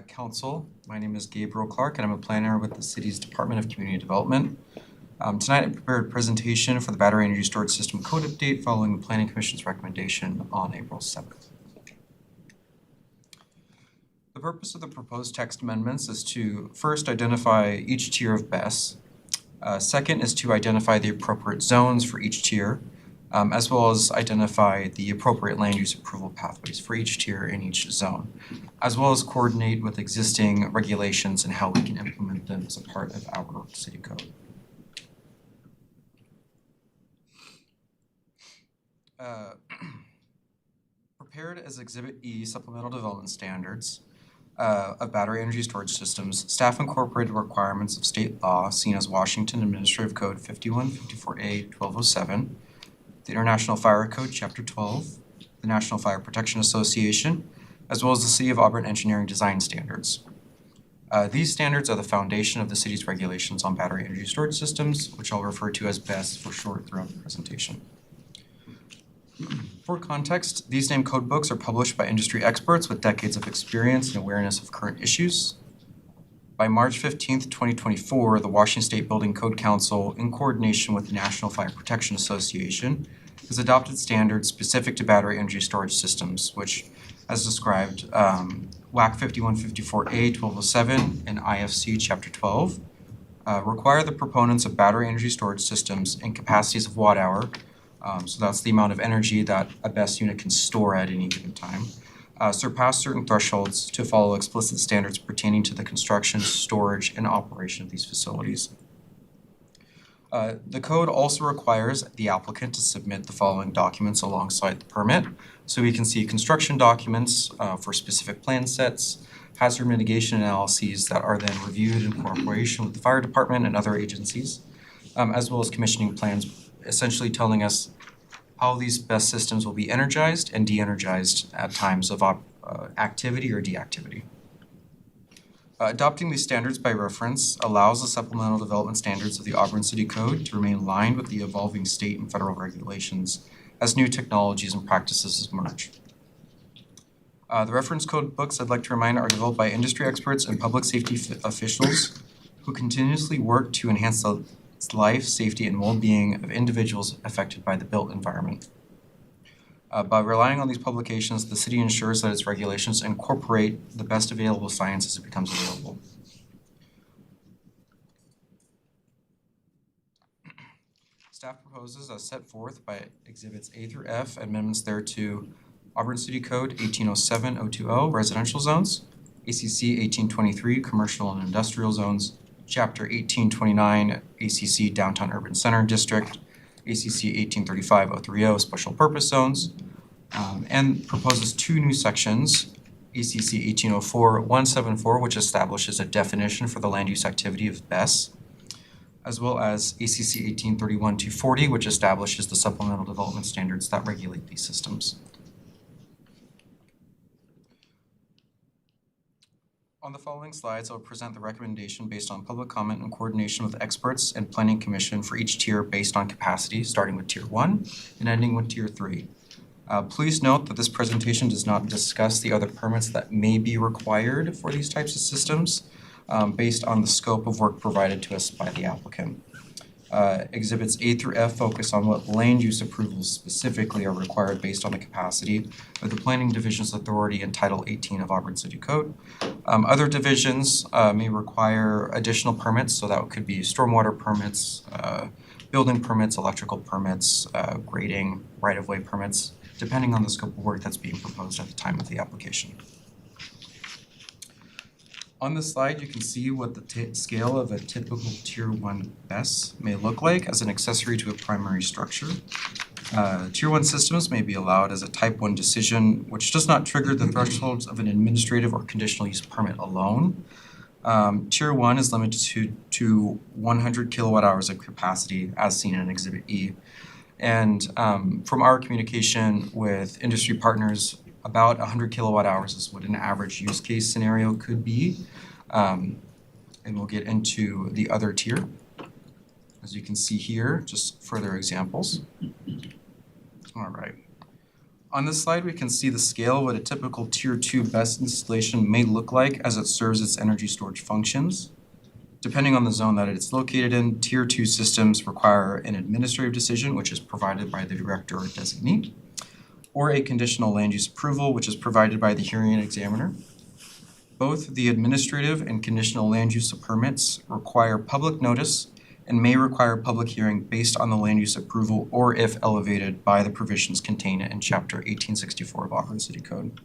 Council. My name is Gabriel Clark and I'm a planner with the city's Department of Community Development. Tonight I prepared a presentation for the Battery Energy Storage System Code Update following the Planning Commission's recommendation on April 7th. The purpose of the proposed text amendments is to first identify each tier of BESS. Second is to identify the appropriate zones for each tier, as well as identify the appropriate land use approval pathways for each tier in each zone, as well as coordinate with existing regulations and how we can implement them as a part of our city code. Prepared as Exhibit E supplemental development standards, of battery energy storage systems, staff incorporated requirements of state law seen as Washington Administrative Code 5154A 1207, the International Fire Code Chapter 12, the National Fire Protection Association, as well as the City of Auburn Engineering Design Standards. These standards are the foundation of the city's regulations on battery energy storage systems, which I'll refer to as BESS for short throughout the presentation. For context, these named code books are published by industry experts with decades of experience and awareness of current issues. By March 15th, 2024, the Washington State Building Code Council, in coordination with the National Fire Protection Association, has adopted standards specific to battery energy storage systems, which, as described, WAC 5154A 1207 and IFC Chapter 12, require the proponents of battery energy storage systems in capacities of watt hour, so that's the amount of energy that a BESS unit can store at any given time, surpass certain thresholds to follow explicit standards pertaining to the construction, storage, and operation of these facilities. The code also requires the applicant to submit the following documents alongside the permit. So we can see construction documents for specific plan sets, hazard mitigation analyses that are then reviewed in cooperation with the fire department and other agencies, as well as commissioning plans, essentially telling us how these BESS systems will be energized and de-energized at times of activity or deactivity. Adopting these standards by reference allows the supplemental development standards of the Auburn City Code to remain aligned with the evolving state and federal regulations as new technologies and practices emerge. The reference code books, I'd like to remind, are developed by industry experts and public safety officials who continuously work to enhance the life, safety, and well-being of individuals affected by the built environment. By relying on these publications, the city ensures that its regulations incorporate the best available science as it becomes available. Staff proposes, as set forth by Exhibits A through F, amendments thereto Auburn City Code 1807-020 Residential Zones, ACC 1823 Commercial and Industrial Zones, Chapter 1829 ACC Downtown Urban Center District, ACC 1835-030 Special Purpose Zones, and proposes two new sections, ACC 1804-174, which establishes a definition for the land use activity of BESS, as well as ACC 1831-240, which establishes the supplemental development standards that regulate these systems. On the following slides, I'll present the recommendation based on public comment and coordination with experts and planning commission for each tier based on capacity, starting with tier 1 and ending with tier 3. Please note that this presentation does not discuss the other permits that may be required for these types of systems based on the scope of work provided to us by the applicant. Exhibits A through F focus on what land use approvals specifically are required based on the capacity of the Planning Division's authority in Title 18 of Auburn City Code. Other divisions may require additional permits, so that could be stormwater permits, building permits, electrical permits, grading, right-of-way permits, depending on the scope of work that's being proposed at the time of the application. On this slide, you can see what the scale of a typical Tier 1 BESS may look like as an accessory to a primary structure. Tier 1 systems may be allowed as a Type 1 decision, which does not trigger the thresholds of an administrative or conditional use permit alone. Tier 1 is limited to 100 kilowatt hours of capacity as seen in Exhibit E. And from our communication with industry partners, about 100 kilowatt hours is what an average use case scenario could be. And we'll get into the other tier. As you can see here, just further examples. All right. On this slide, we can see the scale of what a typical Tier 2 BESS installation may look like as it serves its energy storage functions. Depending on the zone that it's located in, Tier 2 systems require an administrative decision, which is provided by the director or designee, or a conditional land use approval, which is provided by the hearing examiner. Both the administrative and conditional land use permits require public notice and may require public hearing based on the land use approval or if elevated by the provisions contained in Chapter 1864 of Auburn City Code.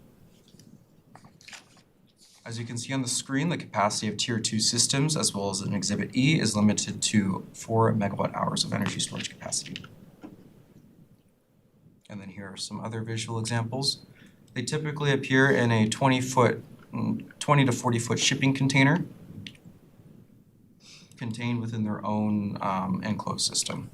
As you can see on the screen, the capacity of Tier 2 systems, as well as in Exhibit E, is limited to 4 megawatt hours of energy storage capacity. And then here are some other visual examples. They typically appear in a 20-foot 20 to 40 foot shipping container contained within their own enclosed system.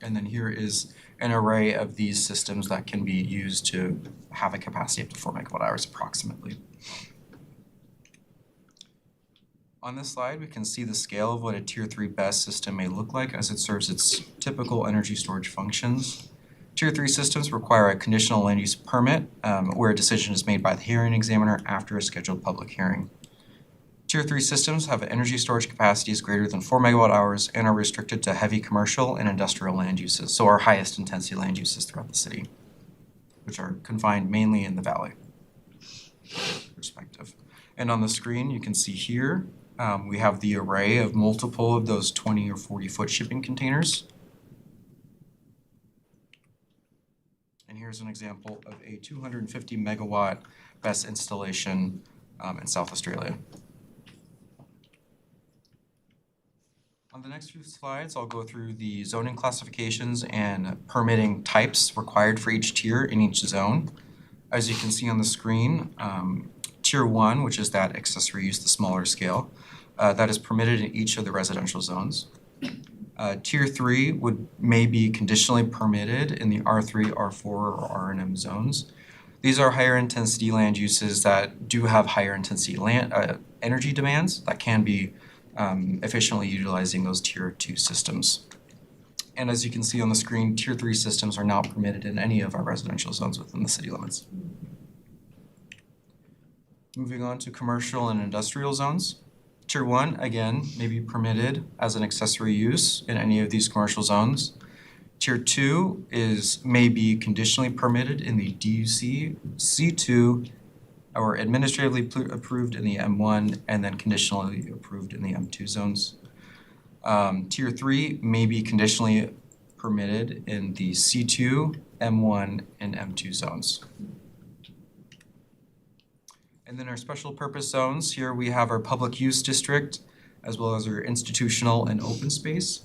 And then here is an array of these systems that can be used to have a capacity up to 4 megawatt hours approximately. On this slide, we can see the scale of what a Tier 3 BESS system may look like as it serves its typical energy storage functions. Tier 3 systems require a conditional land use permit where a decision is made by the hearing examiner after a scheduled public hearing. Tier 3 systems have energy storage capacities greater than 4 megawatt hours and are restricted to heavy commercial and industrial land uses, so our highest intensity land uses throughout the city, which are confined mainly in the valley perspective. And on the screen, you can see here, we have the array of multiple of those 20 or 40 foot shipping containers. And here's an example of a 250 megawatt BESS installation in South Australia. On the next few slides, I'll go through the zoning classifications and permitting types required for each tier in each zone. As you can see on the screen, Tier 1, which is that accessory use, the smaller scale, that is permitted in each of the residential zones. Tier 3 may be conditionally permitted in the R3, R4, or R&M zones. These are higher intensity land uses that do have higher intensity energy demands that can be efficiently utilizing those Tier 2 systems. And as you can see on the screen, Tier 3 systems are not permitted in any of our residential zones within the city limits. Moving on to commercial and industrial zones. Tier 1, again, may be permitted as an accessory use in any of these commercial zones. Tier 2 may be conditionally permitted in the DUC, C2, or administratively approved in the M1, and then conditionally approved in the M2 zones. Tier 3 may be conditionally permitted in the C2, M1, and M2 zones. And then our special purpose zones, here we have our public use district, as well as our institutional and open space.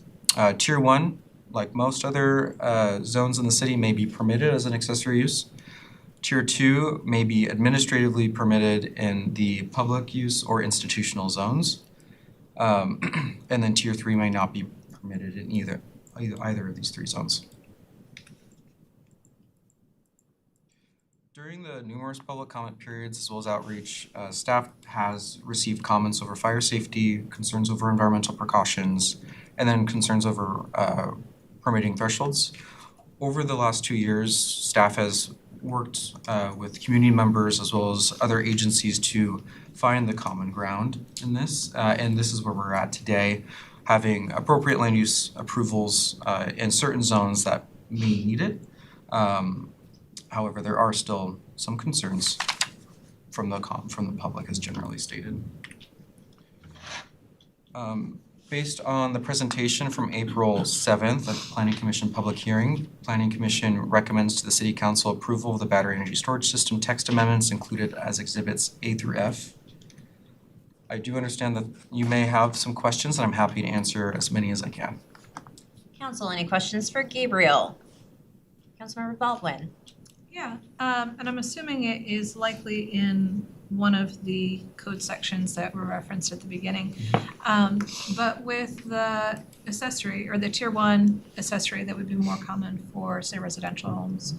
Tier 1, like most other zones in the city, may be permitted as an accessory use. Tier 2 may be administratively permitted in the public use or institutional zones. And then Tier 3 may not be permitted in either of these three zones. During the numerous public comment periods as well as outreach, staff has received comments over fire safety, concerns over environmental precautions, and then concerns over permitting thresholds. Over the last 2 years, staff has worked with community members as well as other agencies to find the common ground in this. And this is where we're at today, having appropriate land use approvals in certain zones that may need it. However, there are still some concerns from the public, as generally stated. Based on the presentation from April 7th at the Planning Commission public hearing, Planning Commission recommends to the City Council approval of the battery energy storage system text amendments included as exhibits A through F. I do understand that you may have some questions, and I'm happy to answer as many as I can. Council, any questions for Gabriel? Councilmember Baldwin. Yeah, and I'm assuming it is likely in one of the code sections that were referenced at the beginning. But with the accessory or the Tier 1 accessory that would be more common for, say, residential homes,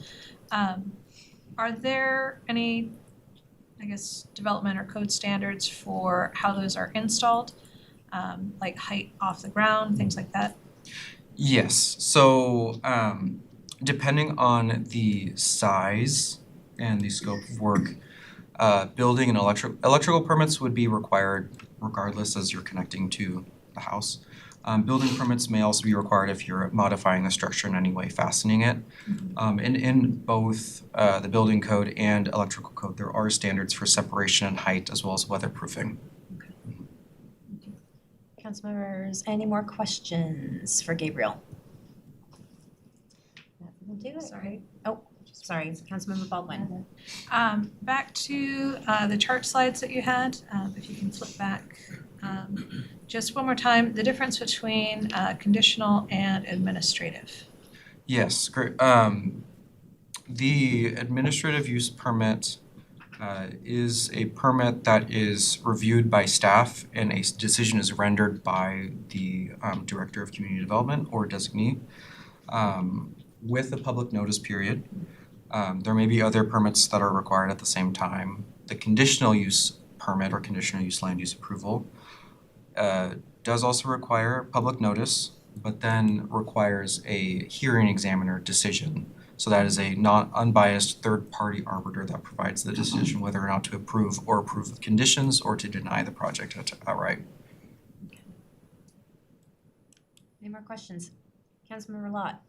are there any, I guess, development or code standards for how those are installed, like height off the ground, things like that? Yes, so depending on the size and the scope of work, building and electrical permits would be required regardless as you're connecting to the house. Building permits may also be required if you're modifying the structure in any way, fastening it. And in both the building code and electrical code, there are standards for separation and height as well as weatherproofing. Councilmembers, any more questions for Gabriel? We'll do it. Sorry. Oh, sorry, Councilmember Baldwin. Back to the chart slides that you had, if you can flip back. Just one more time, the difference between conditional and administrative. Yes, great. The administrative use permit is a permit that is reviewed by staff and a decision is rendered by the Director of Community Development or designee with a public notice period. There may be other permits that are required at the same time. The conditional use permit or conditional use land use approval does also require public notice, but then requires a hearing examiner decision. So that is a unbiased third-party arbiter that provides the decision whether or not to approve or approve with conditions or to deny the project outright. Any more questions? Councilmember Lott.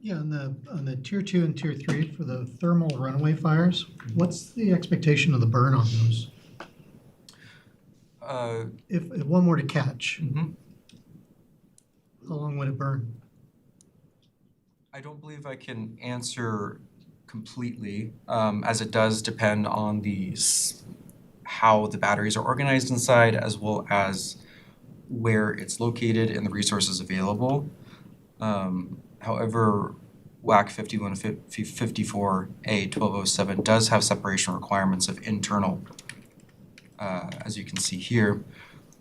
Yeah, on the tier 2 and tier 3 for the thermal runaway fires, what's the expectation of the burn on those? If one were to catch, how long would it burn? I don't believe I can answer completely, as it does depend on how the batteries are organized inside, as well as where it's located and the resources available. However, WAC 5154A1207 does have separation requirements of internal, as you can see here.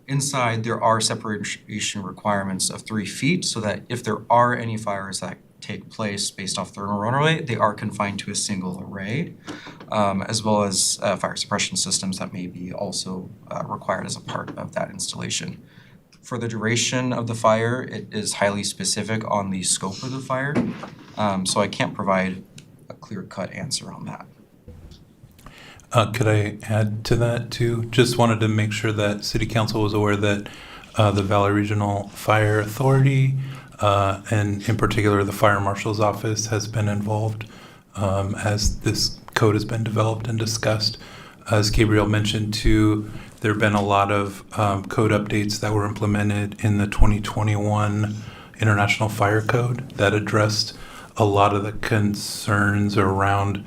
Inside, there are separation requirements of 3 feet so that if there are any fires that take place based off thermal runaway, they are confined to a single array, as well as fire suppression systems that may be also required as a part of that installation. For the duration of the fire, it is highly specific on the scope of the fire, so I can't provide a clear-cut answer on that. Could I add to that too? Just wanted to make sure that City Council was aware that the Valley Regional Fire Authority and in particular the Fire Marshal's Office has been involved as this code has been developed and discussed. As Gabriel mentioned too, there have been a lot of code updates that were implemented in the 2021 International Fire Code that addressed a lot of the concerns around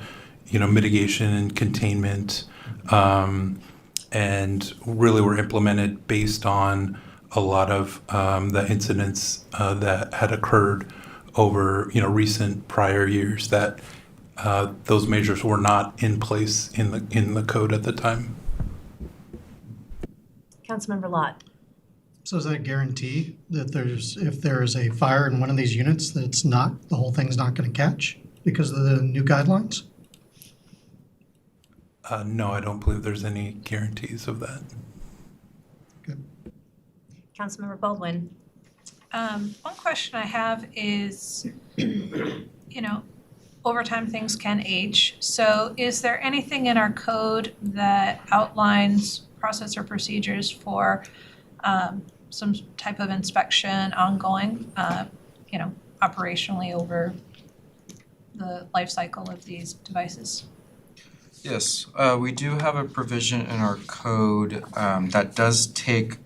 mitigation and containment, and really were implemented based on a lot of the incidents that had occurred over recent prior years that those measures were not in place in the code at the time. Councilmember Lott. So is that a guarantee that if there is a fire in one of these units, that the whole thing's not going to catch because of the new guidelines? No, I don't believe there's any guarantees of that. Councilmember Baldwin. One question I have is, over time things can age. So is there anything in our code that outlines process or procedures for some type of inspection ongoing, operationally over the life cycle of these devices? Yes, we do have a provision in our code that does take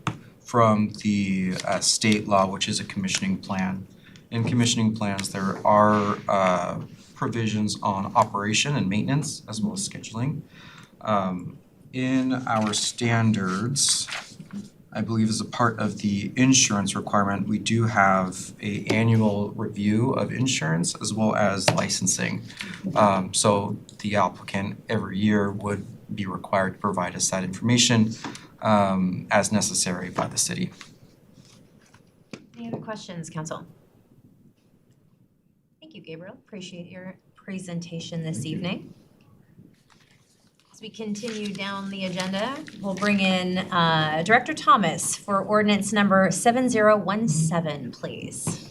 from the state law, which is a commissioning plan. In commissioning plans, there are provisions on operation and maintenance as well as scheduling. In our standards, I believe as a part of the insurance requirement, we do have an annual review of insurance as well as licensing. So the applicant every year would be required to provide us that information as necessary by the city. Any other questions, Council? Thank you, Gabriel. Appreciate your presentation this evening. As we continue down the agenda, we'll bring in Director Thomas for ordinance number 7017, please.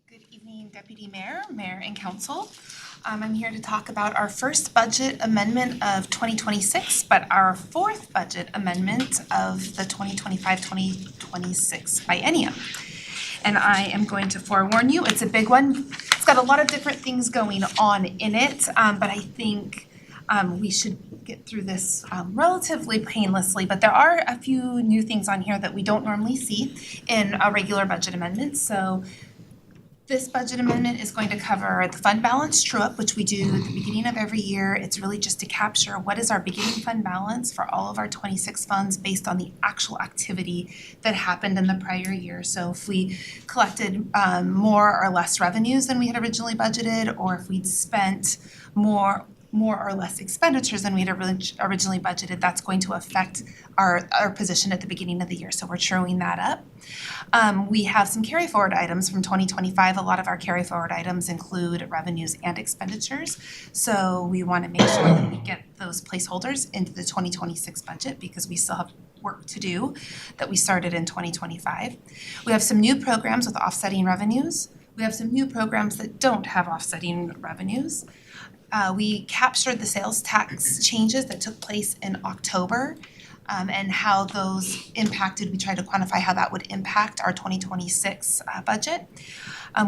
Good evening, Deputy Mayor, Mayor, and Council. I'm here to talk about our first budget amendment of 2026, but our fourth budget amendment of the 2025-2026 biennium. And I am going to forewarn you, it's a big one. It's got a lot of different things going on in it, but I think we should get through this relatively painlessly, but there are a few new things on here that we don't normally see in a regular budget amendment. So this budget amendment is going to cover the fund balance true-up, which we do at the beginning of every year. It's really just to capture what is our beginning fund balance for all of our 26 funds based on the actual activity that happened in the prior year. So if we collected more or less revenues than we had originally budgeted, or if we'd spent more or less expenditures than we'd originally budgeted, that's going to affect our position at the beginning of the year. So we're truing that up. We have some carry forward items from 2025. A lot of our carry forward items include revenues and expenditures. So we want to make sure that we get those placeholders into the 2026 budget because we still have work to do that we started in 2025. We have some new programs with offsetting revenues. We have some new programs that don't have offsetting revenues. We captured the sales tax changes that took place in October and how those impacted. We tried to quantify how that would impact our 2026 budget.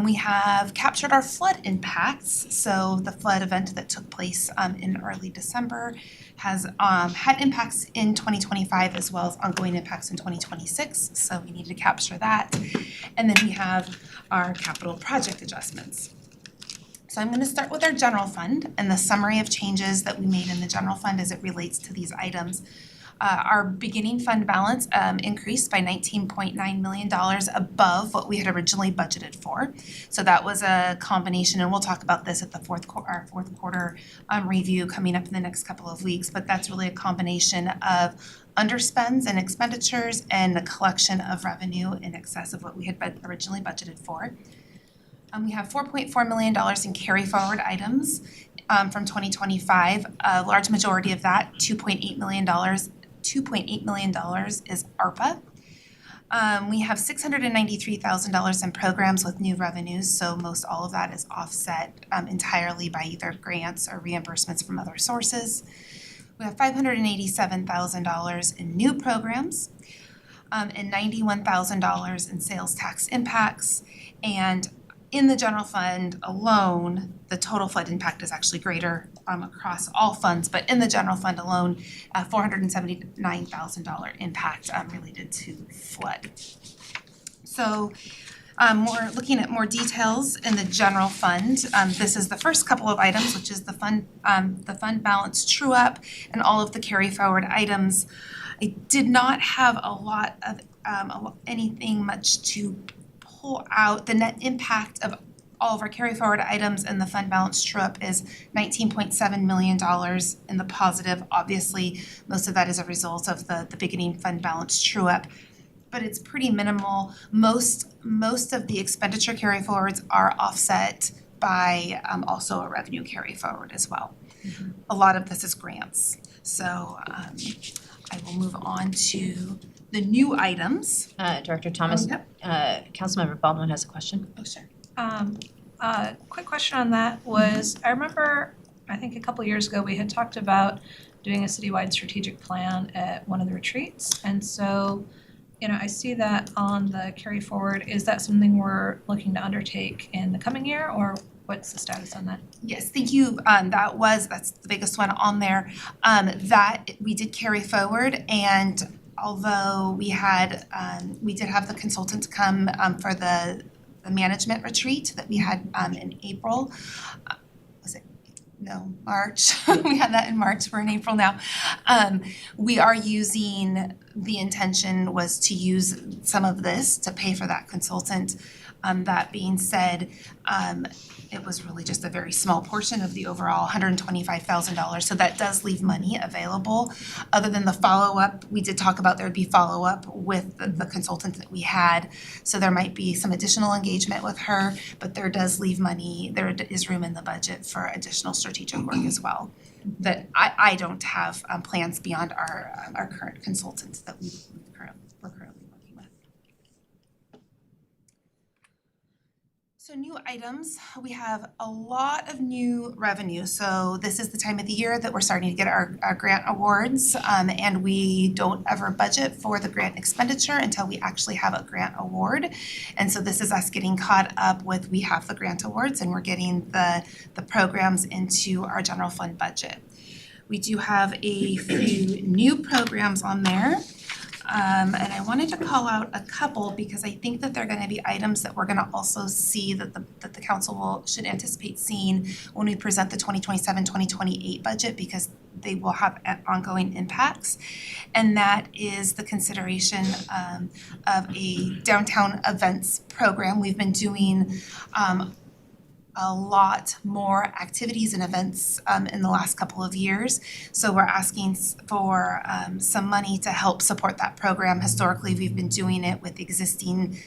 We have captured our flood impacts. So the flood event that took place in early December has had impacts in 2025 as well as ongoing impacts in 2026. So we need to capture that. And then we have our capital project adjustments. So I'm going to start with our general fund and the summary of changes that we made in the general fund as it relates to these items. Our beginning fund balance increased by $19.9 million above what we had originally budgeted for. So that was a combination, and we'll talk about this at the fourth quarter review coming up in the next couple of weeks, but that's really a combination of underspends and expenditures and the collection of revenue in excess of what we had originally budgeted for. We have $4.4 million in carry forward items from 2025. A large majority of that, $2.8 million is ARPA. We have $693,000 in programs with new revenues, so most all of that is offset entirely by either grants or reimbursements from other sources. We have $587,000 in new programs and $91,000 in sales tax impacts. And in the general fund alone, the total flood impact is actually greater across all funds, but in the general fund alone, $479,000 impact related to flood. So we're looking at more details in the general fund. This is the first couple of items, which is the fund balance true up and all of the carry forward items. I did not have a lot of anything much to pull out. The net impact of all of our carry forward items and the fund balance true up is $19.7 million in the positive. Obviously, most of that is a result of the beginning fund balance true up, but it's pretty minimal. Most of the expenditure carry forwards are offset by also a revenue carry forward as well. Mm-hmm. A lot of this is grants. So I will move on to the new items. Director Thomas, Councilmember Baldwin has a question. Oh, sure. Quick question on that was, I remember, I think a couple years ago, we had talked about doing a citywide strategic plan at one of the retreats. And so, I see that on the carry forward. Is that something we're looking to undertake in the coming year, or what's the status on that? Yes, thank you. That's the biggest one on there. That we did carry forward, and although we did have the consultant come for the management retreat that we had in April. March. We had that in March. We're in April now. We are using, the intention was to use some of this to pay for that consultant. That being said, it was really just a very small portion of the overall $125,000. So that does leave money available. Other than the follow-up, we did talk about there would be follow-up with the consultant that we had. So there might be some additional engagement with her, but there does leave money. There is room in the budget for additional strategic work as well. That I don't have plans beyond our current consultants that we're currently working with. So new items, we have a lot of new revenue. So this is the time of the year that we're starting to get our grant awards, and we don't ever budget for the grant expenditure until we actually have a grant award. And so this is us getting caught up with, we have the grant awards and we're getting the programs into our general fund budget. We do have a few new programs on there. And I wanted to call out a couple because I think that they're gonna be items that we're gonna also see that the council should anticipate seeing when we present the 2027-2028 budget, because they will have ongoing impacts. And that is the consideration of a downtown events program. We've been doing a lot more activities and events in the last couple of years. So we're asking for some money to help support that program. Historically, we've been doing it with existing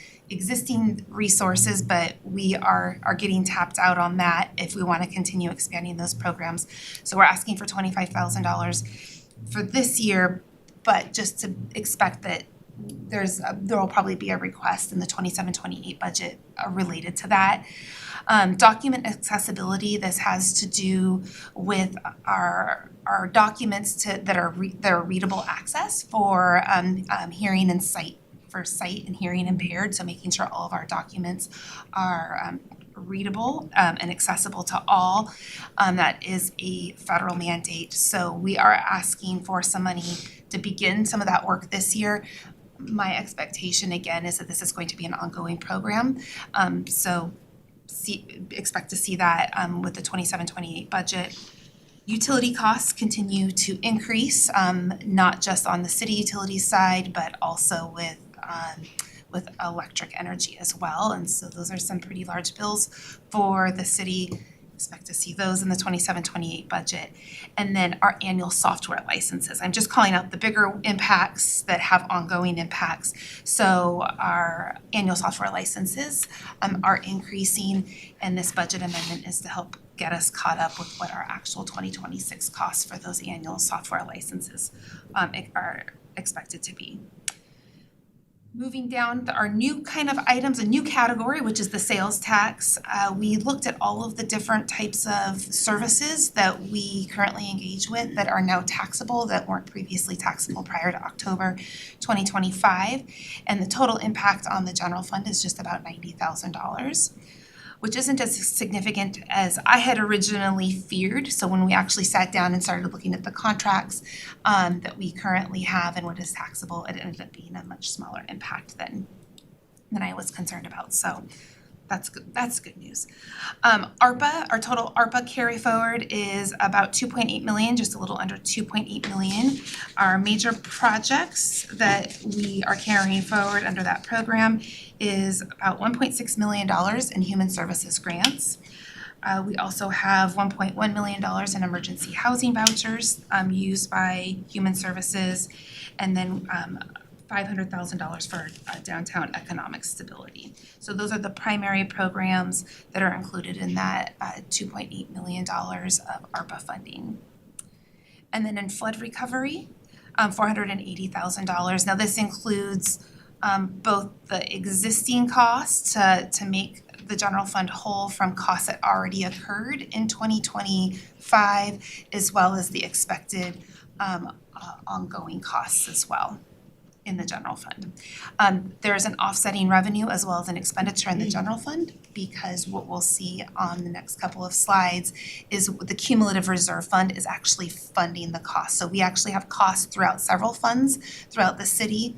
resources, but we are getting tapped out on that if we want to continue expanding those programs. So we're asking for $25,000 for this year, but just to expect that there will probably be a request in the 27-28 budget related to that. Document accessibility, this has to do with our documents that are readable access for hearing and sight and hearing impaired, so making sure all of our documents are readable and accessible to all. That is a federal mandate, so we are asking for some money to begin some of that work this year. My expectation again is that this is going to be an ongoing program, so expect to see that with the 27-28 budget. Utility costs continue to increase, not just on the city utility side, but also with electric energy as well. And so those are some pretty large bills for the city. Expect to see those in the 27-28 budget. And then our annual software licenses. I'm just calling out the bigger impacts that have ongoing impacts. So our annual software licenses are increasing, and this budget amendment is to help get us caught up with what our actual 2026 costs for those annual software licenses are expected to be. Moving down to our new kind of items, a new category, which is the sales tax. We looked at all of the different types of services that we currently engage with that are now taxable, that weren't previously taxable prior to October 2025. And the total impact on the general fund is just about $90,000. Which isn't as significant as I had originally feared. So when we actually sat down and started looking at the contracts that we currently have and what is taxable, it ended up being a much smaller impact than I was concerned about. So that's good news. ARPA, our total ARPA carry forward is about 2.8 million, just a little under 2.8 million. Our major projects that we are carrying forward under that program is about $1.6 million in human services grants. We also have $1.1 million in emergency housing vouchers used by human services, and then $500,000 for downtown economic stability. So those are the primary programs that are included in that $2.8 million of ARPA funding. And then in flood recovery, $480,000. Now this includes both the existing costs to make the general fund whole from costs that already occurred in 2025, as well as the expected ongoing costs as well in the general fund. There is an offsetting revenue as well as an expenditure in the general fund, because what we'll see on the next couple of slides is the cumulative reserve fund is actually funding the cost. So we actually have costs throughout several funds throughout the city.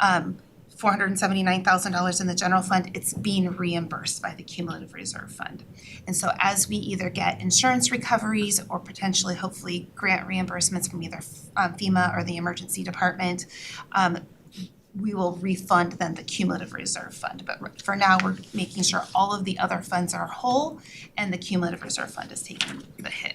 $479,000 in the general fund, it's being reimbursed by the cumulative reserve fund. And so as we either get insurance recoveries or potentially hopefully grant reimbursements from either FEMA or the emergency department, we will refund then the cumulative reserve fund. But for now, we're making sure all of the other funds are whole and the cumulative reserve fund is taking the hit.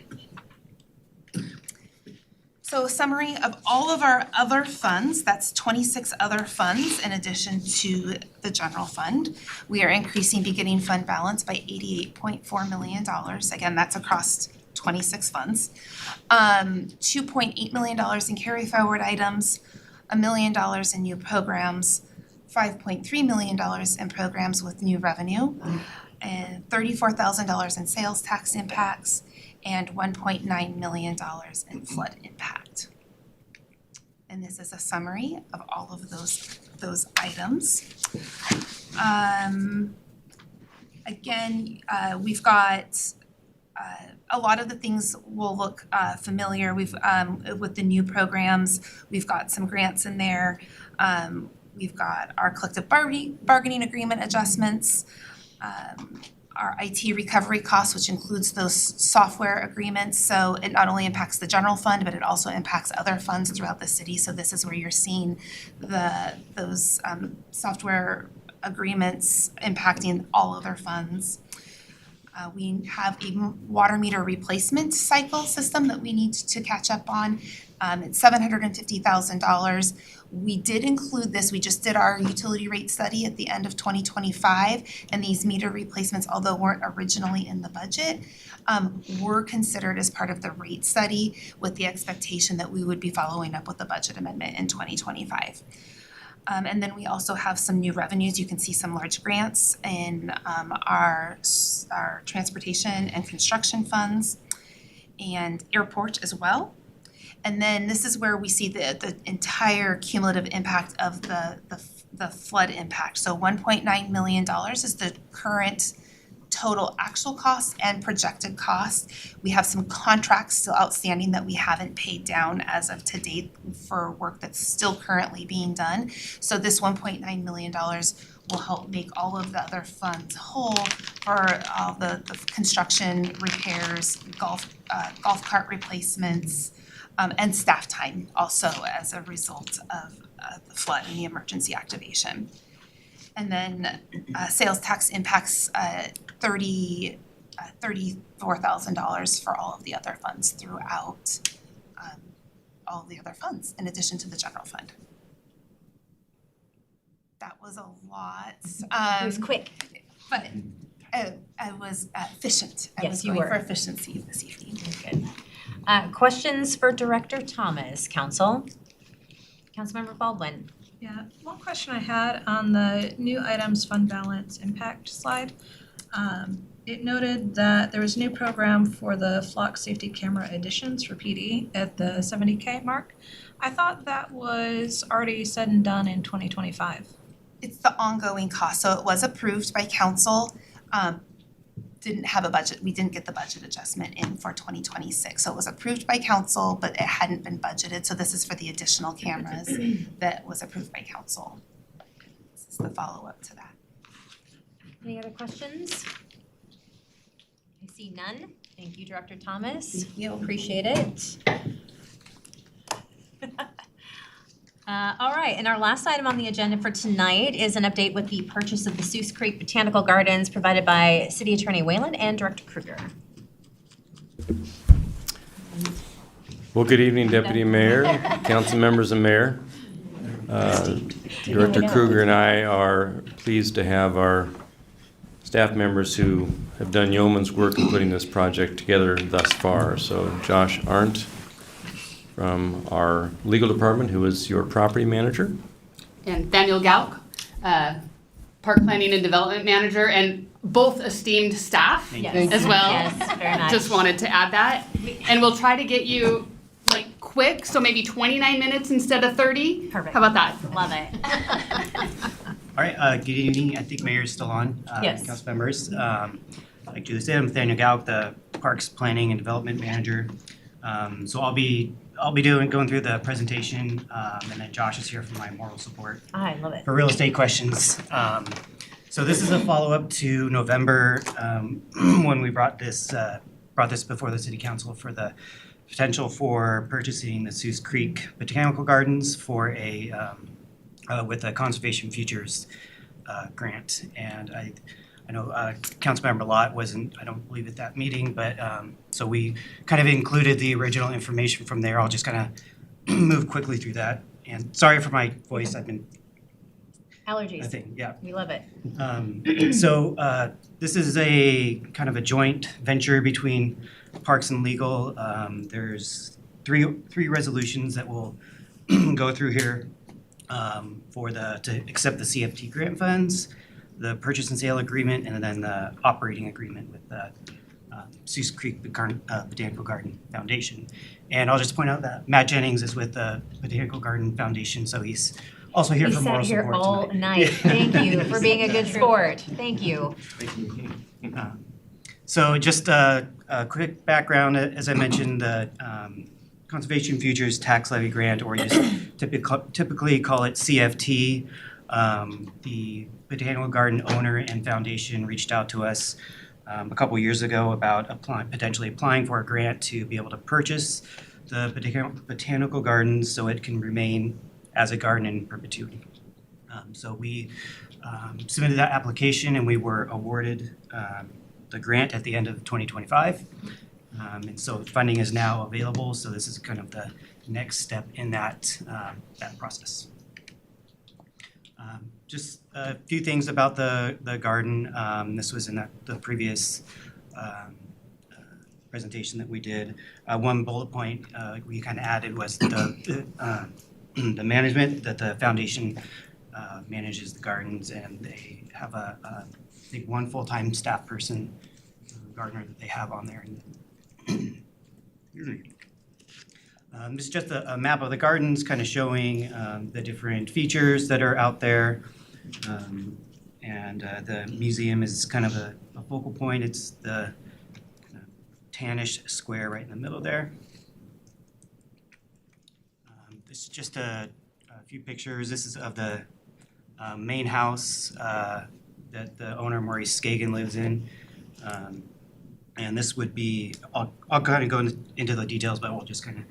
So a summary of all of our other funds, that's 26 other funds in addition to the general fund. We are increasing beginning fund balance by $88.4 million. Again, that's across 26 funds. $2.8 million in carry forward items, $1 million in new programs, $5.3 million in programs with new revenue, and $34,000 in sales tax impacts, and $1.9 million in flood impact. And this is a summary of all of those items. Again, we've got a lot of the things will look familiar. We've with the new programs, we've got some grants in there. We've got our collective bargaining agreement adjustments, our IT recovery costs, which includes those software agreements. So it not only impacts the general fund, but it also impacts other funds throughout the city. So this is where you're seeing those software agreements impacting all other funds. We have a water meter replacement cycle system that we need to catch up on. It's $750,000. We did include this, we just did our utility rate study at the end of 2025, and these meter replacements, although weren't originally in the budget, were considered as part of the rate study with the expectation that we would be following up with the budget amendment in 2025. And then we also have some new revenues. You can see some large grants in our transportation and construction funds and airport as well. And then this is where we see the entire cumulative impact of the flood impact. So $1.9 million is the current total actual cost and projected cost. We have some contracts still outstanding that we haven't paid down as of to date for work that's still currently being done. So this $1.9 million will help make all of the other funds whole for all the construction, repairs, golf cart replacements, and staff time also as a result of the flood and the emergency activation. And then sales tax impacts $34,000 for all of the other funds throughout all of the other funds in addition to the general fund. That was a lot. It was quick. But I was efficient. I Yes, was you going were. for efficiency this evening. Good. Questions for Director Thomas, Council? Councilmember Baldwin. Yeah, one question I had on the new items fund balance impact slide. It noted that there was a new program for the flock safety camera additions for PD at the 70K mark. I thought that was already said and done in 2025. It's the ongoing cost, so it was approved by council. Didn't have a budget, we didn't get the budget adjustment in for 2026. So it was approved by council, but it hadn't been budgeted. So this is for the additional cameras that was approved by council. This is the follow-up to that. Any other questions? I see none. Thank you, Director Thomas. Thank you. Appreciate it. All right, and our last item on the agenda for tonight is an update with the purchase of the Seuss Creek Botanical Gardens provided by City Attorney Whalen and Director Kruger. Well, good evening, Deputy Mayor, council members and Mayor. Director Kruger and I are pleased to have our staff members who have done yeoman's work in putting this project together thus far. So Josh Arndt from our legal department, who is your property manager. And Daniel Gauk, Park Planning and Development Manager, and both esteemed staff as well. Yes, very nice. Just wanted to add that. And we'll try to get you like quick, so maybe 29 minutes instead of 30. Perfect. How about that? Love it. All right, good evening. I think Mayor's still on. Yes. Council members. Like Julie said, I'm Daniel Gauk, the Parks Planning and Development Manager. So I'll be going through the presentation, and then Josh is here for my moral support. I love it. For real estate questions. So this is a follow-up to November, when we brought this before the City Council for the potential for purchasing the Seuss Creek Botanical Gardens for with a Conservation Futures grant. And I know Councilmember Lott wasn't, I don't believe, at that meeting, but so we kind of included the original information from there. I'll just kind of move quickly through that. And sorry for my voice, I've been Allergies. I think, yeah. We love it. So this is a kind of a joint venture between Parks and Legal. There's three resolutions that will go through here to accept the CFT grant funds, the purchase and sale agreement, and then the operating agreement with the Seuss Creek Botanical Garden Foundation. And I'll just point out that Matt Jennings is with the Botanical Garden Foundation, so he's also here for moral support tonight. He sat here all night. Thank you for being a good sport. Thank you. So just a quick background, as I mentioned, the Conservation Futures Tax Levy Grant, or you just typically call it CFT. The Botanical Garden owner and foundation reached out to us a couple years ago about potentially applying for a grant to be able to purchase the botanical gardens so it can remain as a garden in perpetuity. So we submitted that application and we were awarded the grant at the end of 2025. And so funding is now available, so this is kind of the next step in that process. Just a few things about the garden. This was in the previous presentation that we did. One bullet point we kind of added was the management, that the foundation manages the gardens, and they have I think one full-time staff person, gardener, that they have on there. This is just a map of the gardens, kind of showing the different features that are out there. And the museum is kind of a focal point. It's the tannish square right in the middle there. This is just a few pictures. This is of the main house that the owner, Maurice Skagen, lives in. And this would be, I'll kind of go into the details, but we'll just kind of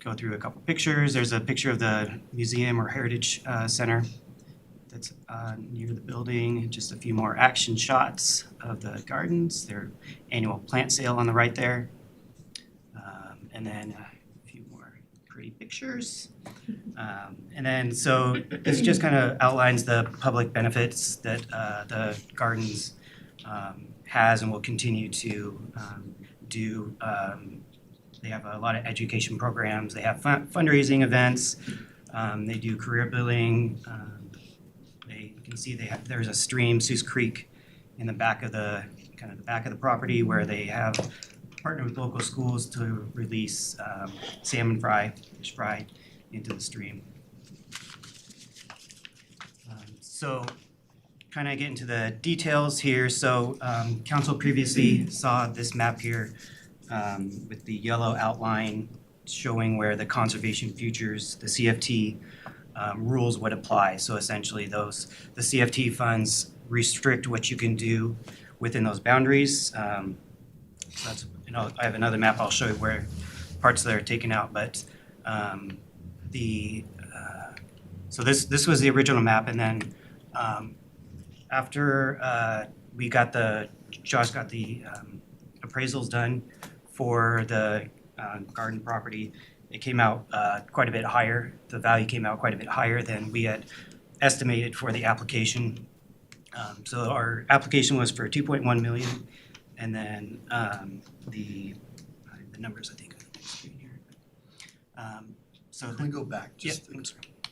go through a couple pictures. There's a picture of the museum or heritage center that's near the building. Just a few more action shots of the gardens. Their annual plant sale on the right there. And then a few more pretty pictures. And then, so this just kind of outlines the public benefits that the gardens has and will continue to do. They have a lot of education programs. They have fundraising events. They do career building. You can see there's a stream, Seuss Creek, in the back of the back of the property, where they have partnered with local schools to release salmon fry, fish fry, into the stream. So kind of get into the details here. So council previously saw this map here with the yellow outline showing where the conservation futures, the CFT rules would apply. So essentially the CFT funds restrict what you can do within those boundaries. So that's, I have another map I'll show you where parts that are taken out, but so this was the original map, and then after Josh got the appraisals done for the garden property, it came out quite a bit higher. The value came out quite a bit higher than we had estimated for the application. So our application was for 2.1 million, and then the numbers, I think, on the next screen here. So can we go back? Just, yeah,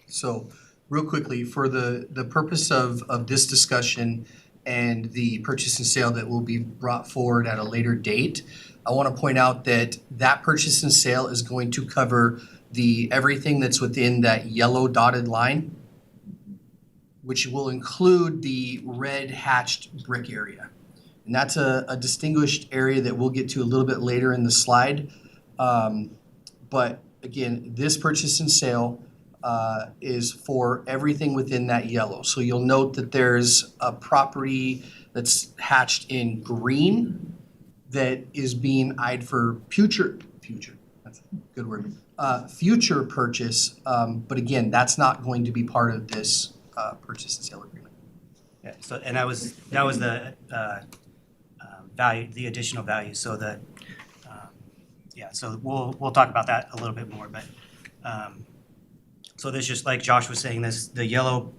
so real quickly, for the purpose of this discussion and the purchase and sale that will be brought forward at a later date, I want to point out that that purchase and sale is going to cover everything that's within that yellow dotted line, which will include the red hatched brick area. And that's a distinguished area that we'll get to a little bit later in the slide. But again, this purchase and sale is for everything within that yellow. So you'll note that there's a property that's hatched in green that is being eyed for future, that's a good word, future purchase. But again, that's not going to be part of this purchase and sale agreement. Yeah, so, and that was the value, the additional value. So that, yeah, so we'll talk about that a little bit more, but so this, just like Josh was saying, the yellow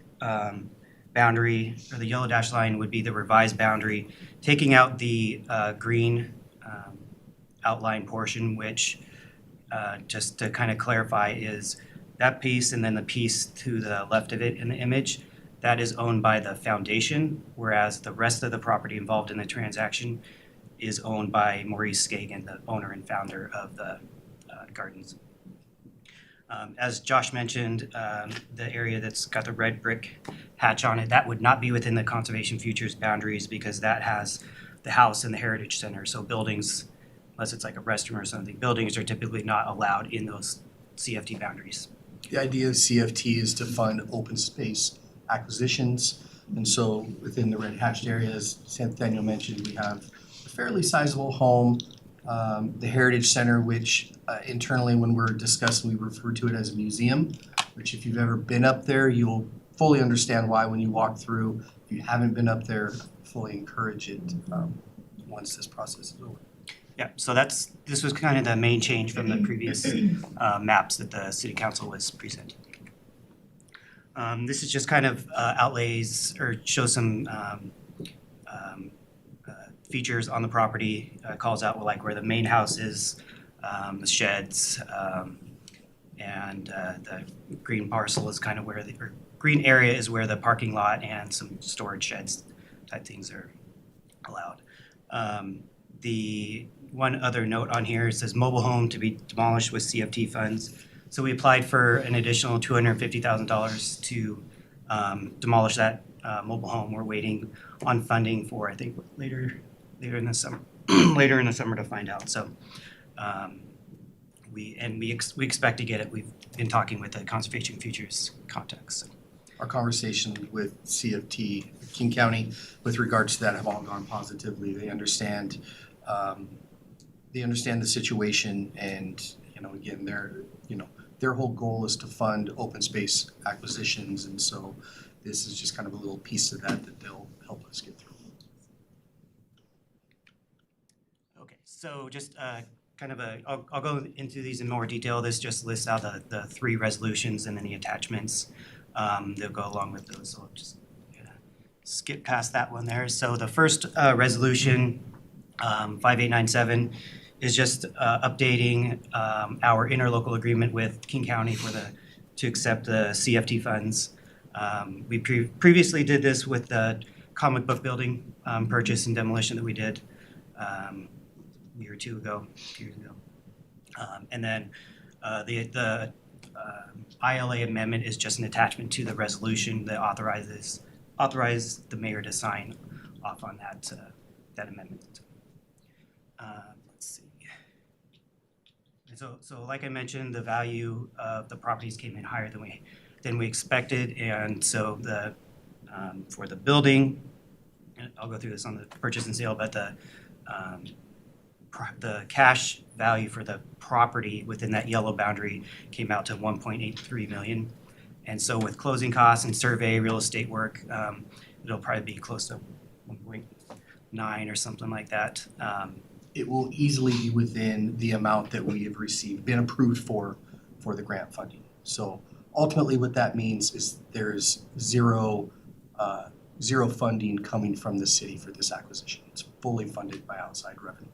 boundary, or the yellow dash line, would be the revised boundary, taking out the green outline portion, which just to kind of clarify is that piece, and then the piece to the left of it in the image, that is owned by the foundation, whereas the rest of the property involved in the transaction is owned by Maurice Skagen, the owner and founder of the gardens. As Josh mentioned, the area that's got the red brick hatch on it, that would not be within the conservation futures boundaries, because that has the house and the Heritage Center. So buildings, unless it's like a restroom or something, buildings are typically not allowed in those CFT boundaries. The idea of CFT is to fund open space acquisitions. And so within the red hatched areas, Nathaniel mentioned, we have a fairly sizable home, the Heritage Center, which internally when we're discussing, we refer to it as a museum, which if you've ever been up there, you'll fully understand why when you walk through. If you haven't been up there, fully encourage it once this process is over. Yeah, so this was kind of the main change from the previous maps that the city council was presenting. This is just kind of outlays or shows some features on the property, calls out like where the main house is, the sheds, and the green parcel is kind of where the, or green area is where the parking lot and some storage sheds type things are allowed. The one other note on here, it says mobile home to be demolished with CFT funds. So we applied for an additional $250,000 to demolish that mobile home. We're waiting on funding for, I think, later in the summer, later in the summer to find out. So we expect to get it. We've been talking with the Conservation Futures contacts. So. Our conversations with CFT, King County, with regards to that have all gone positively. They understand the situation, and again, their whole goal is to fund open space acquisitions, and so this is just kind of a little piece of that they'll help us get through. Okay, so just kind of I'll go into these in more detail. This just lists out the three resolutions and then the attachments. They'll go along with those, so I'll just skip past that one there. So the first resolution, 5897, is just updating our interlocal agreement with King County to accept the CFT funds. We previously did this with the comic book building purchase and demolition that we did a year or two ago, years ago. And then the ILA amendment is just an attachment to the resolution that authorizes the mayor to sign off on that amendment. Let's see. And so like I mentioned, the value of the properties came in higher than we expected, and so for the building, and I'll go through this on the purchase and sale, but the cash value for the property within that yellow boundary came out to $1.83 million. And so with closing costs and survey, real estate work, it'll probably be close to 1.9 or something like that. It will easily be within the amount that we have been approved for the grant funding. So ultimately what that means is there's zero funding coming from the city for this acquisition. It's fully funded by outside revenue.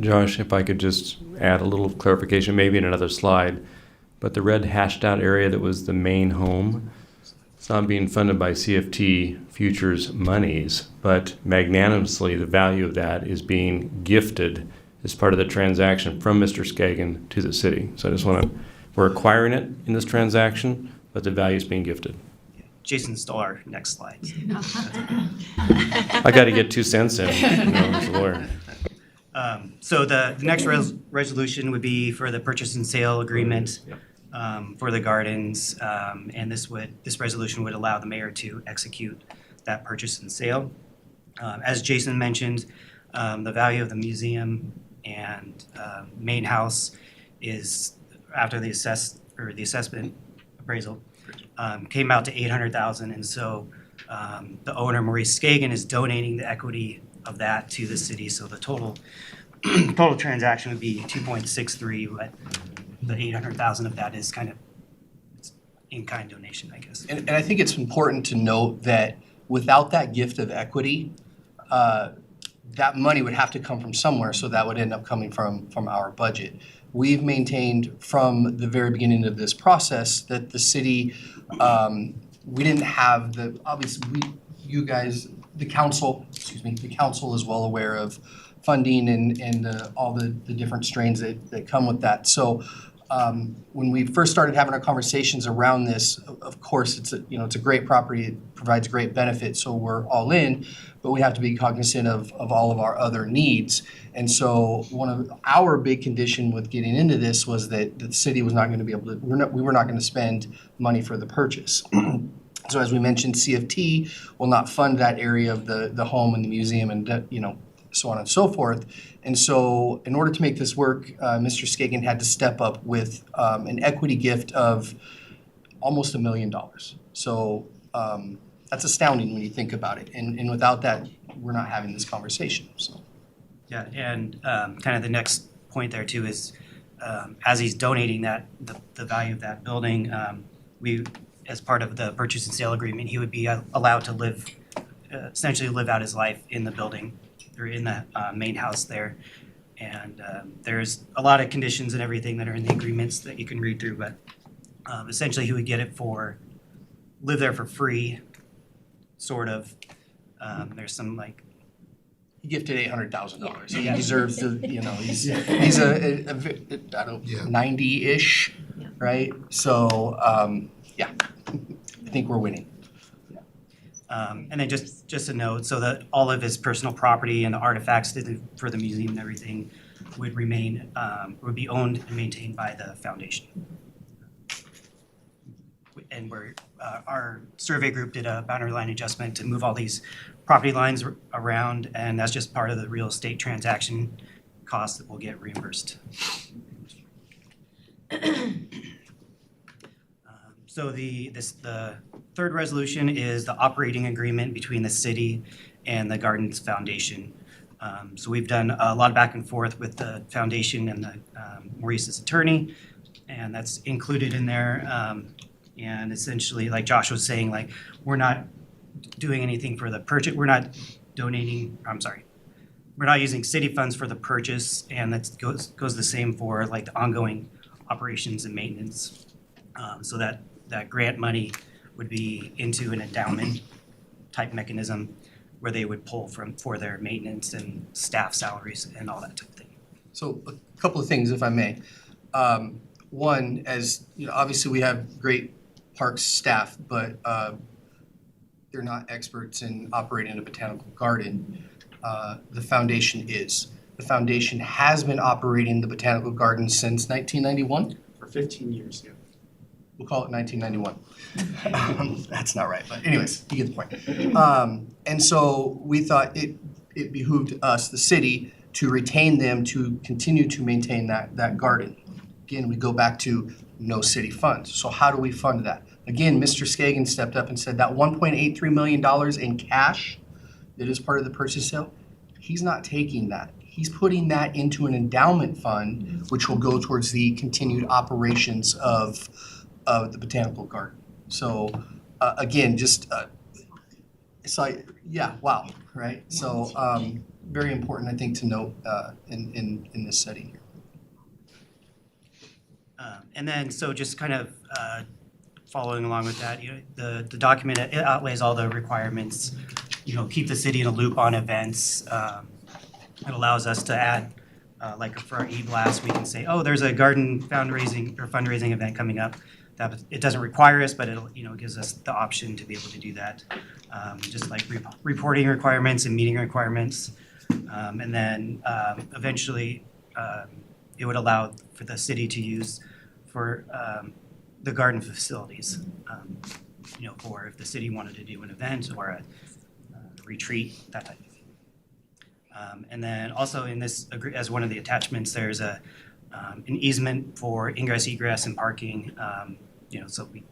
Josh, if I could just add a little clarification, maybe in another slide, but the red hashed out area that was the main home, it's not being funded by CFT Futures monies, but magnanimously the value of that is being gifted as part of the transaction from Mr. Skagen to the city. So I just we're acquiring it in this transaction, but the value is being gifted. Jason stole our next slide. I got to get 2 cents in, as a lawyer. So the next resolution would be for the purchase and sale agreement for the gardens, and this resolution would allow the mayor to execute that purchase and sale. As Jason mentioned, the value of the museum and main house is, after the assessment appraisal, came out to $800,000, and so the owner, Maurice Skagen, is donating the equity of that to the city. So the total transaction would be 2.63, but the 800,000 of that is kind of in-kind donation, I guess. And I think it's important to note that without that gift of equity, that money would have to come from somewhere, so that would end up coming from our budget. We've maintained from the very beginning of this process that the city, we didn't have the council is well aware of funding and all the different strains that come with that. So when we first started having our conversations around this, of course, it's a great property, it provides great benefit, so we're all in, but we have to be cognizant of all of our other needs. And so one of our big condition with getting into this was that the city was not going to be able to, we were not going to spend money for the purchase. So as we mentioned, CFT will not fund that area of the home and the museum and, so on and so forth. And so in order to make this work, Mr. Skagen had to step up with an equity gift of almost $1 million. So that's astounding when you think about it. And without that, we're not having this conversation, so. Yeah, and kind of the next point there too is as he's donating the value of that building, we, as part of the purchase and sale agreement, he would be allowed to essentially live out his life in the building or in the main house there. And there's a lot of conditions and everything that are in the agreements that you can read through, but essentially he would get it live there for free, sort of. There's some He gifted $800,000. Yeah. He deserves to, he's a 90-ish, right? So, yeah, I think we're winning. And then just a note, so that all of his personal property and the artifacts for the museum and everything would be owned and maintained by the foundation. And our survey group did a boundary line adjustment to move all these property lines around, and that's just part of the real estate transaction cost that will get reimbursed. So the third resolution is the operating agreement between the city and the Gardens Foundation. So we've done a lot of back and forth with the foundation and the Maurice's attorney, and that's included in there. And essentially, like Josh was saying, we're not doing anything for the purchase. We're not using city funds for the purchase, and that goes the same for the ongoing operations and maintenance. So that grant money would be into an endowment type mechanism where they would pull for their maintenance and staff salaries and all that type of thing. So a couple of things, if I may. One, as obviously we have great parks staff, but they're not experts in operating a botanical garden. The foundation is. The foundation has been operating the botanical garden since 1991. For 15 years, yeah. We'll call it 1991. That's not right, but anyways, you get the point. And so we thought it behooved us, the city, to retain them to continue to maintain that garden. Again, we go back to no city funds. So how do we fund that? Again, Mr. Skagen stepped up and said that $1.83 million in cash that is part of the purchase sale, he's not taking that. He's putting that into an endowment fund, which will go towards the continued operations of the botanical garden. So again, just it's wow, right? So very important, I think, to note in this setting here. And then, so just kind of following along with that, the document, it outlays all the requirements, keep the city in a loop on events. It allows us to add, for our e-blast, we can say, oh, there's a garden fundraising event coming up. It doesn't require us, but it gives us the option to be able to do that. Just like reporting requirements and meeting requirements. And then eventually it would allow for the city to use for the garden facilities, for if the city wanted to do an event or a retreat, that type of thing. And then also in this, as one of the attachments, there's an easement for ingress, egress, and parking. So we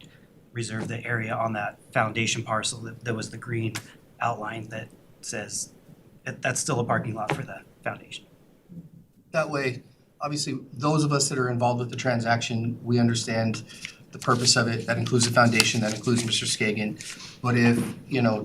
reserve the area on that foundation parcel that was the green outline that says that's still a parking lot for the foundation. That way, obviously, those of us that are involved with the transaction, we understand the purpose of it. That includes the foundation, that includes Mr. Skagen. But if,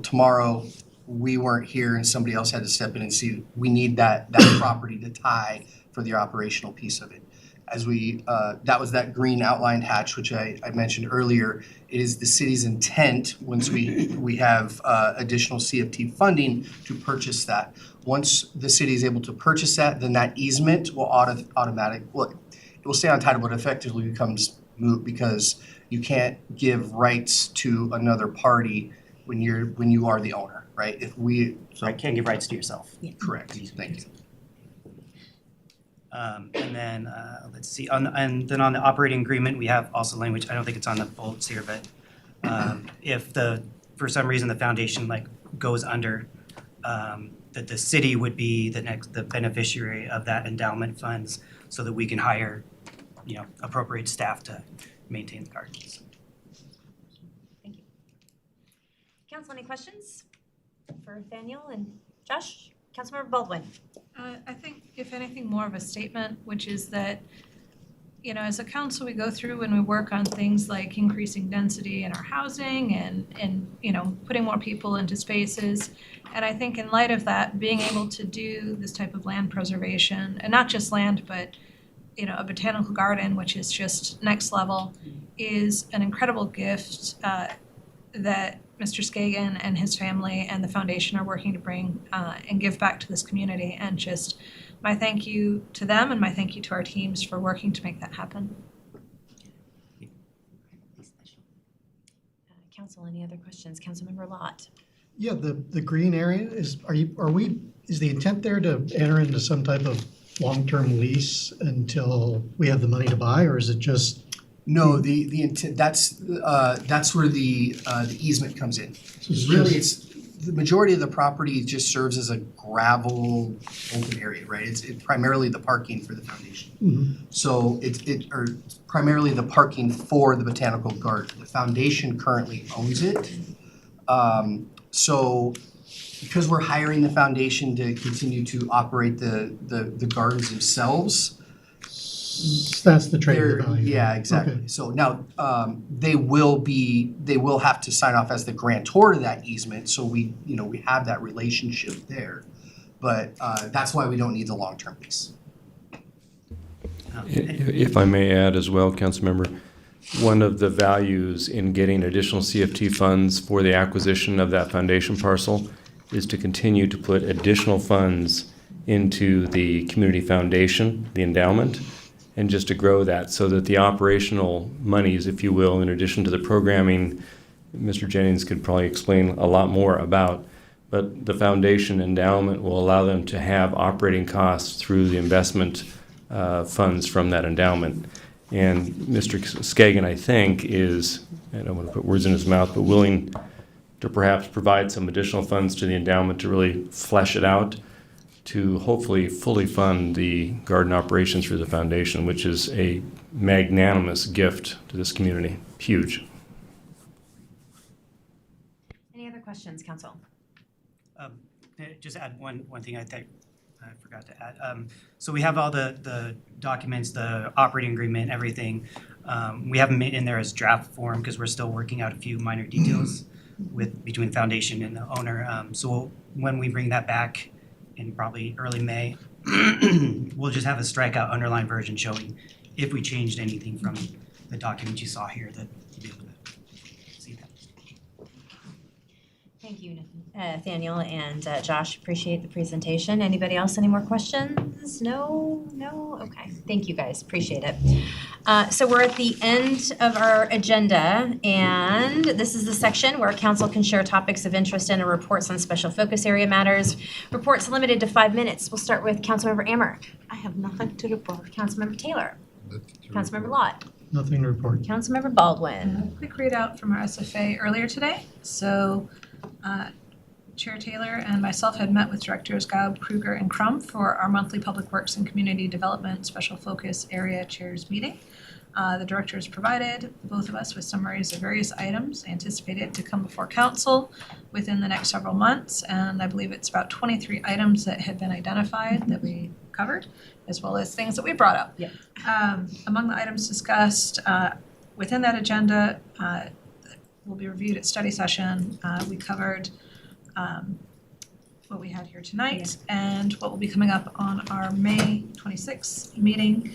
tomorrow we weren't here and somebody else had to step in and see, we need that property to tie for the operational piece of it. As that was that green outlined hatch, which I mentioned earlier. It is the city's intent, once we have additional CFT funding, to purchase that. Once the city is able to purchase that, then that easement will it will stay on title, but effectively becomes moot because you can't give rights to another party when you are the owner, right? I can't give rights to yourself. Correct, thank you. And then, let's see, and then on the operating agreement, we have also language, I don't think it's on the bullets here, but if for some reason the foundation goes under, that the city would be the beneficiary of that endowment funds so that we can hire, appropriate staff to maintain the gardens. Thank you. Council, any questions for Daniel and Josh? Councilmember Baldwin. I think if anything, more of a statement, which is that, as a council, we go through and we work on things like increasing density in our housing and putting more people into spaces. And I think in light of that, being able to do this type of land preservation, and not just land, but a botanical garden, which is just next level, is an incredible gift that Mr. Skagen and his family and the foundation are working to bring and give back to this community. And just my thank you to them and my thank you to our teams for working to make that happen. Council, any other questions? Councilmember Lott. Yeah, the green area is the intent there to enter into some type of long-term lease until we have the money to buy, or is it just? No, the intent, that's where the easement comes in. It's Really, it's the majority of the property just serves as a gravel open area, right? It's primarily the parking for the foundation. Mm-hmm. So it's primarily the parking for the botanical garden. The foundation currently owns it. So because we're hiring the foundation to continue to operate the gardens themselves, that's the trade value. Yeah, exactly. Okay. So now they will have to sign off as the grantor to that easement. So we have that relationship there, but that's why we don't need the long-term lease. If I may add as well, Councilmember, one of the values in getting additional CFT funds for the acquisition of that foundation parcel is to continue to put additional funds into the community foundation, the endowment, and just to grow that so that the operational monies, if you will, in addition to the programming, Mr. Jennings could probably explain a lot more about, but the foundation endowment will allow them to have operating costs through the investment funds from that endowment. And Mr. Skagen, I think, is, I don't want to put words in his mouth, but willing to perhaps provide some additional funds to the endowment to really flesh it out, to hopefully fully fund the garden operations for the foundation, which is a magnanimous gift to this community. Huge. Any other questions, Council? Just add one thing I think I forgot to add. So we have all the documents, the operating agreement, everything. We have them in there as draft form because we're still working out a few minor details between the foundation and the owner. So when we bring that back in probably early May, we'll just have a strikeout underlined version showing if we changed anything from the document you saw here, that you'll be able to see that. Thank you, Nathaniel and Josh. Appreciate the presentation. Anybody else? Any more questions? No? Okay. Thank you, guys. Appreciate it. So we're at the end of our agenda, and this is the section where council can share topics of interest and reports on special focus area matters. Reports limited to 5 minutes. We'll start with Councilmember Ammer. I have nothing to report. Councilmember Taylor. Councilmember Lott. Nothing to report. Councilmember Baldwin. Quick readout from our SFA earlier today. So Chair Taylor and myself had met with Directors Gaub, Kruger, and Crum for our monthly Public Works and Community Development Special Focus Area Chairs meeting. The directors provided both of us with summaries of various items anticipated to come before council within the next several months, and I believe it's about 23 items that had been identified that we covered, as well as things that we brought up. Yeah. Among the items discussed within that agenda will be reviewed at study session. We covered what we had here tonight and what will be coming up on our May 26th meeting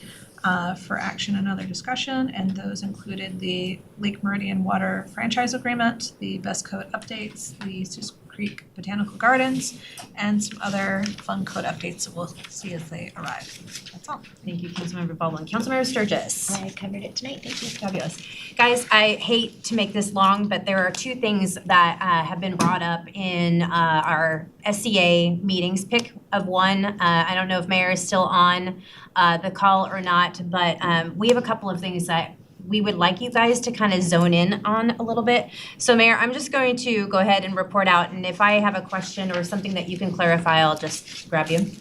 for action and other discussion, and those included the Lake Meridian Water Franchise Agreement, the Best Code updates, the Creek Botanical Gardens, and some other fun code updates that we'll see as they arrive. That's all. Thank you, Councilmember Baldwin. Councilmember Sturgis. I covered it tonight, thank you. Fabulous. Guys, I hate to make this long, but there are two things that have been brought up in our SCA meetings. Pick of one. I don't know if Mayor is still on the call or not, but we have a couple of things that we would like you guys to kind of zone in on a little bit. So Mayor, I'm just going to go ahead and report out, and if I have a question or something that you can clarify, I'll just grab you.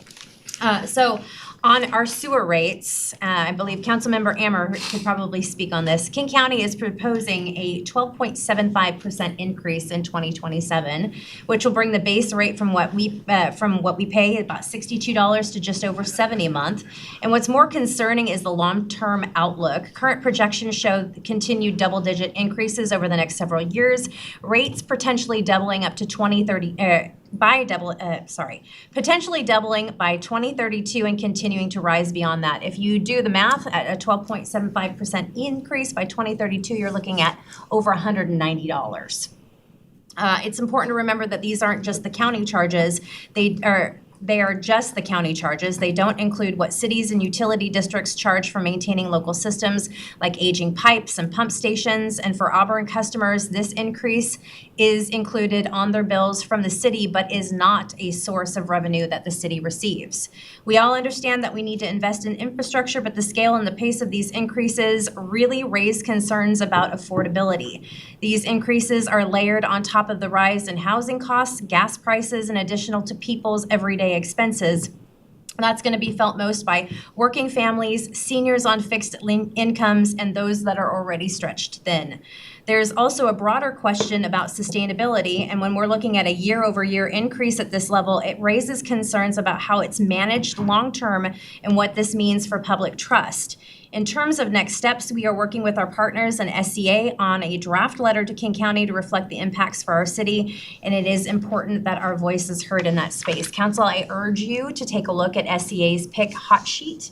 So on our sewer rates, I believe Councilmember Ammer could probably speak on this. King County is proposing a 12.75% increase in 2027, which will bring the base rate from what we pay about $62 to just over $70 a month. And what's more concerning is the long-term outlook. Current projections show continued double-digit increases over the next several years, rates potentially doubling up to 2030. Potentially doubling by 2032 and continuing to rise beyond that. If you do the math, at a 12.75% increase by 2032, you're looking at over $190. It's important to remember that these aren't just the county charges. They are just the county charges. They don't include what cities and utility districts charge for maintaining local systems like aging pipes and pump stations. And for Auburn customers, this increase is included on their bills from the city, but is not a source of revenue that the city receives. We all understand that we need to invest in infrastructure, but the scale and the pace of these increases really raise concerns about affordability. These increases are layered on top of the rise in housing costs, gas prices, and additional to people's everyday expenses. That's going to be felt most by working families, seniors on fixed incomes, and those that are already stretched thin. There's also a broader question about sustainability, and when we're looking at a year-over-year increase at this level, it raises concerns about how it's managed long-term and what this means for public trust. In terms of next steps, we are working with our partners in SCA on a draft letter to King County to reflect the impacts for our city, and it is important that our voice is heard in that space. Council, I urge you to take a look at SCA's PIC hot sheet.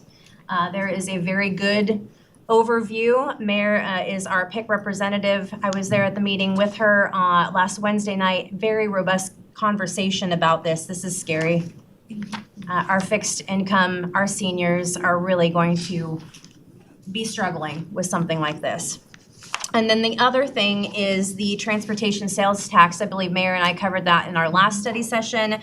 There is a very good overview. Mayor is our PIC representative. I was there at the meeting with her last Wednesday night. Very robust conversation about this. This is scary. Our fixed income, our seniors are really going to be struggling with something like this. And then the other thing is the transportation sales tax. I believe Mayor and I covered that in our last study session.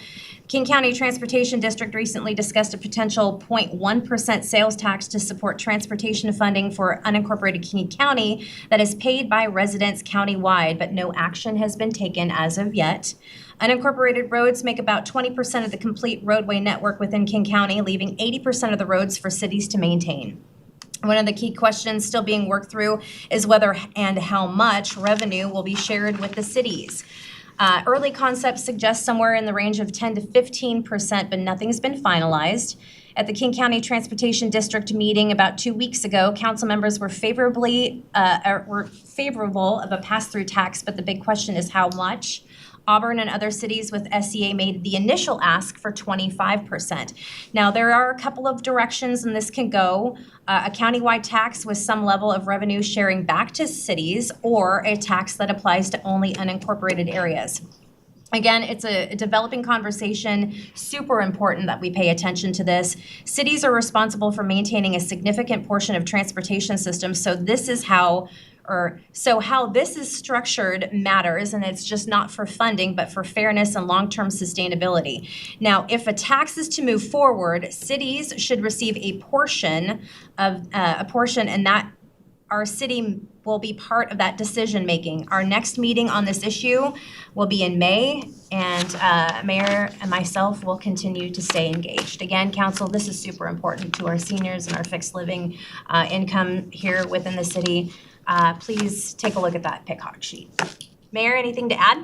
King County Transportation District recently discussed a potential 0.1% sales tax to support transportation funding for unincorporated King County that is paid by residents countywide, but no action has been taken as of yet. Unincorporated roads make about 20% of the complete roadway network within King County, leaving 80% of the roads for cities to maintain. One of the key questions still being worked through is whether and how much revenue will be shared with the cities. Early concepts suggest somewhere in the range of 10 to 15%, but nothing's been finalized. At the King County Transportation District meeting about 2 weeks ago, council members were favorable of a pass-through tax, but the big question is how much. Auburn and other cities with SCA made the initial ask for 25%. Now, there are a couple of directions and this can go. A countywide tax with some level of revenue sharing back to cities, or a tax that applies to only unincorporated areas. Again, it's a developing conversation, super important that we pay attention to this. Cities are responsible for maintaining a significant portion of transportation systems, so how this is structured matters, and it's just not for funding, but for fairness and long-term sustainability. Now, if a tax is to move forward, cities should receive a portion, and that our city will be part of that decision-making. Our next meeting on this issue will be in May, and Mayor and myself will continue to stay engaged. Again, Council, this is super important to our seniors and our fixed living income here within the city. Please take a look at that PIC hot sheet. Mayor, anything to add?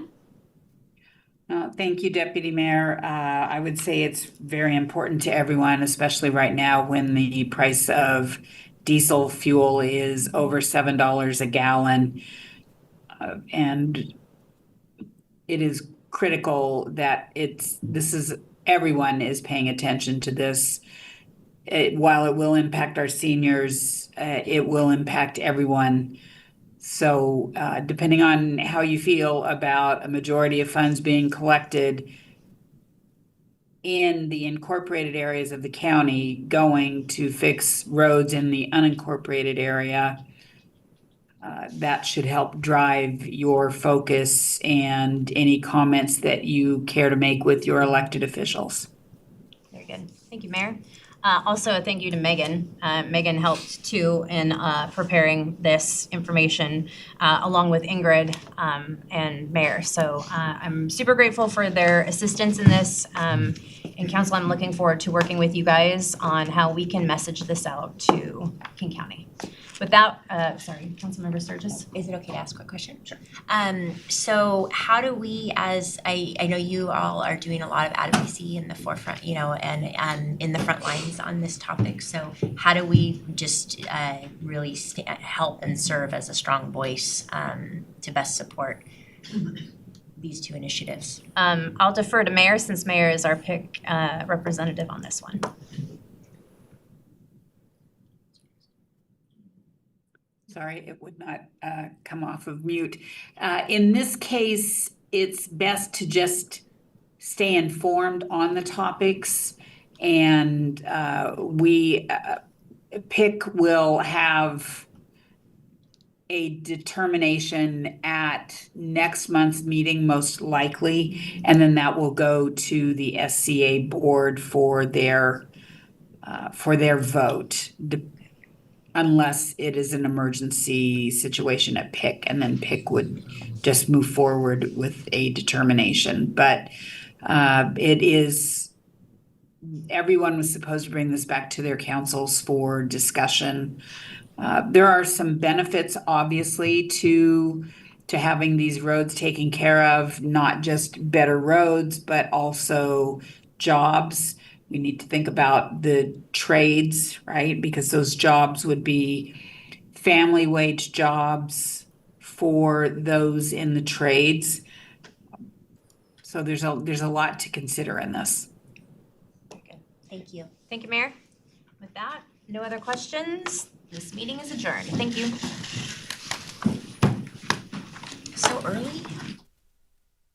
Thank you, Deputy Mayor. I would say it's very important to everyone, especially right now when the price of diesel fuel is over $7 a gallon. And it is critical that everyone is paying attention to this. While it will impact our seniors, it will impact everyone So depending on how you feel about a majority of funds being collected in the incorporated areas of the county going to fix roads in the unincorporated area, that should help drive your focus and any comments that you care to make with your elected officials. Very good. Thank you, Mayor. Also, a thank you to Megan. Megan helped too in preparing this information along with Ingrid and Mayor. So I'm super grateful for their assistance in this. And Council, I'm looking forward to working with you guys on how we can message this out to King County. With that, sorry, Councilmember Sturgis. Is it okay to ask a quick question? Sure. So how do we, as I know you all are doing a lot of advocacy in the forefront, you know, and in the front lines on this topic. So how do we just really help and serve as a strong voice to best support these two initiatives? I'll defer to Mayor since Mayor is our pick representative on this one. Sorry, it would not come off of mute. In this case, it's best to just stay informed on the topics. And PIC will have a determination at next month's meeting, most likely. And then that will go to the SCA board for their vote. Unless it is an emergency situation at PIC, and then PIC would just move forward with a determination. But it is, everyone was supposed to bring this back to their councils for discussion. There are some benefits, obviously, to having these roads taken care of, not just better roads, but also jobs. We need to think about the trades, right? Because those jobs would be family wage jobs for those in the trades. So there's a lot to consider in this. Thank you. Thank you, Mayor. With that, no other questions. This meeting is adjourned. Thank you. So early?